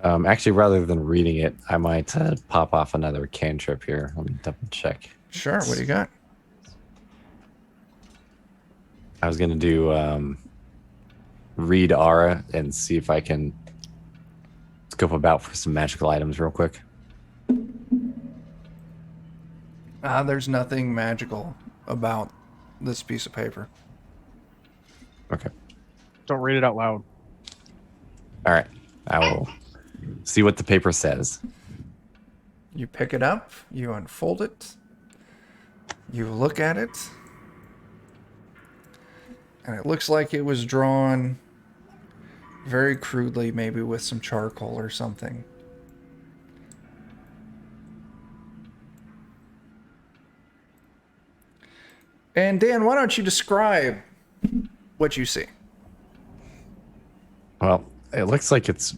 Actually, rather than reading it, I might pop off another cantrip here. Let me double check. Sure, what do you got? I was gonna do read aura and see if I can scope about for some magical items real quick. There's nothing magical about this piece of paper. Okay. Don't read it out loud. All right. I will see what the paper says. You pick it up, you unfold it, you look at it, and it looks like it was drawn very crudely, maybe with some charcoal or something. And Dan, why don't you describe what you see? Well, it looks like it's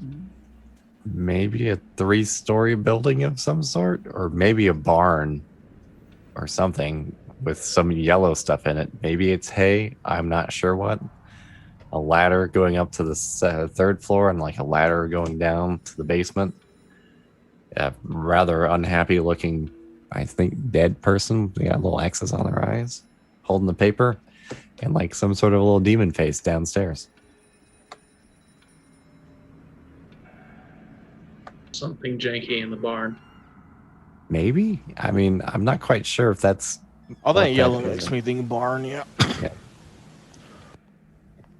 maybe a 3-story building of some sort, or maybe a barn or something with some yellow stuff in it. Maybe it's hay. I'm not sure what. A ladder going up to the 3rd floor and like a ladder going down to the basement. A rather unhappy looking, I think, dead person. They got little X's on their eyes, holding the paper, and like some sort of little demon face downstairs. Something janky in the barn. Maybe? I mean, I'm not quite sure if that's All what that yellow that makes is. me think barn, yeah.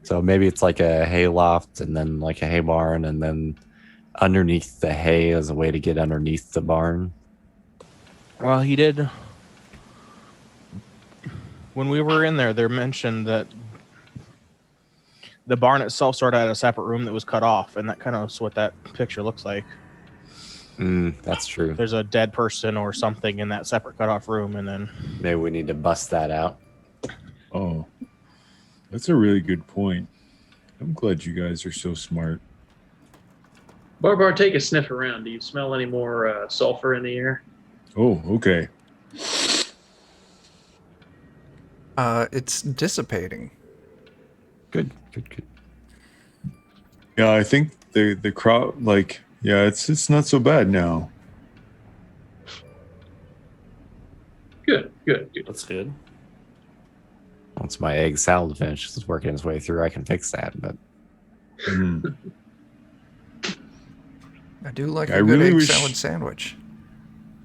So maybe it's like a hay loft and then like a hay barn, and then underneath the hay is a way to get underneath the barn. Well, he did. When we were in there, they mentioned that the barn itself sort of had a separate room that was cut off, and that kind of is what that picture looks like. That's true. There's a dead person or something in that separate cut off room, and then Maybe we need to bust that out. Oh, that's a really good point. I'm glad you guys are so smart. Barbar, take a sniff around. Do you smell any more sulfur in the air? Oh, okay. It's dissipating. Good. Yeah, I think the crowd, like, yeah, it's not so bad now. Good. That's good. Once my egg salad finishes working its way through, I can fix that. But Mm. I do like I a good really egg wish- salad sandwich.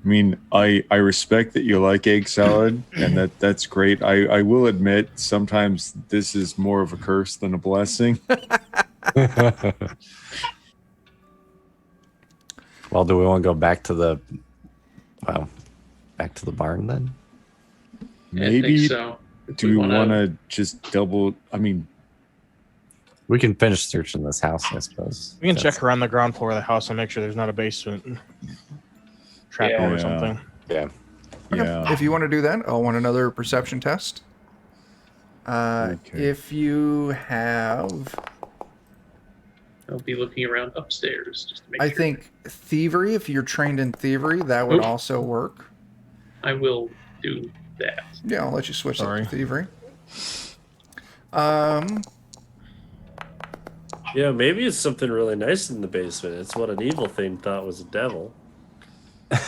I mean, I respect that you like egg salad, and that's great. I will admit sometimes this is more of a curse than a blessing. well, do we want to go back to the barn then? I Maybe think so. do we want to just double? I mean, We can finish searching this house, I suppose. we can That's- check around the ground floor of the house and make sure there's not a basement trap door Yeah. or something. Yeah. Okay, yeah. if you want to do that, I'll want another perception test. Okay. If you have, I'll be looking around upstairs just to make I sure. think thievery, if you're trained in thievery, that would Oop. also work. I will do that. Yeah, I'll let you switch that Sorry. to thievery. Yeah, maybe it's something really nice in the basement. It's what an evil thing thought was a devil.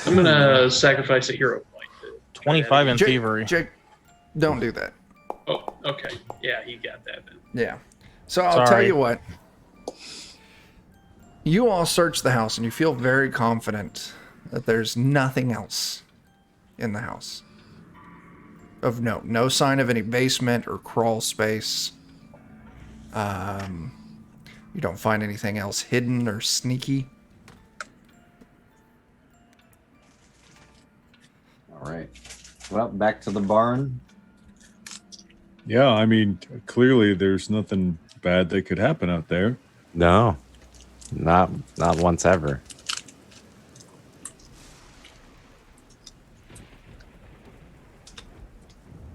I'm gonna sacrifice a hero point. 25 in Jake, thievery. Jake, don't do that. Oh, okay. Yeah, he got that then. Yeah. So I'll tell Sorry. you what. You all search the house and you feel very confident that there's nothing else in the house. Of note. No sign of any basement or crawl space. You don't find anything else hidden or sneaky. All right. Well, back to the barn. Yeah, I mean, clearly there's nothing bad that could happen out there. No, not once ever.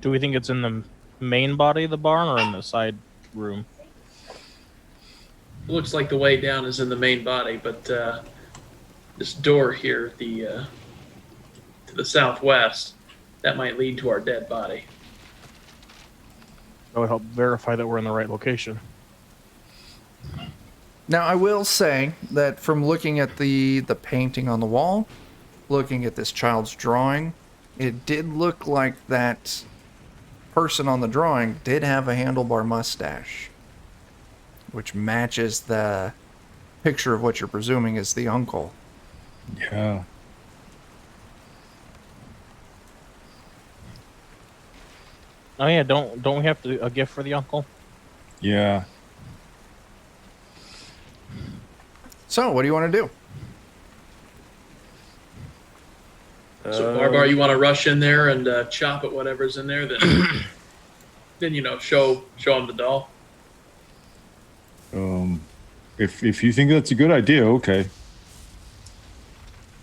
Do we think it's in the main body of the barn or in the side room? It looks like the way down is in the main body, but this door here, to the southwest, that might lead to our dead body. That would help verify that we're in the right location. Now, I will say that from looking at the painting on the wall, looking at this child's drawing, it did look like that person on the drawing did have a handlebar mustache, which matches the picture of what you're presuming is the uncle. Yeah. Oh yeah, don't we have to a gift for the uncle? Yeah. So, what do you want to do? So Barbar, you want to rush in there and chop at whatever's in there, then show him the doll. If you think that's a good idea, okay.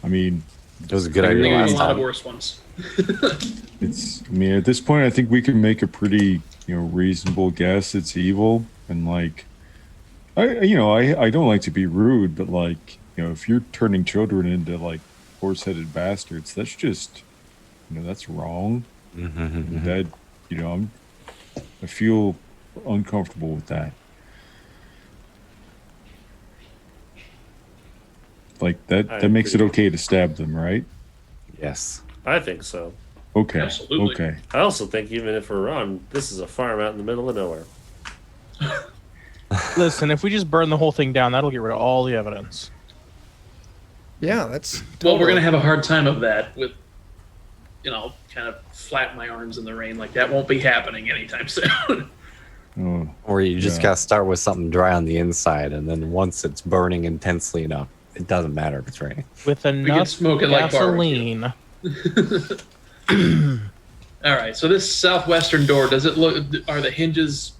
I mean, It was a good I think idea there's last a lot of time. worse ones. I mean, at this point, I think we can make a pretty, reasonable guess it's evil. And like, I don't like to be rude, but like, if you're turning children into like horse-headed bastards, that's just, that's wrong. Mhm. That, I feel uncomfortable with that. Like that makes it agree. okay to stab them, right? Yes. I think so. Okay. Absolutely. Okay. I also think even if we're wrong, this is a farm out in the middle of nowhere. Listen, if we just burn the whole thing down, that'll get rid of all the evidence. Yeah, that's Well, we're totally- gonna have a hard time of that with, kind of flap my arms in the rain. Like that won't be happening anytime soon. Oh, Or you just Yeah. gotta start with something dry on the inside, and then once it's burning intensely enough, it doesn't matter if it's raining. With can enough smoke it like gasoline. All right. So this southwestern door, does it look? Are the hinges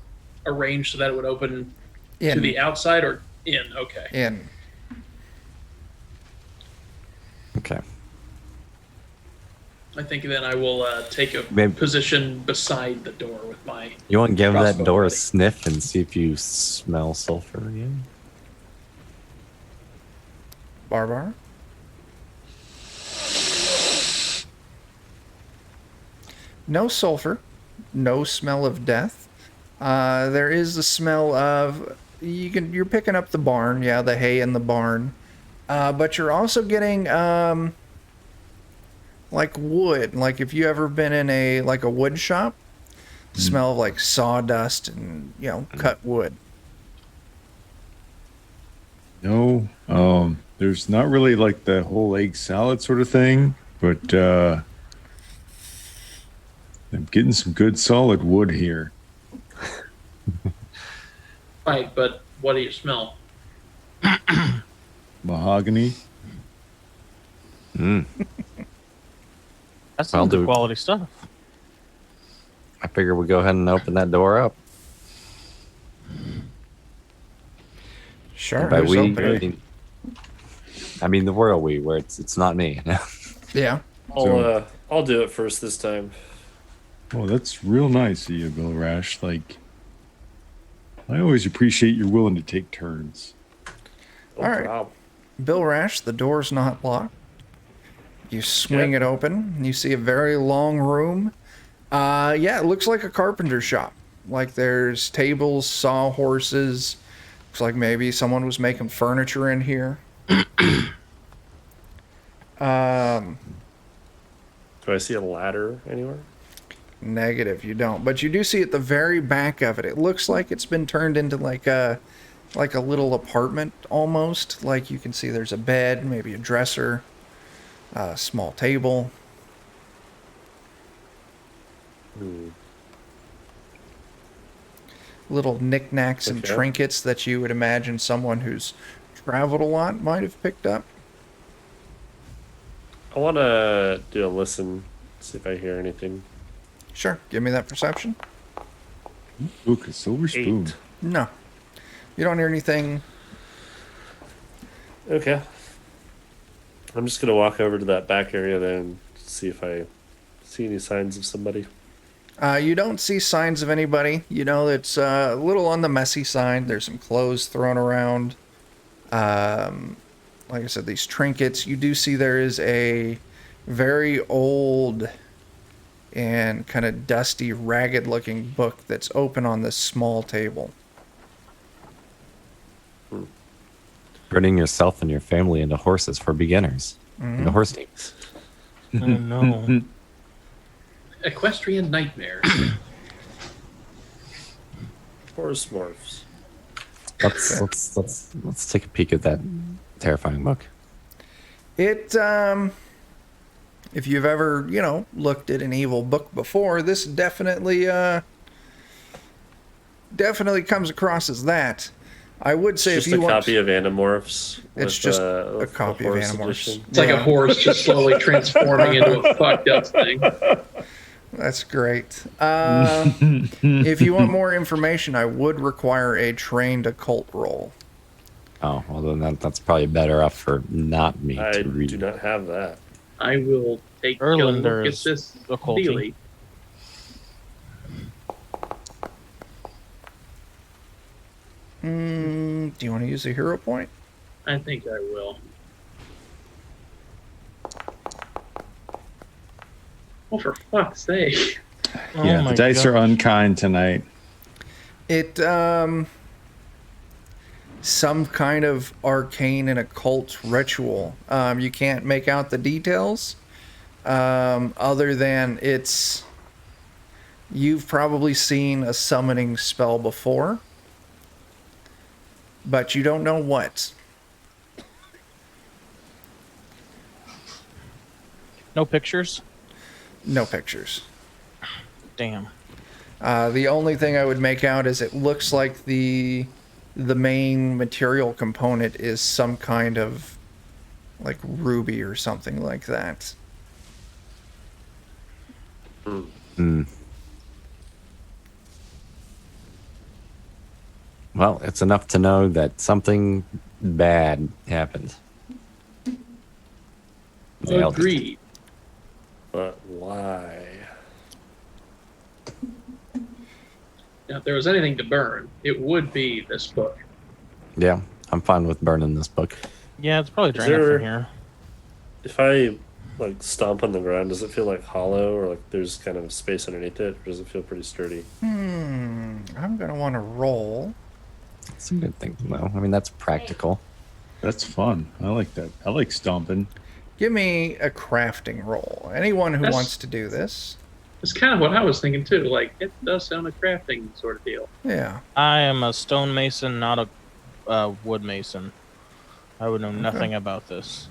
arranged so that it would open to in. the outside or in? Okay. In. Okay. I think then I will take a Maybe- position beside the door with my. You want to give that Crossbow door a ready. sniff and see if you smell sulfur again? Barbar. No sulfur, no smell of death. There is the smell of you're picking up the barn, yeah, the hay in the barn, but you're also getting like wood. Like if you ever been in a wood shop, smell of like sawdust and cut wood. no. There's not really like the whole egg salad sort of thing, but I'm getting some good solid wood here. Right, but what do you smell? Mahogany. Mm. That's I'll some do good it. quality stuff. I figure we go ahead and open that door up. Sure. By who's we, opening? I mean the royal we, where it's not me. Yeah. I'll do it first this time. Oh, that's real nice of you, Bill Rash. Like, I always appreciate you're willing to take turns. No All right. problem. Bill Rash, the door's not locked. You swing it open, and you see a very long room. Yeah, it looks like a carpenter shop. Like there's tables, sawhorses. Looks like maybe someone was making furniture in here. Do I see a ladder anywhere? Negative, you don't. But you do see at the very back of it, it looks like it's been turned into like a little apartment almost. Like you can see there's a bed, maybe a dresser, a small table. Little knickknacks and Okay. trinkets that you would imagine someone who's traveled a lot might have picked up. I want to do a listen, see if I hear anything. Sure, give me that perception. Look, a silver spoon. 8. No, you don't hear anything. Okay. I'm just gonna walk over to that back area then and see if I see any signs of somebody. You don't see signs of anybody. You know, it's a little on the messy side. There's some clothes thrown around. Like I said, these trinkets. You do see there is a very old and kind of dusty, ragged-looking book that's open on this small table. Turning yourself and your family into horses for beginners. Into horse teams. Oh no. Equestrian nightmares. Horse morphs. Let's take a peek at that terrifying book. It if you've ever, looked at an evil book before, this definitely comes across as that. I would say It's if just you a want, copy of Animorphs. it's just a with copy of horse Animorphs. edition. It's like a horse just slowly transforming into a fucked up thing. That's great. If you want more information, I would require a trained occult roll. Oh, well, then that's probably better off for not me I to read. do not have that. I will take a Erlander look at is this occulty. dealy. Do you want to use a hero point? I think I will. Oh, for fuck's sake. Yeah, my the dice gosh. are unkind tonight. It some kind of arcane and occult ritual. You can't make out the details, other than you've probably seen a summoning spell before, but you don't know what. No pictures? No pictures. Damn. The only thing I would make out is it looks like the main material component is some kind of like ruby or something like that. Well, it's enough to know that something bad happened. Nailed it. Agreed. But why? Now, if there was anything to burn, it would be this book. Yeah, I'm fine with burning this book. Yeah, it's probably Is drained there- from here. If I like stomp on the ground, does it feel like hollow, or like there's kind of space underneath it, or does it feel pretty sturdy? I'm gonna want to roll. It's a good thing to know. I mean, that's practical. That's fun. I like that. I like stomping. Give me a crafting roll. Anyone who That's- wants to do this. That's kind of what I was thinking too. Like, it does sound a crafting sort of deal. Yeah. I am a stonemason, not a wood mason. I would know nothing about this.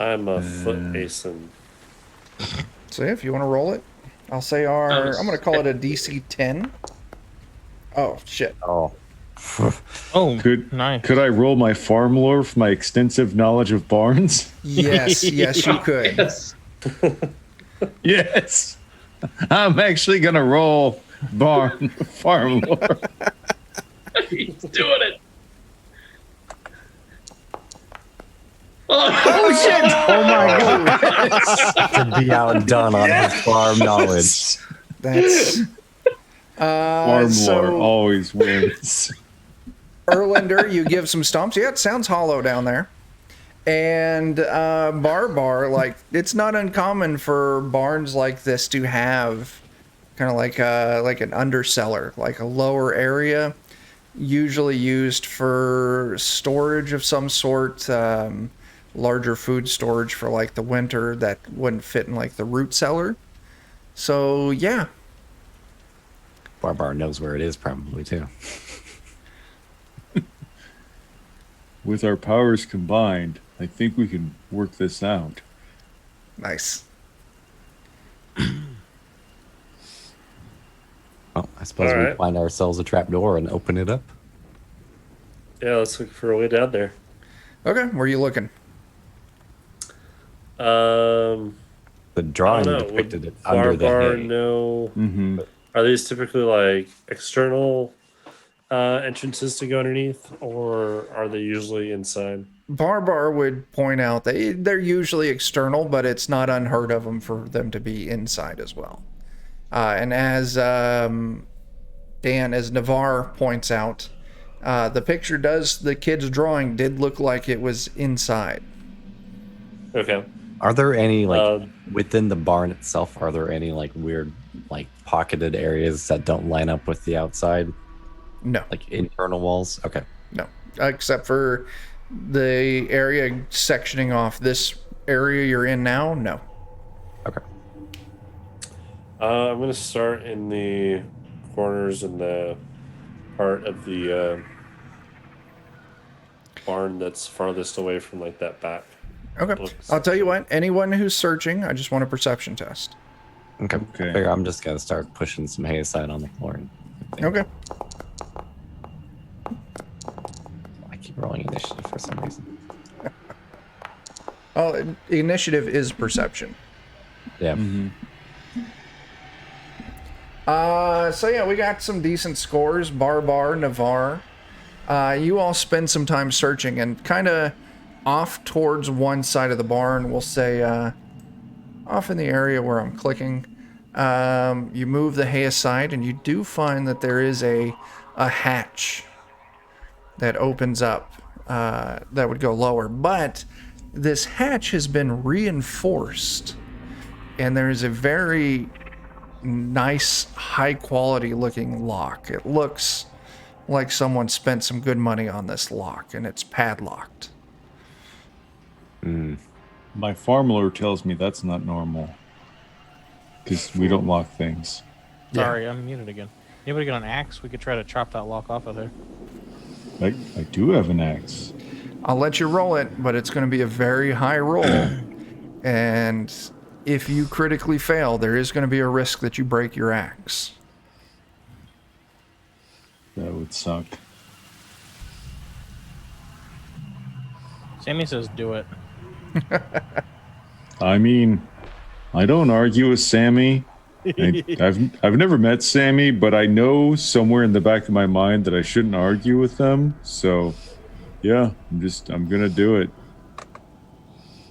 I'm a foot mason. So if you want to roll it, I'll say I'm gonna call it a DC 10. Oh shit. Oh. Oh, Could nice. could I roll my farm lore for my extensive knowledge of barns? Yes, yes you could. Yes. Yes. I'm actually gonna roll farm lore. He's doing it. Oh shit! Oh my god. To be outdone on his farm knowledge. That's Farm so lore always wins. Erlander, you give some stomps. Yeah, it sounds hollow down there. And Barbar, like, it's not uncommon for barns like this to have kind of like an undercellar, like a lower area, usually used for storage of some sort, larger food storage for like the winter that wouldn't fit in like the root cellar. So yeah, Barbar knows where it is, probably, too. With our powers combined, I think we can work this out. nice. Well, I suppose All we right. find ourselves a trapdoor and open it up. Yeah, let's look for a way down there. Okay, where are you looking? Um, The I drawing don't know. depicted Would it under the Barbar hay. know? Mm-hmm. Are these typically like external entrances to go underneath, or are they usually inside? Barbar would point out that they're usually external, but it's not unheard of them for them to be inside as well. And as Navarre points out, the kid's drawing did look like it was inside. Okay. Are there any, like, Um, within the barn itself, are there any, like, weird, like, pocketed areas that don't line up with the outside? No, Like, internal walls? Okay. no, except for the area sectioning off this area you're in now. No. Okay. I'm gonna start in the corners and the part of the barn that's farthest away from like that back Okay. Looks- I'll tell you what. Anyone who's searching, I just want a perception test. Okay. Okay. I figure I'm just gonna start pushing some hay aside on the floor. And Okay. I keep rolling initiative for some reason. Oh, initiative is perception. Yeah. So yeah, we got some decent scores. Barbar, Navarre. You all spend some time searching and kind of off towards one side of the barn. We'll say off in the area where I'm clicking. You move the hay aside, and you do find that there is a hatch that opens up that would go lower. But this hatch has been reinforced, and there is a very nice, high quality looking lock. It looks like someone spent some good money on this lock, and it's padlocked. My farm lore tells me that's not normal. Because we don't lock things. Sorry, I'm muted again. Anybody got an axe? We could try to chop that lock off of there. I do have an axe. I'll let you roll it, but it's going to be a very high roll. And if you critically fail, there is going to be a risk that you break your axe. That would suck. Sammy says do it. I mean, I don't argue with Sammy. I've never met Sammy, but I know somewhere in the back of my mind that I shouldn't argue with them. So, yeah, I'm gonna do it.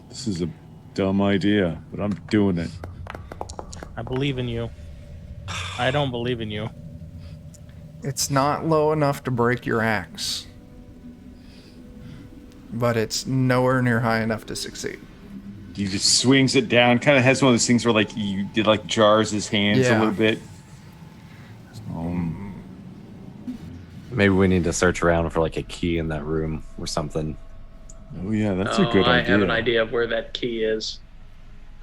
This is a dumb idea, but I'm doing it. I believe in you. I don't believe in you. It's not low enough to break your axe, but it's nowhere near high enough to succeed. He just swings it down. Kind of has one of those things where like you did like jars his hands a Yeah. little bit. Maybe we need to search around for like a key in that room or something. Oh yeah, that's a good I idea. have an idea of where that key is.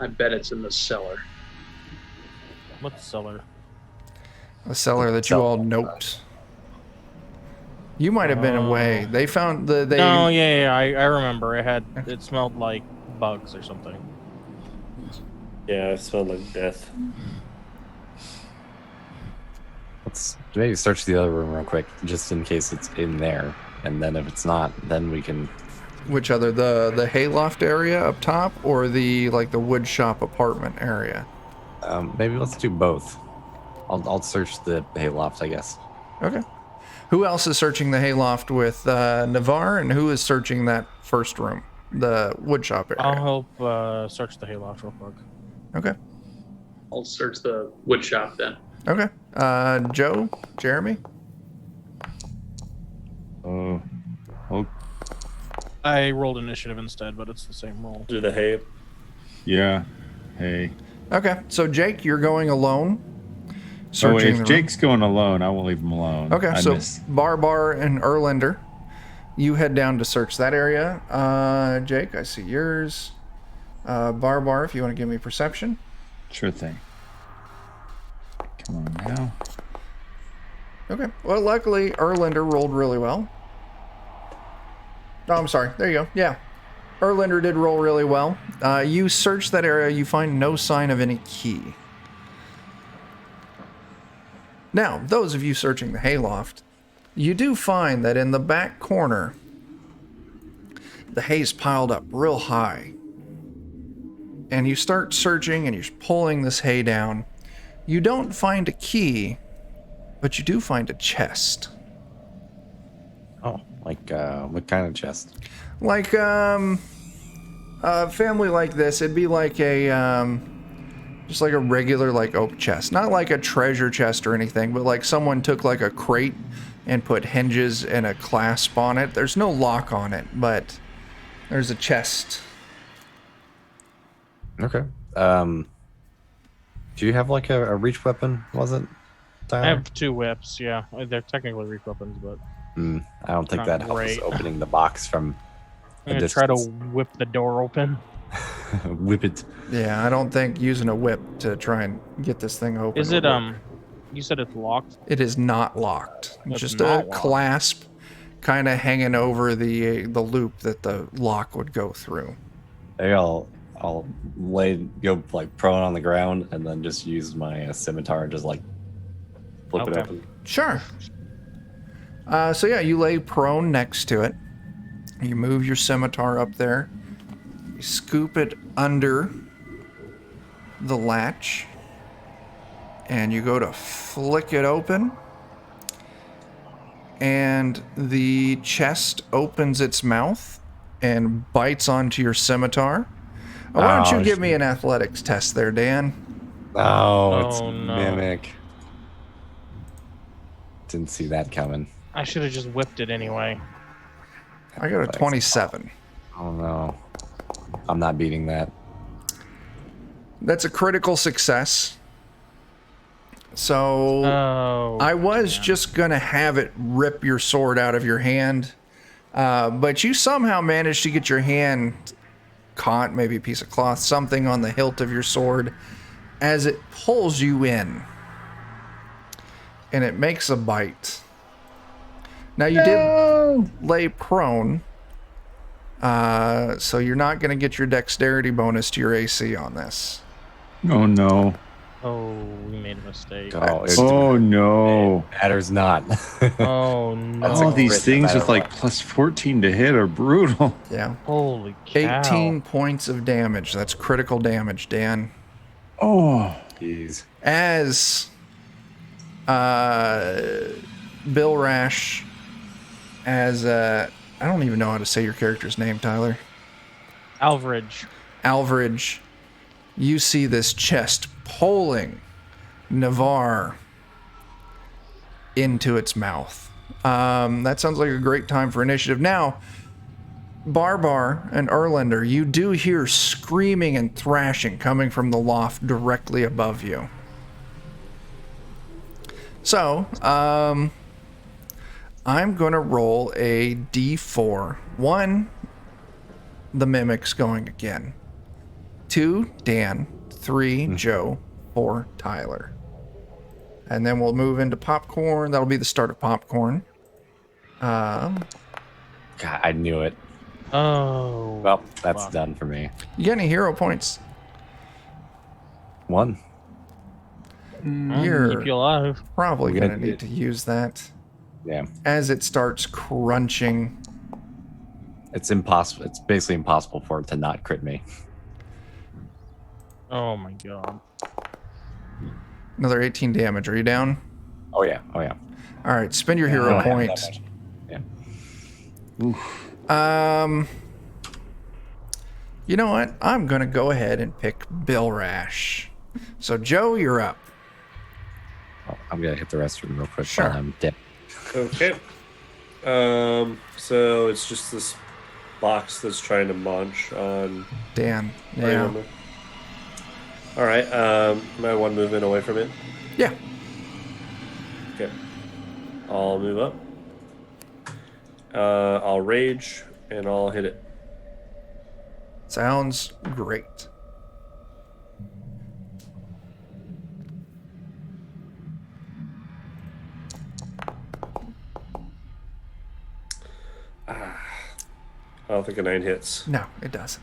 I bet it's in the cellar. What cellar? A cellar that you all noped. You might have been away. They found the they. No, yeah, I remember. It smelled like bugs or something. Yeah, it smelled like death. Let's maybe search the other room real quick, just in case it's in there. And then if it's not, then we can. Which other, the hayloft area up top, or the wood shop apartment area? Maybe let's do both. I'll search the hayloft, I guess. Okay. Who else is searching the hayloft with Navarre, and who is searching that first room, the wood shop area? I'll help search the hayloft real quick. Okay. I'll search the wood shop then. Okay. Joe, Jeremy. Oh, I rolled initiative instead, but it's the same roll. Do the hay. yeah. Hey. Okay. So Jake, you're going alone. Oh, Searching wait, the if room. Jake's going alone, I won't leave him alone. Okay, I so missed- Barbar and Erlander, you head down to search that area. Jake, I see yours. Barbar, if you want to give me perception. Sure thing. Come on now. Okay. Well, luckily, Erlander rolled really well. Oh, I'm sorry. There you go. Yeah. Erlander did roll really well. You search that area. You find no sign of any key. Now, those of you searching the hayloft, you do find that in the back corner, the hay's piled up real high. And you start searching and you're pulling this hay down. You don't find a key, but you do find a chest. Oh, like what kind of chest? Like a family like this, it'd be like a just like a regular like oak chest, not like a treasure chest or anything, but like someone took like a crate and put hinges and a clasp on it. There's no lock on it, but there's a chest. Okay. Do you have like a reach weapon? Was it? Tyler? I have 2 whips, yeah. They're technically reach weapons, but I don't think Not that helps great. opening the box from I'm a gonna try to distance. whip the door open. Whip it. Yeah, I don't think using a whip to try and get this thing open. Is would it work. you said it's locked? It is not locked. It's Just not a locked. clasp kind of hanging over the loop that the lock would go through. Maybe I'll go like prone on the ground and then just use my scimitar and just like flip it Okay. open. Sure. So yeah, you lay prone next to it. You move your scimitar up there. You scoop it under the latch. And you go to flick it open. And the chest opens its mouth and bites onto your scimitar. Why don't you give me an athletics test there, Dan? Oh, it's Oh, no. mimic. Didn't see that coming. I should have just whipped it anyway. I got a 27. Oh no. I'm not beating that. That's a critical success. So Oh. I was just going to have it rip your sword out of your hand. But you somehow managed to get your hand caught, maybe a piece of cloth, something on the hilt of your sword as it pulls you in. And it makes a bite. Now you did lay prone. So you're not going to get your dexterity bonus to your AC on this. Oh no. Oh, we made a mistake. Oh no. Matters not. Oh no. That's a All these crit no things matter with like what. plus 14 to hit are brutal. Yeah. Holy cow. 18 points of damage. That's critical damage, Dan. Oh. Jeez. As Bill Rash, as I don't even know how to say your character's name, Tyler. Alvarage. Alvarage, you see this chest pulling Navarre into its mouth. That sounds like a great time for initiative. Now, Barbar and Erlander, you do hear screaming and thrashing coming from the loft directly above you. So, I'm going to roll a d4. 1, the mimic's going again. 2, Dan. 3, Joe. 4, Tyler. And then we'll move into popcorn. That'll be the start of popcorn. God, I knew it. Oh. Well, that's Fuck. done for me. You got any hero points? 1. You're Keep you alive. probably We're going to gonna need to use that Yeah. as it starts crunching. It's impossible. It's basically impossible for it to not crit me. Oh my god. Another 18 damage. Are you down? Oh yeah. Oh yeah. All right, spend your I hero don't have point. that much. Yeah. You know what? I'm going to go ahead and pick Bill Rash. So, Joe, you're up. Oh, I'm gonna hit the restroom real quick Sure. while I'm dead. Okay. So it's just this box that's trying to munch on. Dan. Right, Yeah. remember? All right. Am I one movement away from it? Yeah. Okay. I'll move up. I'll rage and I'll hit it. Sounds great. I don't think a 9 hits. No, it doesn't.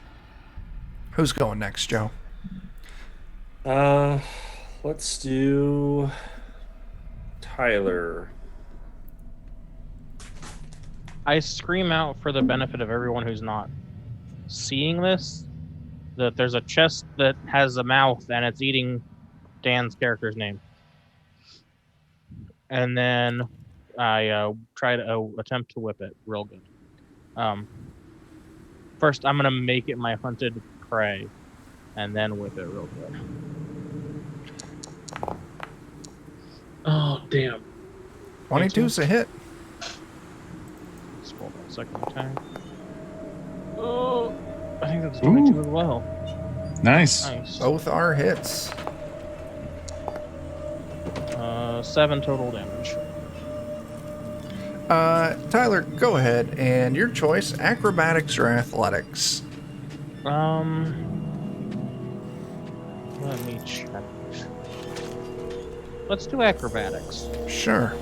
Who's going next, Joe? Let's do Tyler. I scream out for the benefit of everyone who's not seeing this that there's a chest that has a mouth and it's eating Dan's character's name. And then I try to attempt to whip it real good. First, I'm going to make it my hunted prey and then whip it real good. Oh, damn. 22's a hit. Let's roll that second attack. Oh, I think that's 22 as well. Nice. Nice. Both are hits. 7 total damage. Tyler, go ahead. And your choice, acrobatics or athletics? Let me check. Let's do acrobatics. Sure.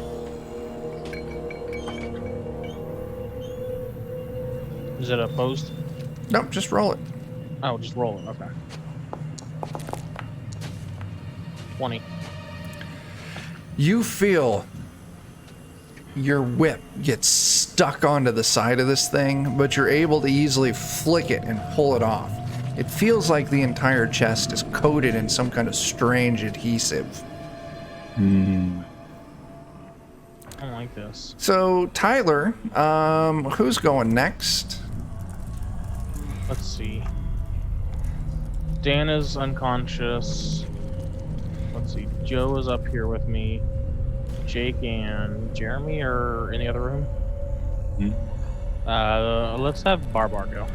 Is it opposed? Nope, just roll it. Oh, just roll it. Okay. 20. You feel your whip gets stuck onto the side of this thing, but you're able to easily flick it and pull it off. It feels like the entire chest is coated in some kind of strange adhesive. Hmm. I don't like this. So, Tyler, who's going next? Let's see. Dan is unconscious. Let's see. Joe is up here with me. Jake and Jeremy are in the other room. Let's have Barbar go.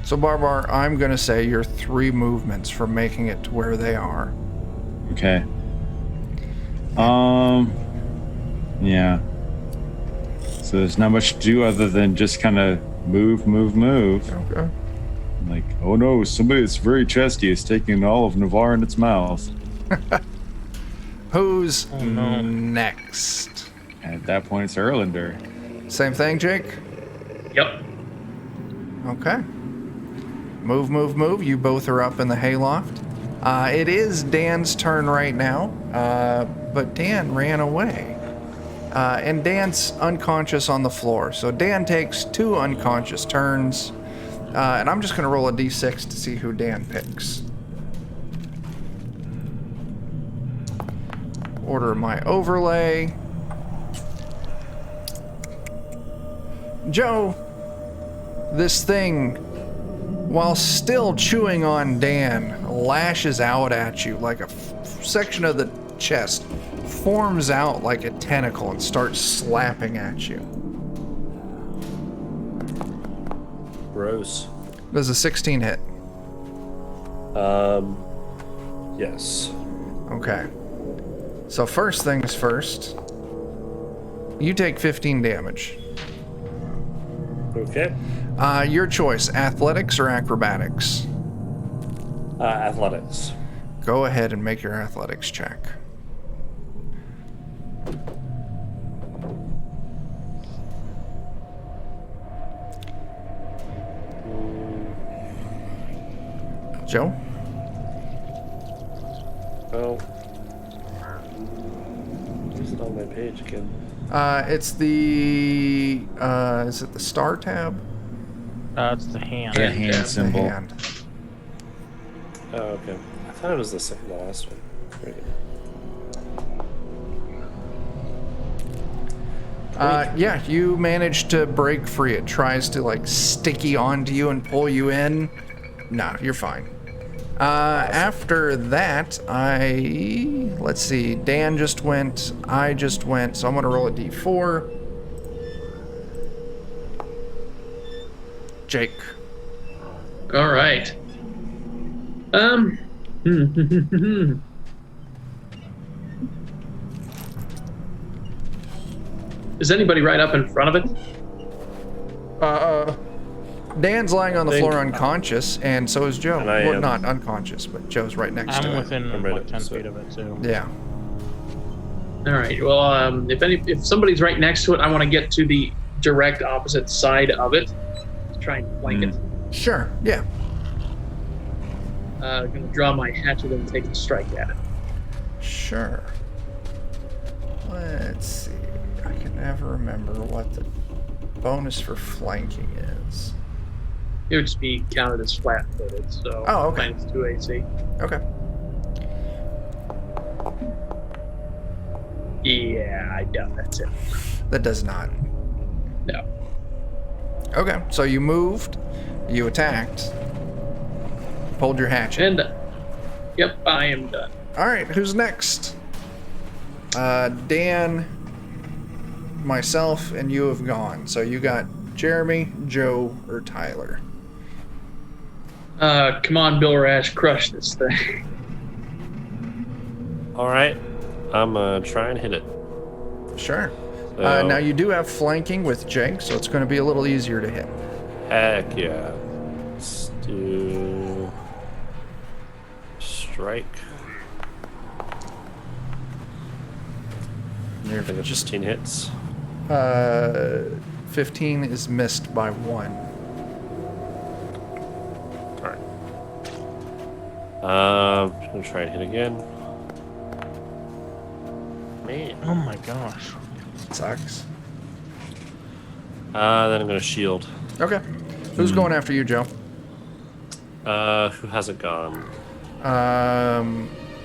So, Barbar, I'm going to say you're 3 movements from making it to where they are. Okay. Yeah. So there's not much to do other than just kind of move. Okay. Like, oh no, somebody that's very chesty is taking all of Navarre in its mouth. Who's no. next? And at that point, it's Erlander. Same thing, Jake? Yep. Okay. Move. You both are up in the hayloft. It is Dan's turn right now, but Dan ran away. And Dan's unconscious on the floor. So Dan takes 2 unconscious turns. And I'm just going to roll a d6 to see who Dan picks. Order my overlay. Joe, this thing, while still chewing on Dan, lashes out at you like a section of the chest forms out like a tentacle and starts slapping at you. Gross. Does a 16 hit? Yes. Okay. So first things first, you take 15 damage. Okay. Your choice, athletics or acrobatics? Athletics. Go ahead and make your athletics check. Joe? Oh. Where's it on my page again? It's the, is it the star tab? It's the hand. The hand The symbol. hand. Oh, okay. I thought it was the second to last one. Very good. Yeah, you manage to break free. It tries to like sticky onto you and pull you in. No, you're fine. After that, let's see, Dan just went, I just went, so I'm gonna roll a d4. Jake. All right. Is anybody right up in front of it? Dan's lying on the Think- floor unconscious, and so is Joe. And I Well, am. not unconscious, but Joe's right next to I'm him. within I'm right like up 10 to it. feet of it too. Yeah. All right. Well, if somebody's right next to it, I want to get to the direct opposite side of it. Try and flank it. Sure, yeah. Gonna draw my hatchet and take a strike at it. Sure. Let's see. I can never remember what the bonus for flanking is. It would just be counted as flat-footed, so Oh, okay. minus 2 AC. Okay. Yeah, I doubt that's it. That does not. No. Okay, so you moved, you attacked, pulled your hatchet. And, yep, I am done. All right, who's next? Dan, myself, and you have gone. So you got Jeremy, Joe, or Tyler. Come on, Bill Rash, crush this thing. All right. I'm gonna try and hit it. Sure. So- Now you do have flanking with Jake, so it's going to be a little easier to hit. Heck yeah. Let's do strike. I think it's just 15 hits. 15 is missed by 1. I'm gonna try and hit again. Man. Oh my gosh. Sucks. Then I'm gonna shield. Okay. Who's going after you, Joe? Who hasn't gone?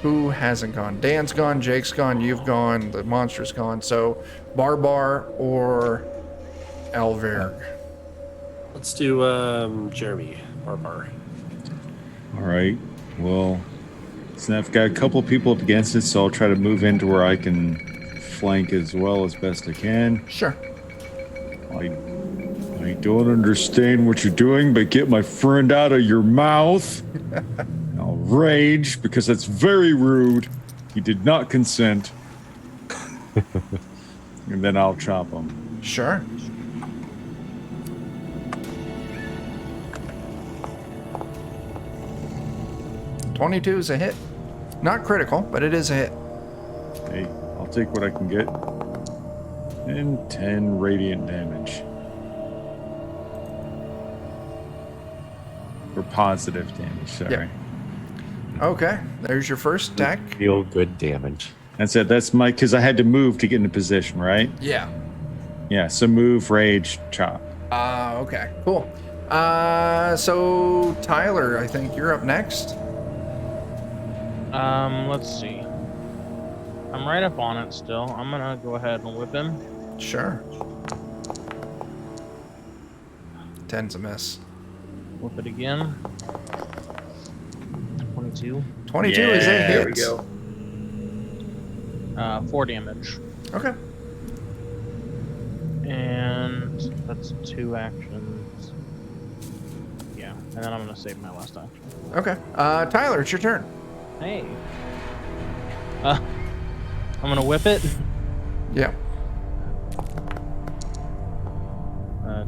Who hasn't gone? Dan's gone, Jake's gone, you've gone, the monster's gone. So, Barbar or Alverg? Let's do Jeremy Barbar. All right. Well, so I've got a couple of people up against it, so I'll try to move into where I can flank as well as best I can. Sure. I don't understand what you're doing, but get my friend out of your mouth. I'll rage because that's very rude. He did not consent. And then I'll chop him. Sure. $22 is a hit. Not critical, but it is a hit. Hey, I'll take what I can get. And 10 radiant damage. Or positive damage, sorry. Yeah. Okay, there's your first attack. Feel good damage. That's it. That's my, because I had to move to get into position, right? Yeah. Yeah, so move, rage, chop. Okay, cool. So Tyler, I think you're up next. Let's see. I'm right up on it still. I'm gonna go ahead and whip him. Sure. 10's a miss. Whip it again. 22. 22 is a hit. There we go. 4 damage. Okay. And that's 2 actions. Yeah, and then I'm gonna save my last action. Okay. Tyler, it's your turn. Hey. I'm gonna whip it. Yeah.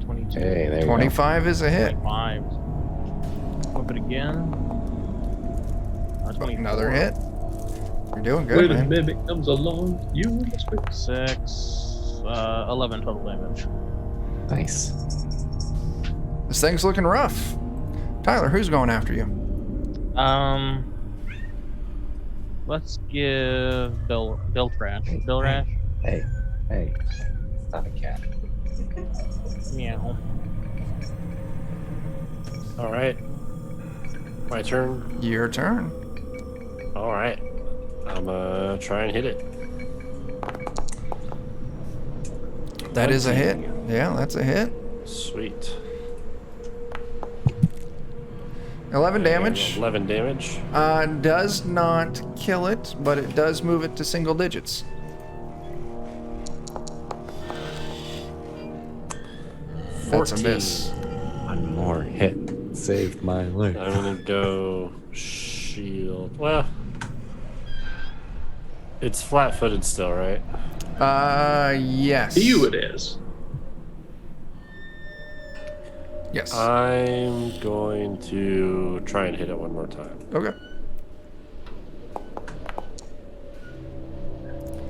22. Hey, there you 25 is a hit. 25. Whip it again. 24. Another hit. You're doing good, When a man. mimic comes along, you must be 6, 11 total damage. go. Nice. This thing's looking rough. Tyler, who's going after you? Let's give Bill Trash. Bill Rash. Hey, it's not a cat. Meow. All right. My turn. Your turn. All right. I'm gonna try and hit it. That is a hit. Yeah, that's a hit. Sweet. 11 damage. 11 damage. Does not kill it, but it does move it to single digits. That's a 14. miss. One more hit saved my life. I'm gonna go shield. Well, it's flat-footed still, right? Yes. To you it is. Yes. I'm going to try and hit it one more time. Okay.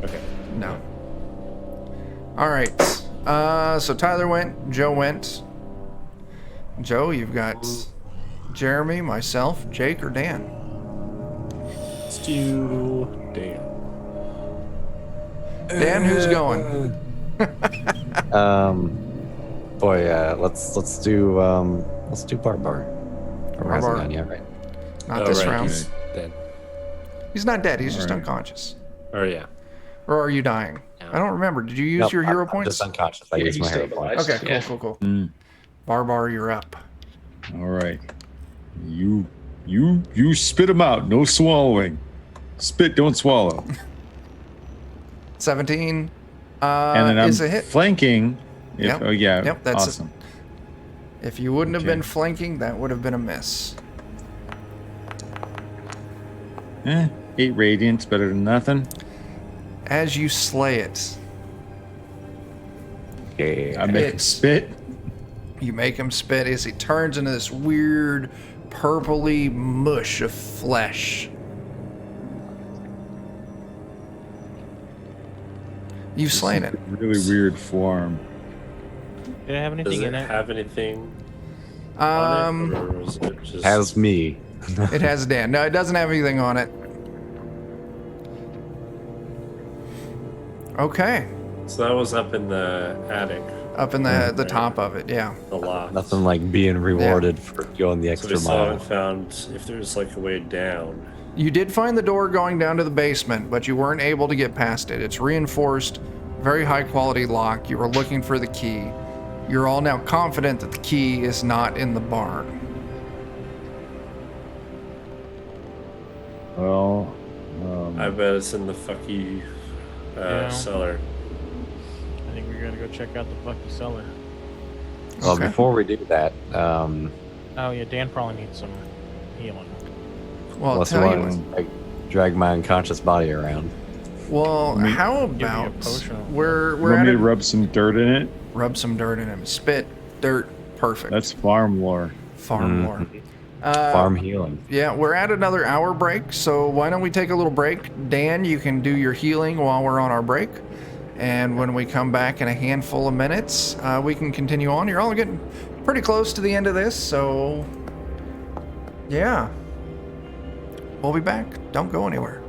Okay. No. All right. So Tyler went. Joe went. Joe, you've got Jeremy, myself, Jake, or Dan. Let's do Dan. Dan, who's going? Let's do Barbar. Or hasn't Barbar. gone yet, right? Not Oh, this right, round. he's dead. He's not dead. He's just All right. unconscious. Oh yeah. Or are you dying? No. I don't remember. Did you use Nope, your hero I'm points? just unconscious. I Yeah, used he's my hero stabilized. points. Okay, Yeah. cool. Mm. Barbar, you're up. All right. You spit them out. No swallowing. Spit, don't swallow. 17 And then I'm is a hit. flanking. If, Yep. Oh yeah. Yep, that's it. awesome. If you wouldn't have Okay. been flanking, that would have been a miss. 8 radiant's better than nothing. As you slay it, Yeah. I make him It's- spit. you make him spit as he turns into this weird purpley mush of flesh. You've slain it. Really weird form. Did it have Does anything it in it? have anything on Um, it, or is it just Has me. It has Dan. No, it doesn't have anything on it. Okay. So that was up in the attic, Up in the top of it, yeah. the loft. Nothing like being rewarded for going the So extra we still mile. haven't found if there's like a way down. You did find the door going down to the basement, but you weren't able to get past it. It's reinforced, very high quality lock. You were looking for the key. You're all now confident that the key is not in the barn. Well, I bet it's in the fucky Yeah. cellar. I think we gotta go check out the fucking cellar. Well, Okay. before we do that, Oh yeah, Dan probably needs some healing. Well, I'll unless tell you you want what. to drag my unconscious body around. Well, Me- how Give me a about potion. we're you want at me it. to rub some dirt in it? Rub some dirt in him. Spit, dirt, perfect. That's farm lore. farm lore. Farm healing. Yeah, we're at another hour break, so why don't we take a little break? Dan, you can do your healing while we're on our break. And when we come back in a handful of minutes, we can continue on. You're all getting pretty close to the end of this, so yeah. We'll be back. Don't go anywhere.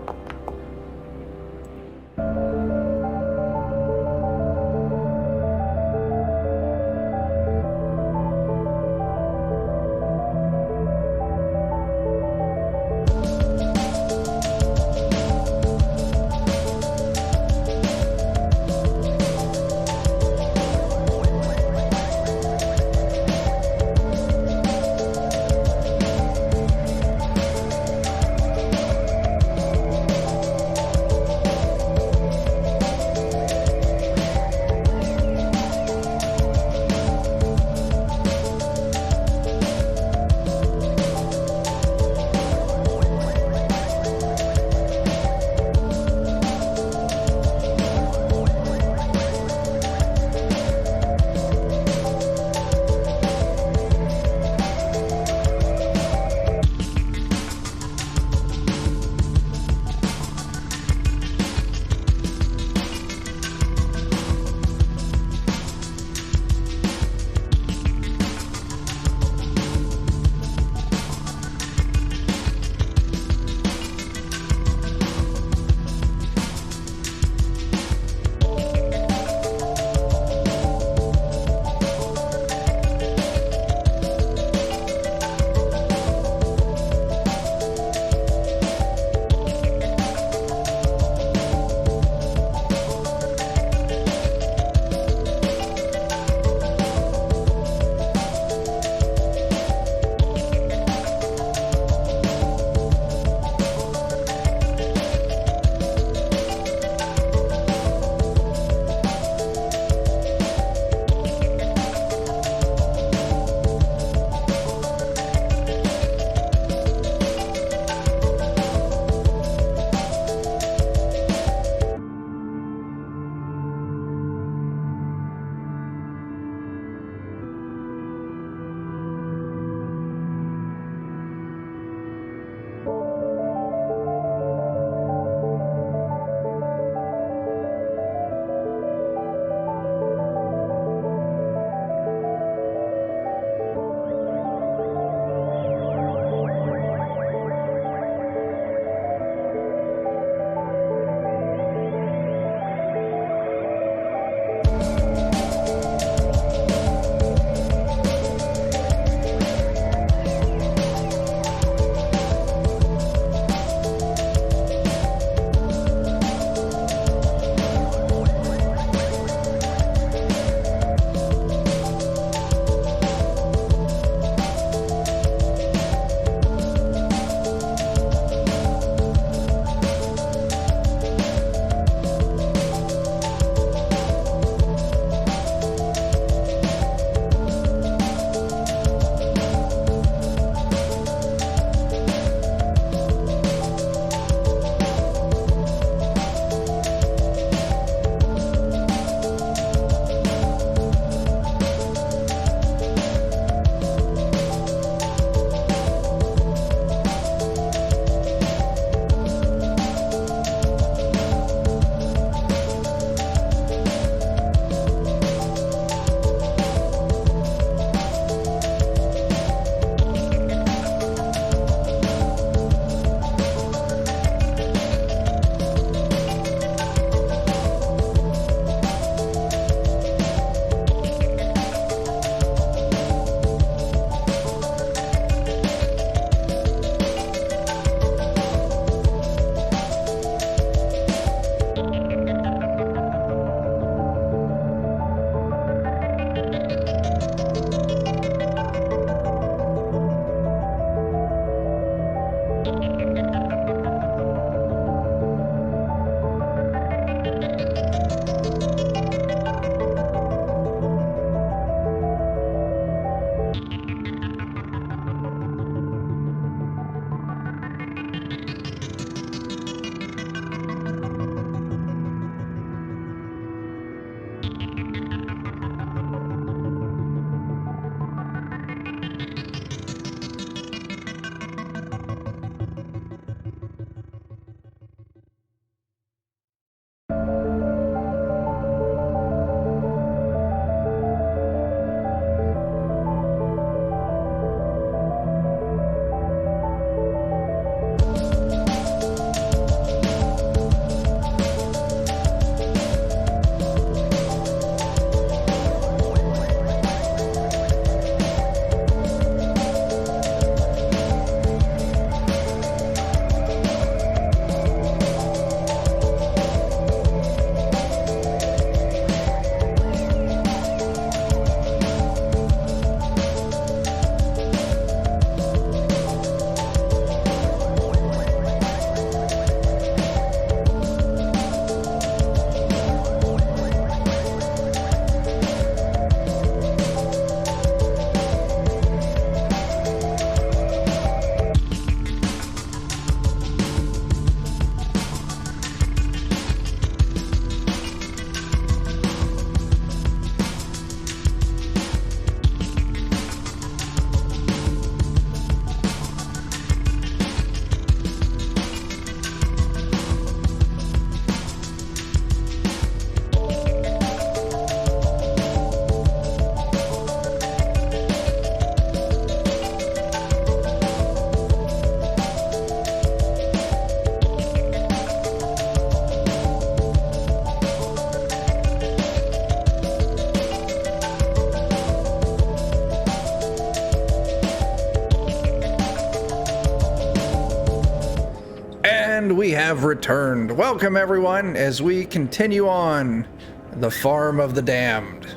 have returned. Welcome, everyone, as we continue on the Farm of the Damned.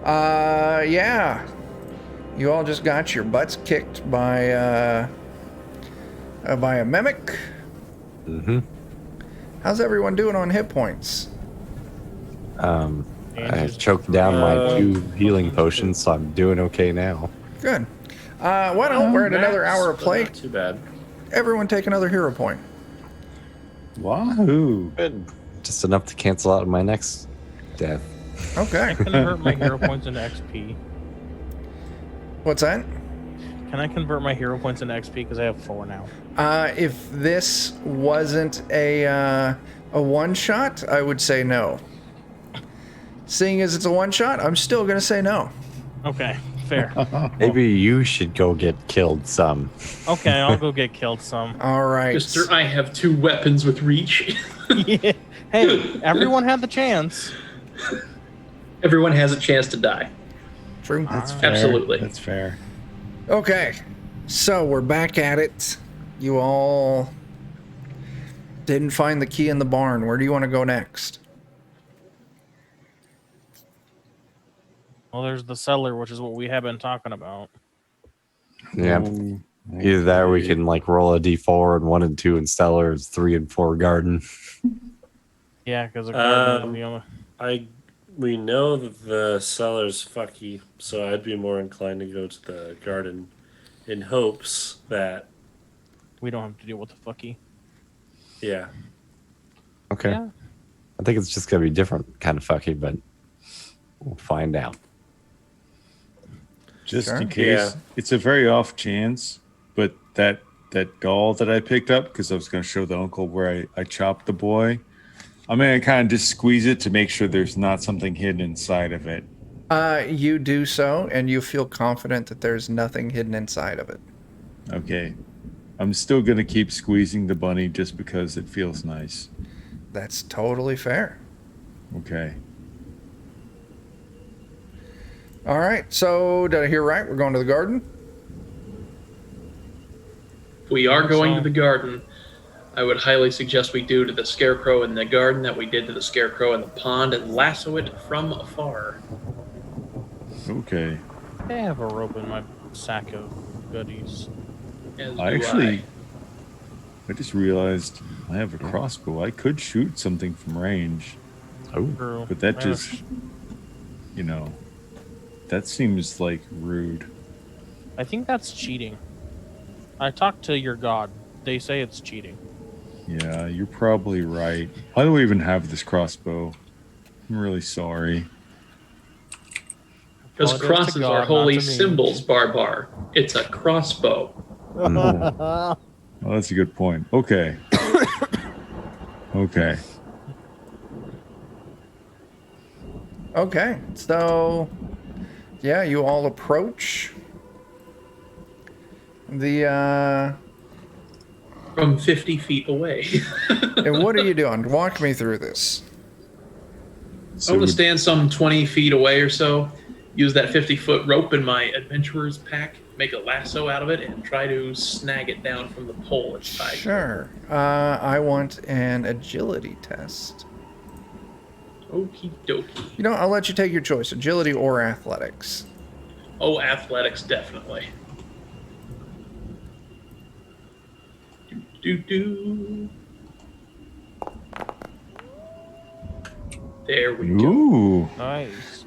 Yeah. You all just got your butts kicked by a mimic. Mm-hmm. How's everyone doing on hit points? I choked down my 2 healing potions, so I'm doing okay now. Good. Why don't we're at another hour of play? Not too bad. Everyone take another hero point. Wahoo! Good. Just enough to cancel out my next death. Okay. Can I convert my hero points into XP? What's that? Can I convert my hero points into XP because I have 4 now? If this wasn't a one-shot, I would say no. Seeing as it's a one-shot, I'm still going to say no. Okay, fair. Maybe you should go get killed some. Okay, I'll go get killed some. All right. Mister, I have 2 weapons with reach. Yeah. Hey, everyone had the chance. Everyone has a chance to die. True. That's fair. Absolutely. That's fair. Okay. So we're back at it. You all didn't find the key in the barn. Where do you want to go next? Well, there's the cellar, which is what we have been talking about. Yeah. Either that or we can like roll a d4 and 1 and 2 in cellar, 3 and 4 garden. Yeah, because the garden is the only... We know that the cellar's fucky, so I'd be more inclined to go to the garden in hopes that... We don't have to deal with the fucky. Yeah. Okay. Yeah. I think it's just gonna be different kind of fucky, but we'll find out. Just Sure. in case, Yeah. it's a very off chance, but that doll that I picked up, because I was going to show the uncle where I chopped the boy, I'm going to kind of just squeeze it to make sure there's not something hidden inside of it. You do so, and you feel confident that there's nothing hidden inside of it. Okay. I'm still going to keep squeezing the bunny just because it feels nice. That's totally fair. Okay. All right. So did I hear right? We're going to the garden? If we are going So- to the garden, I would highly suggest we do to the scarecrow in the garden that we did to the scarecrow in the pond and lasso it from afar. Okay. I have a rope in my sack of goodies. As I do actually, I just realized I have a crossbow. I could shoot something from range, Oh, True. but that I have- just, you know, that seems like rude. I think that's cheating. I talked to your god. They say it's cheating. Yeah, you're probably right. Why do I even have this crossbow? I'm really sorry. Because Apologize to crosses God, are not holy to me. symbols, Barbar. It's a crossbow. Oh, that's a good point. Okay. Okay. Okay. So, yeah, you all approach the, From 50 feet away. and what are you doing? Walk me through this. So I'm going to stand some 20 feet away or so, use that 50-foot rope in my adventurer's pack, make a lasso out of it, and try to snag it down from the pole it's tied to. Sure. I want an agility test. Okie dokie. You know, I'll let you take your choice, agility or athletics. Oh, athletics, definitely. Do. There we go. Ooh. Nice.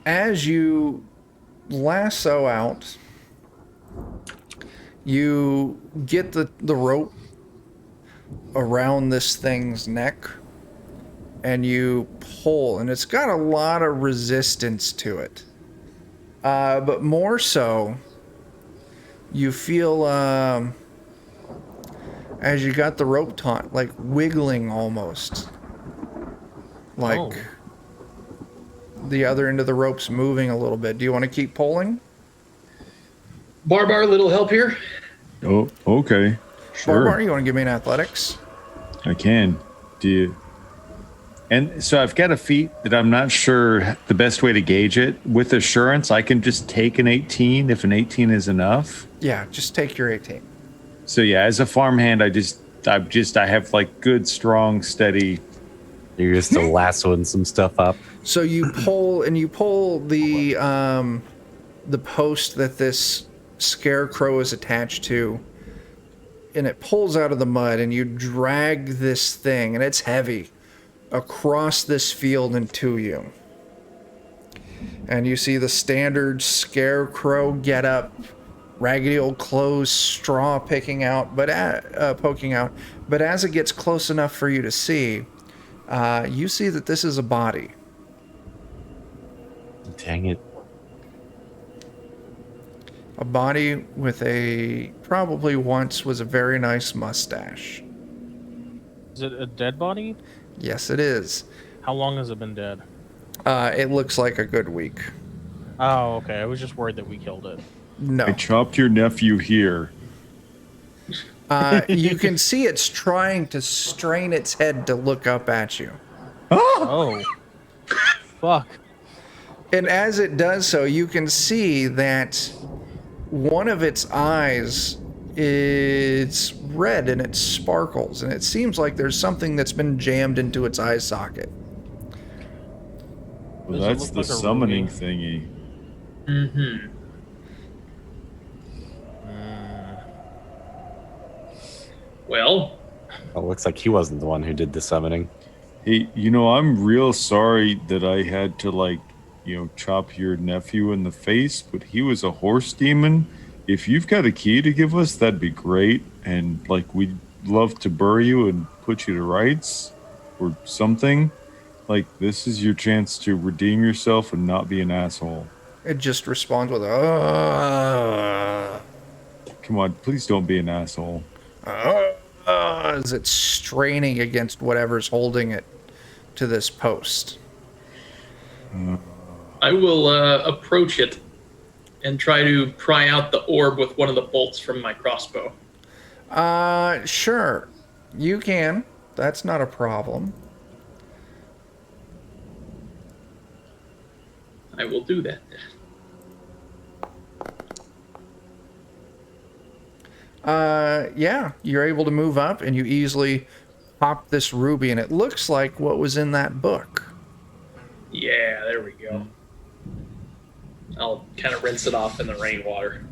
As you lasso out, you get the rope around this thing's neck and you pull, and it's got a lot of resistance to it. But more so, you feel as you got the rope taut, like wiggling almost. Like Oh. the other end of the rope's moving a little bit. Do you want to keep pulling? Barbar, little help here? Oh, okay. Sure. Barbar, you want to give me an athletics? I can. Do you? And so I've got a feat that I'm not sure the best way to gauge it. With assurance, I can just take an 18 if an 18 is enough. Yeah, just take your 18. So yeah, as a farmhand, I just I have like good, strong, steady. You're just lassoing some stuff up. So you pull the post that this scarecrow is attached to, and it pulls out of the mud, and you drag this thing, and it's heavy, across this field and to you. And you see the standard scarecrow getup, raggedy old clothes, straw poking out. But as it gets close enough for you to see, you see that this is a body. Dang it. A body with probably once was a very nice mustache. Is it a dead body? Yes, it is. How long has it been dead? It looks like a good week. Oh, okay. I was just worried that we killed it. No. I chopped your nephew here. You can see it's trying to strain its head to look up at you. Oh. Fuck. And as it does so, you can see that one of its eyes is red and it sparkles, and it seems like there's something that's been jammed into its eye socket. Well, Does it that's look the like a summoning ruby? thingy. Mm-hmm. Well, It looks like he wasn't the one who did the summoning. Hey, I'm real sorry that I had to chop your nephew in the face, but he was a horse demon. If you've got a key to give us, that'd be great. And we'd love to bury you and put you to rights or something. This is your chance to redeem yourself and not be an asshole. It just responds with Come on, please don't be an asshole. as it's straining against whatever's holding it to this post. I will approach it and try to pry out the orb with one of the bolts from my crossbow. Sure. You can. That's not a problem. I will do that. Yeah, you're able to move up and you easily pop this ruby, and it looks like what was in that book. Yeah, there we go. I'll kind of rinse it off in the rainwater.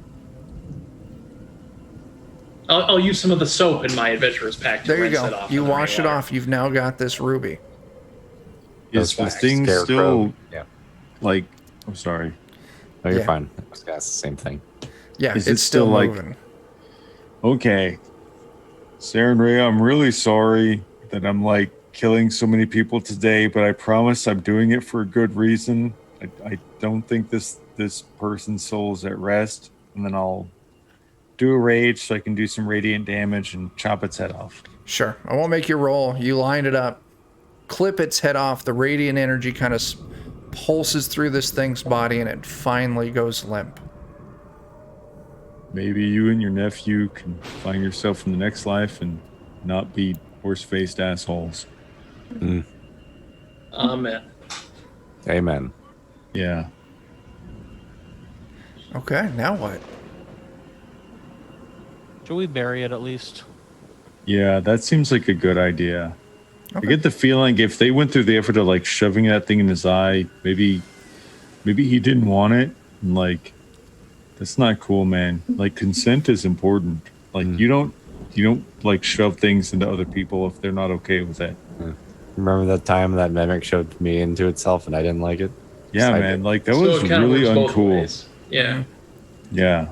I'll use some of the soap in my adventurer's pack to There you rinse go. it off. You in the wash it rainwater. off. You've now got this ruby. Is the Those thing scarecrow- still Yeah. I'm sorry. No, you're Yeah. fine. I was gonna ask the same thing. Yeah, Is it it's still still, like- moving. Okay. Sarah and Ray, I'm really sorry that I'm killing so many people today, but I promise I'm doing it for a good reason. I don't think this person's soul is at rest, and then I'll do a rage so I can do some radiant damage and chop its head off. Sure. I won't make you roll. You line it up, clip its head off. The radiant energy kind of pulses through this thing's body, and it finally goes limp. Maybe you and your nephew can find yourself in the next life and not be horse-faced assholes. Amen. Amen. Yeah. Okay, now what? Should we bury it at least? Yeah, that seems like a good idea. I Okay. get the feeling if they went through the effort of shoving that thing in his eye, maybe he didn't want it. And that's not cool, man. Consent is important. You don't shove things into other people if they're not okay with it. Remember that time that mimic showed me into itself and I didn't like it? Yeah, So I man. did. That So was it kinda really works both uncool. ways. Yeah. Yeah.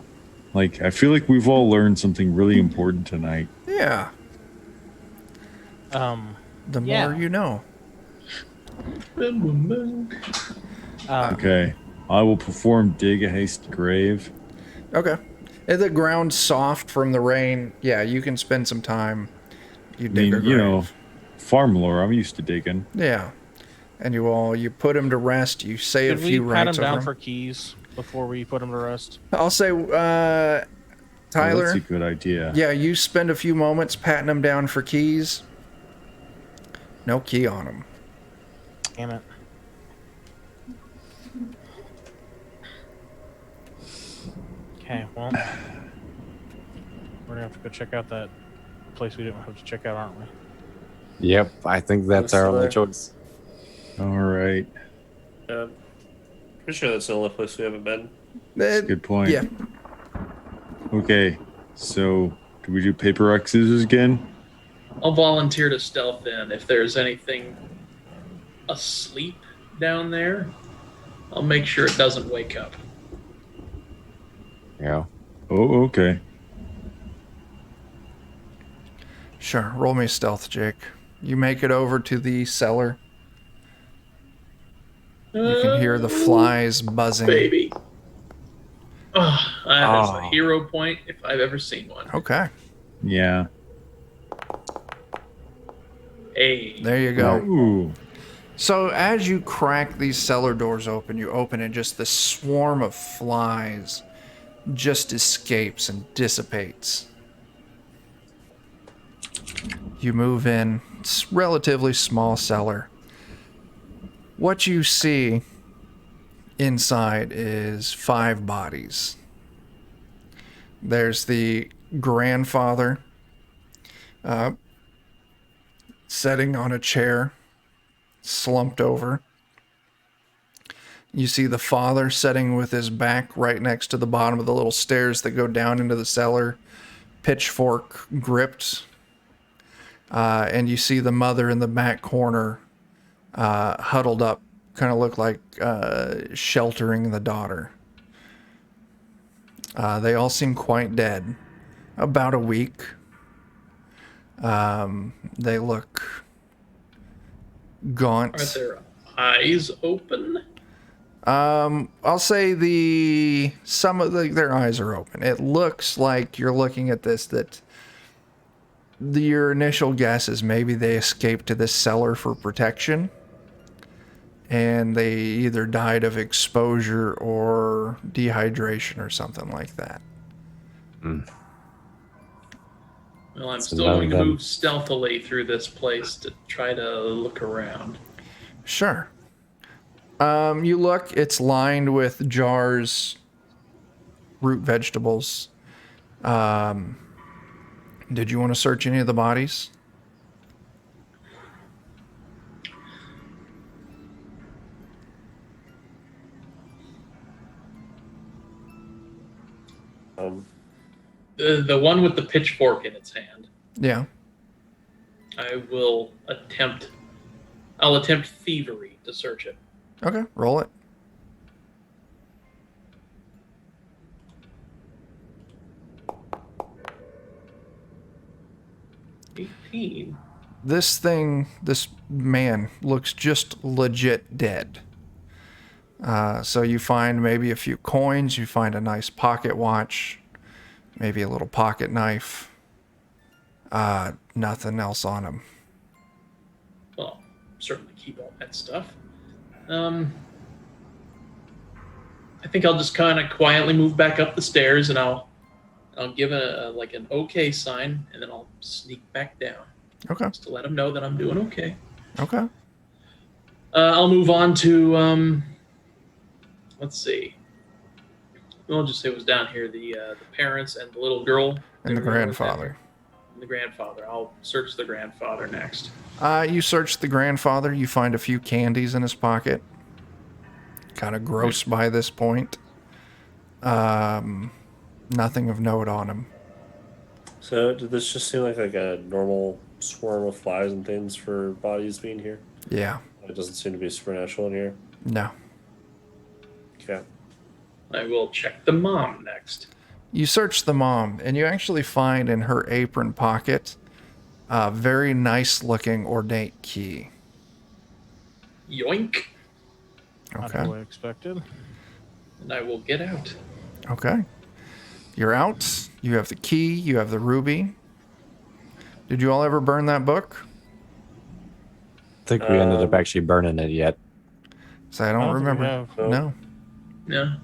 I feel like we've all learned something really important tonight. Yeah, the Yeah. more you know. Okay. I will perform dig a hasty grave. Okay. If the ground's soft from the rain, yeah, you can spend some time. You dig a grave. Farm lore, I'm used to digging. Yeah. And you put him to rest. You say Did a we few pat him rites down over for him. keys before we put him to rest? I'll say, Oh, Tyler. that's a good idea. Yeah, you spend a few moments patting him down for keys. No key on him. Damn it. Okay, well, we're gonna have to go check out that place we didn't have to check out, aren't we? Yep, I think that's our only There. choice. All right. Yeah. Pretty sure that's the only place we haven't been. That's a good point. Yeah. Okay. So, do we do paper, rock, scissors again? I'll volunteer to stealth in. If there's anything asleep down there, I'll make sure it doesn't wake up. Yeah. Oh, okay. Sure. Roll me a stealth, Jake. You make it over to the cellar. You can hear the flies buzzing. Baby. Oh, that is a Oh. hero point if I've ever seen one. Okay. Yeah. Hey. There you go. Ooh. So as you crack these cellar doors open, you open and just this swarm of flies just escapes and dissipates. You move in. It's relatively small cellar. What you see inside is 5 bodies. There's the grandfather sitting on a chair, slumped over. You see the father sitting with his back right next to the bottom of the little stairs that go down into the cellar, pitchfork gripped. And you see the mother in the back corner, huddled up, kind of look like sheltering the daughter. They all seem quite dead. About a week. They look gaunt. Are their eyes open? I'll say some of their eyes are open. It looks like you're looking at this that your initial guess is maybe they escaped to this cellar for protection, and they either died of exposure or dehydration or something like that. Well, I'm So still none going of to them- move stealthily through this place to try to look around. Sure. You look, it's lined with jars, root vegetables. Did you want to search any of the bodies? The one with the pitchfork in its hand. Yeah. I'll attempt thievery to search it. Okay, roll it. This man looks just legit dead. So you find maybe a few coins, you find a nice pocket watch, maybe a little pocket knife. Nothing else on him. Well, certainly keep all that stuff. I think I'll just kind of quietly move back up the stairs, and I'll give an okay sign, and then I'll sneak back down Okay. just to let him know that I'm doing okay. Okay. I'll move on to let's see. I'll just say it was down here. The parents and the little girl And the grandfather. And the grandfather. I'll search the grandfather next. You search the grandfather, you find a few candies in his pocket. Kind of gross by this point. Nothing of note on him. So did this just seem like a normal swarm of flies and things for bodies being here? Yeah. It doesn't seem to be supernatural in here. No. Okay. I will check the mom next. You search the mom, and you actually find in her apron pocket a very nice looking ornate key. Yoink. Not Okay. what I expected. And I will get out. Okay. You're out. You have the key. You have the ruby. Did you all ever burn that book? I think we ended up actually burning it yet. So I don't think we remember. have. No. Yeah.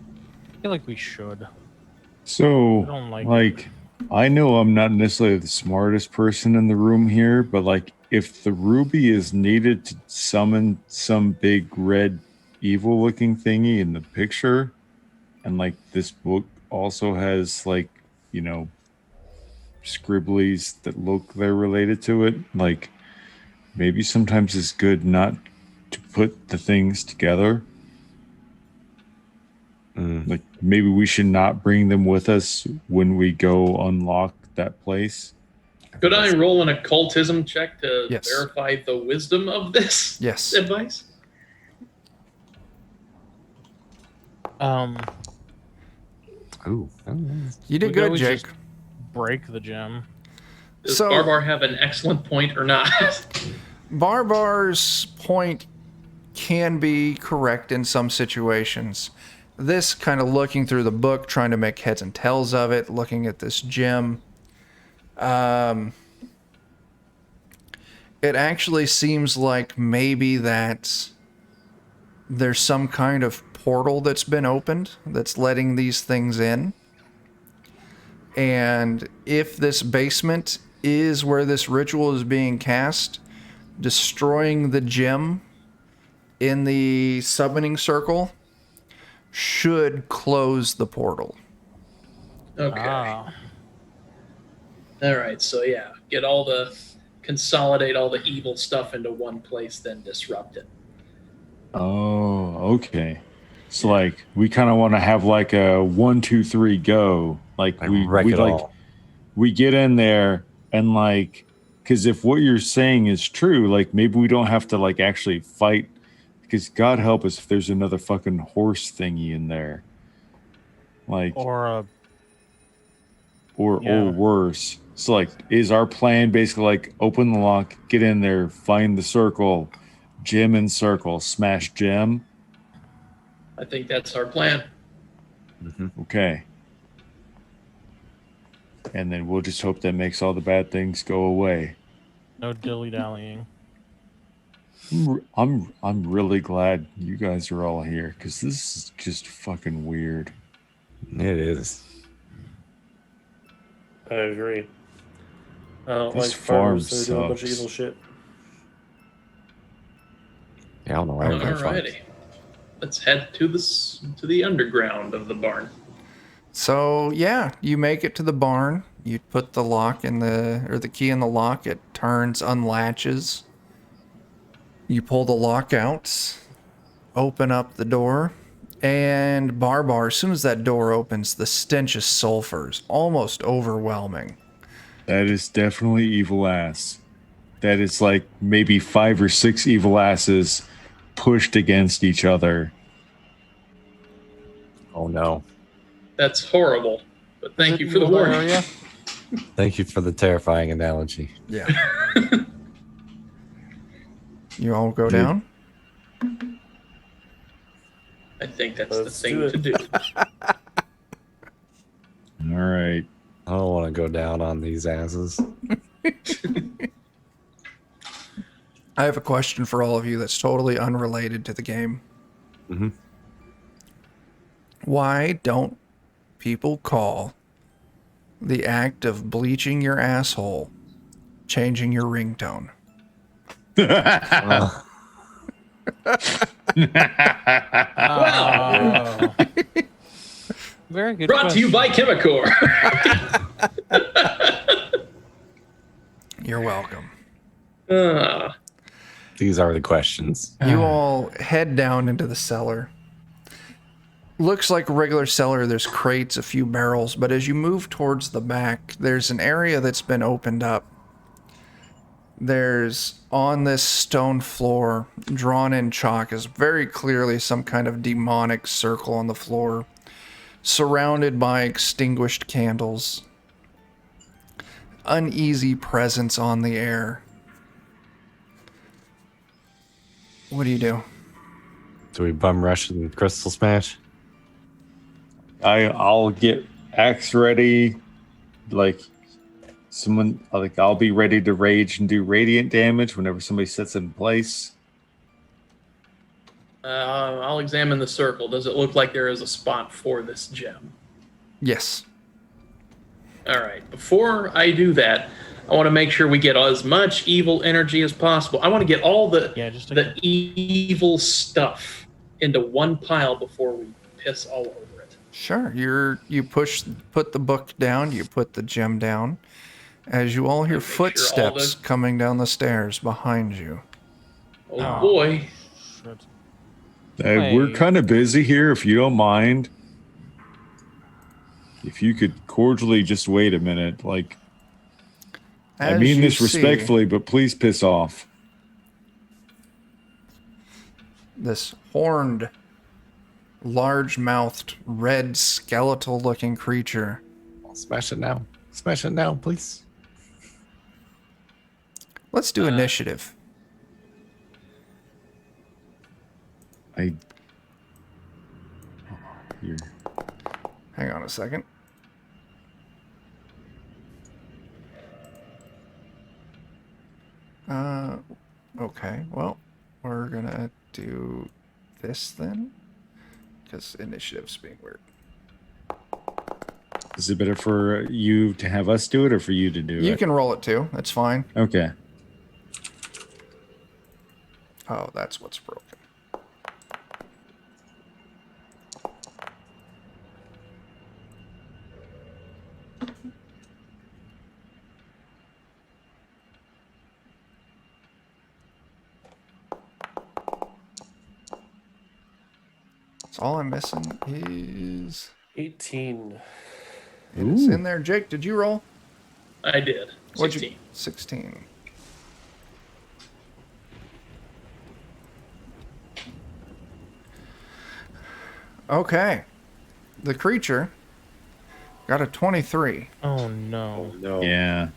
I feel like we should. So, I don't like, I know I'm not necessarily the smartest person in the room here, but like, if the ruby is needed to summon some big red evil looking thingy in the picture, and like this book also has like, scribblies that look they're related to it. Like maybe sometimes it's good not to put the things together. Like maybe we should not bring them with us when we go unlock that place. Could I roll an occultism check to Yes. verify the wisdom of this Yes. advice? Ooh. You We did could good, always Jake. just break the gem. Does So- Barbar have an excellent point or not? Barbar's point can be correct in some situations. This kind of looking through the book, trying to make heads and tails of it, looking at this gem. It actually seems like maybe that there's some kind of portal that's been opened that's letting these things in. And if this basement is where this ritual is being cast, destroying the gem in the summoning circle should close the portal. Okay. Ah. All right. So yeah, consolidate all the evil stuff into one place, then disrupt it. Oh, okay. So like we kind of want to have like a 1, 2, 3 go. Like we wreck it like all. we get in there and like because if what you're saying is true, like maybe we don't have to like actually fight. Because God help us if there's another fucking horse thingy in there. Like Or or yeah. worse. So like is our plan basically like open the lock, get in there, find the circle, gem in circle, smash gem? I think that's our plan. Okay. And then we'll just hope that makes all the bad things go away. no dilly dallying. I'm really glad you guys are all here because this is just fucking weird. It is. I agree. I don't This like farmers farm that are doing a bunch of sucks. evil shit. Yeah, I don't know why we're gonna fight. Alrighty. Let's head to the underground of the barn. So yeah, you make it to the barn. You put the lock in the key in the lock. It turns, unlatches. You pull the lock out, open up the door, and Barbar. As soon as that door opens, the stench of sulfur is almost overwhelming. That is definitely evil ass. That is like maybe 5 or 6 evil asses pushed against each other. Oh no. That's horrible. But thank you for the warning. Area? Thank you for the terrifying analogy. Yeah. You all go down. I think that's Let's the do thing to it. do. All right. I don't want to go down on these asses. I have a question for all of you that's totally unrelated to the game. Mhm. Why don't people call the act of bleaching your asshole changing your ringtone? Oh. Very good. Brought to you by Chemicor. You're welcome. These are the questions. You all head down into the cellar. Looks like a regular cellar. There's crates, a few barrels, but as you move towards the back, there's an area that's been opened up. There's, on this stone floor, drawn in chalk, is very clearly some kind of demonic circle on the floor, surrounded by extinguished candles. Uneasy presence on the air. What do you do? Do we bum rush and crystal smash? I'll get axe ready. Like someone, like I'll be ready to rage and do radiant damage whenever somebody sets it in place. I'll examine the circle. Does it look like there is a spot for this gem? Yes. All right. Before I do that, I want to make sure we get as much evil energy as possible. I want to get all the evil stuff into one pile before we piss all over it. Sure. You put the book down, you put the gem down. as you all hear Make sure all footsteps the- coming down the stairs behind you. Oh boy. Shit. We're Wait. kind of busy here. If you don't mind, if you could cordially just wait a minute. Like, I As mean you this see respectfully, but please piss off. this horned, large-mouthed, red, skeletal-looking creature. Smash it now. Smash it now, please. Let's do initiative. You're, Hang on a second. Okay, well, we're gonna do this then, because initiative's being weird. is it better for you to have us do it or for you to do it? You can roll it too, that's fine. Okay. Oh, that's what's broken. So all I'm missing is 18. it's in there. Jake, did you roll? I did. What'd 16. you? 16. Okay. The creature got a 23 Oh no. No. Yeah.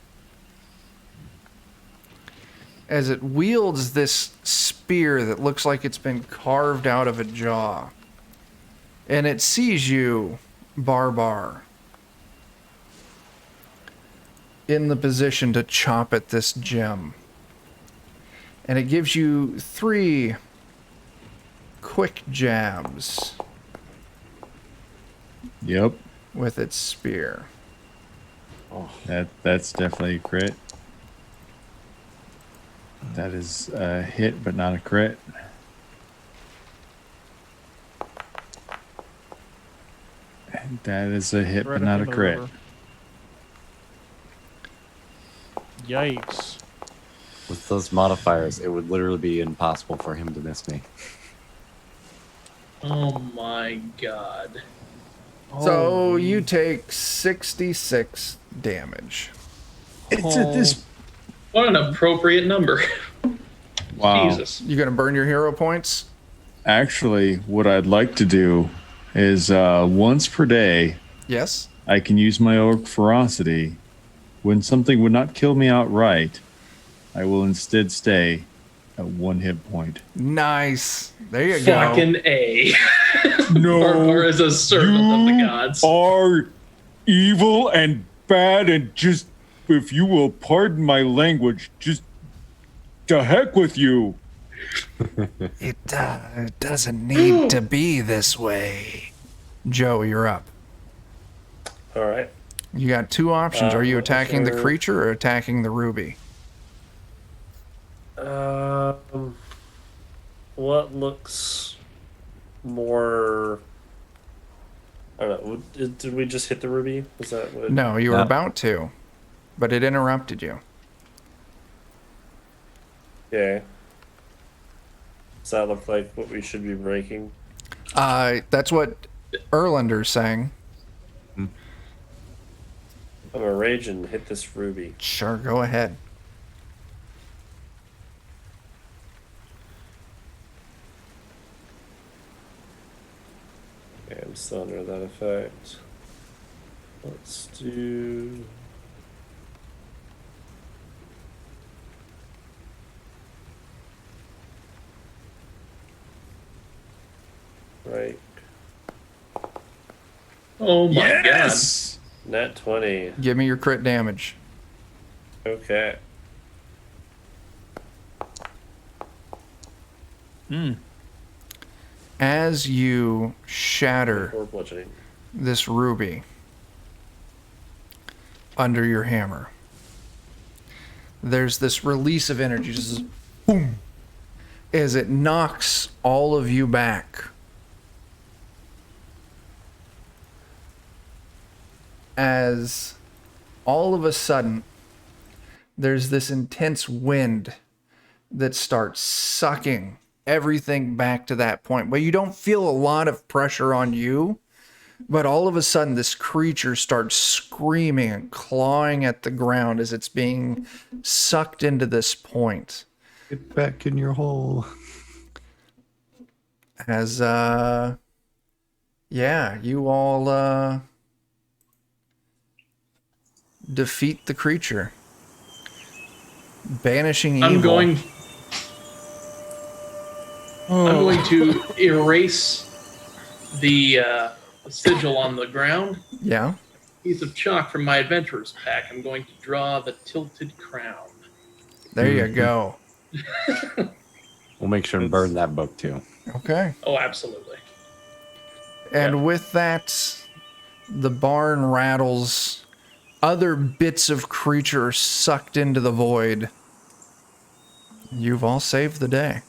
as it wields this spear that looks like it's been carved out of a jaw. And it sees you, Barbar, in the position to chop at this gem. And it gives you 3 quick jabs Yep. with its spear. That's definitely a crit. That is a hit, but not a crit. And that is a hit, but Right not a up into the crit. river. Yikes. With those modifiers, it would literally be impossible for him to miss me. Oh my god. So Holy- you take 66 damage. It's at this. What an appropriate number. Wow. Jesus. You gonna burn your hero points? Actually, what I'd like to do is once per day, Yes. I can use my orc ferocity. When something would not kill me outright, I will instead stay at 1 hit point. Nice. There you go. Fucking A. No, Barbar is a servant of the gods. are evil and bad, and just, if you will pardon my language, just to heck with you. It doesn't need to be this way. Joe, you're up. All right. You got 2 options. Are you attacking the sure. creature or attacking the ruby? What looks more? I don't know. Did we just hit the ruby? Was that what? No, you were No. about to, but it interrupted you. Okay. Does that look like what we should be breaking? That's what Erlander's saying. I'm gonna rage and hit this ruby. Sure, go ahead. Okay, I'm still under that effect. Let's do. Right. Oh my Yes! Nat 20. Give me your crit damage. Okay. As you shatter Or bludgeoning. this ruby under your hammer, there's this release of energy, just boom, as it knocks all of you back. As all of a sudden, there's this intense wind that starts sucking everything back to that point. But you don't feel a lot of pressure on you. But all of a sudden, this creature starts screaming and clawing at the ground as it's being sucked into this point. Get back in your hole. As, yeah, you all, defeat the creature. Banishing evil. I'm going to erase the sigil on the ground. Yeah. Piece of chalk from my adventurer's pack. I'm going to draw the tilted crown. There you go. We'll make sure and burn that book too. Okay. Oh, absolutely. And with that, the barn rattles. Other bits of creature are sucked into the void. You've all saved the day.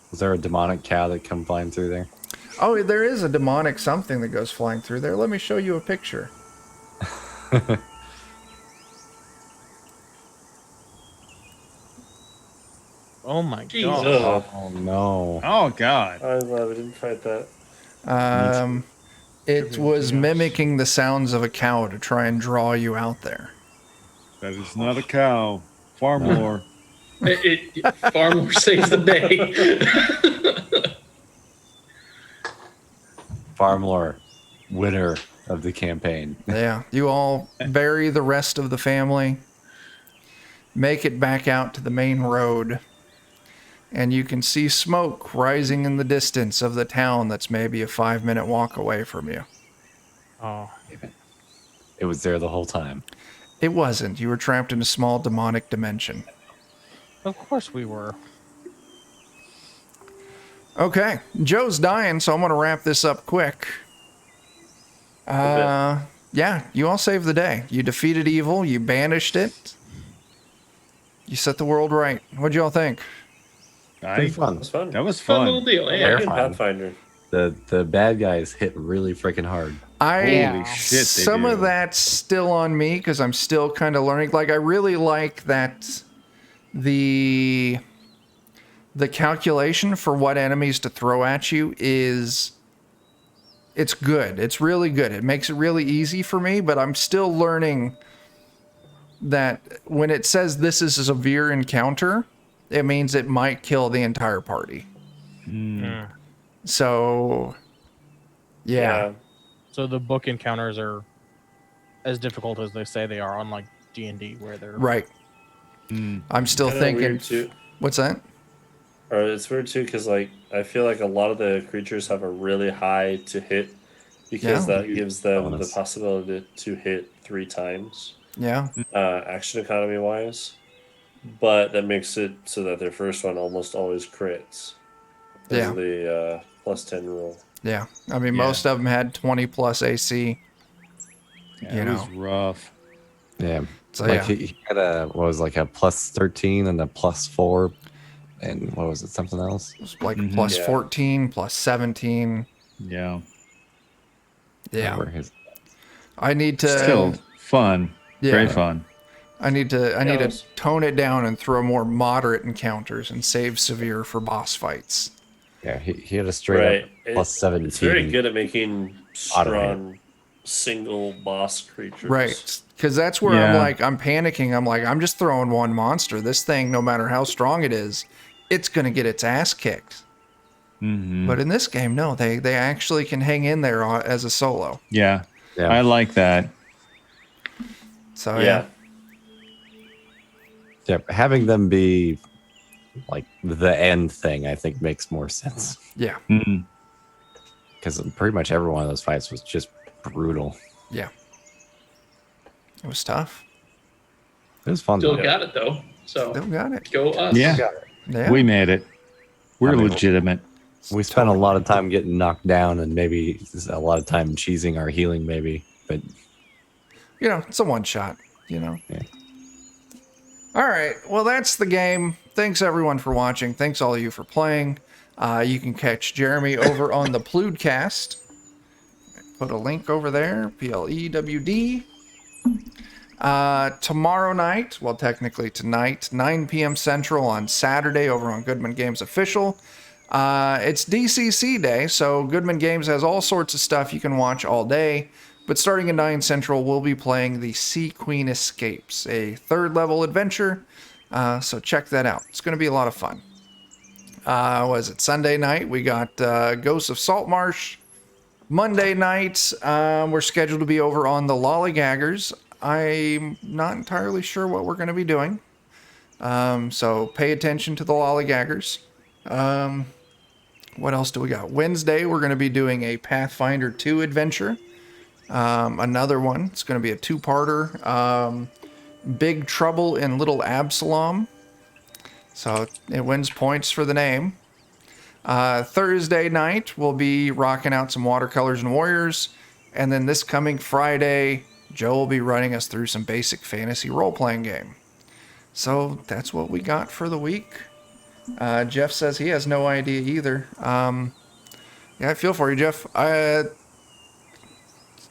Was there a demonic cow that come flying through there? Oh, there is a demonic something that goes flying through there. Let me show you a picture. Oh my Jesus. god. Oh no. Oh God. I'm glad we didn't fight that. It was mimicking the sounds of a cow to try and draw you out there. That is not a cow. Farmlore. Farmer saves the day. Farmlore, winner of the campaign. Yeah, you all bury the rest of the family, make it back out to the main road, and you can see smoke rising in the distance of the town that's maybe a 5-minute walk away from you. Oh. It was there the whole time. It wasn't. You were trapped in a small demonic dimension. Of course we were. Okay, Joe's dying, so I'm going to wrap this up quick. Yeah, you all saved the day. You defeated evil, you banished it, you set the world right. What'd y'all think? Pretty fun. It was fun. That was Fun little fun. deal. Like Yeah. in fun. Pathfinder. The bad guys hit really freaking hard. Holy shit, they some do. of that's still on me because I'm still kind of learning. Like, I really like that the calculation for what enemies to throw at you it's good. It's really good. It makes it really easy for me, but I'm still learning that when it says this is a severe encounter, it means it might kill the entire party. Mm. So, yeah. So the book encounters are as difficult as they say they are, unlike D&D, where they're Right. I'm still Kinda thinking. weird too. What's that? Or it's weird too because like I feel like a lot of the creatures have a really high to hit because Yeah. that gives them Bonus. the possibility to hit 3 times Yeah. action economy wise, but that makes it so that their first one almost always crits. Because Yeah. of the plus 10 rule. Yeah. I mean, Yeah. most of them had 20 plus AC. Yeah, you it was know. rough. Yeah. So, Like yeah. he had like a plus 13 and a plus 4. And what was it? Something else? It was like plus Yeah. 14, plus 17. Yeah. Yeah. Where his- I need to. Still fun. Yeah. Very fun. I need to it to was- tone it down and throw more moderate encounters and save severe for boss fights. Yeah, he had a straight Right. up plus 17. It's very good at making Automate. strong single boss creatures. Right. Because that's where I'm Yeah. like, I'm panicking. I'm like, I'm just throwing one monster. This thing, no matter how strong it is, it's going to get its ass kicked. Hmm. But in this game, no, they actually can hang in there as a solo. Yeah. Yeah. I like that. So, Yeah. Yeah, having them be like the end thing, I think makes more sense Yeah. Mm. because pretty much every one of those fights was just brutal. Yeah. It was tough. It was fun. Still though. got it though. So Still got it. go us. Yeah. Yeah. We made it. We're I mean, legitimate. We spent a lot of time getting knocked down and maybe a lot of time cheesing our healing, maybe. But You know, it's a one shot, you know. Yeah. All right. Well, that's the game. Thanks everyone for watching. Thanks all of you for playing. You can catch Jeremy over on the Plewdcast. Put a link over there. PLEWD. Tomorrow night, well, technically tonight, 9 p.m. Central on Saturday over on Goodman Games Official. It's DCC Day, so Goodman Games has all sorts of stuff you can watch all day. But starting at 9 Central, we'll be playing the Sea Queen Escapes, a third level adventure. So check that out. It's going to be a lot of fun. Was it Sunday night? We got Ghosts of Saltmarsh. Monday night, we're scheduled to be over on the Lollygaggers. I'm not entirely sure what we're going to be doing. So pay attention to the Lollygaggers. What else do we got? Wednesday, we're going to be doing a Pathfinder 2 adventure. Another one. It's going to be a two-parter. Big Trouble in Little Absalom. So it wins points for the name. Thursday night, we'll be rocking out some Watercolors and Warriors. And then this coming Friday, Joe will be running us through some basic fantasy role-playing game. So that's what we got for the week. Jeff says he has no idea either. Yeah, I feel for you, Jeff.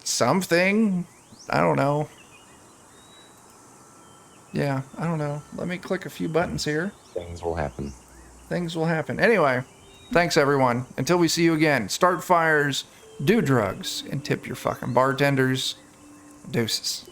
Something. I don't know. Yeah, I don't know. Let me click a few buttons here. Things will happen. Things will happen. Anyway, thanks everyone. Until we see you again, start fires, do drugs, and tip your fucking bartenders. Deuces.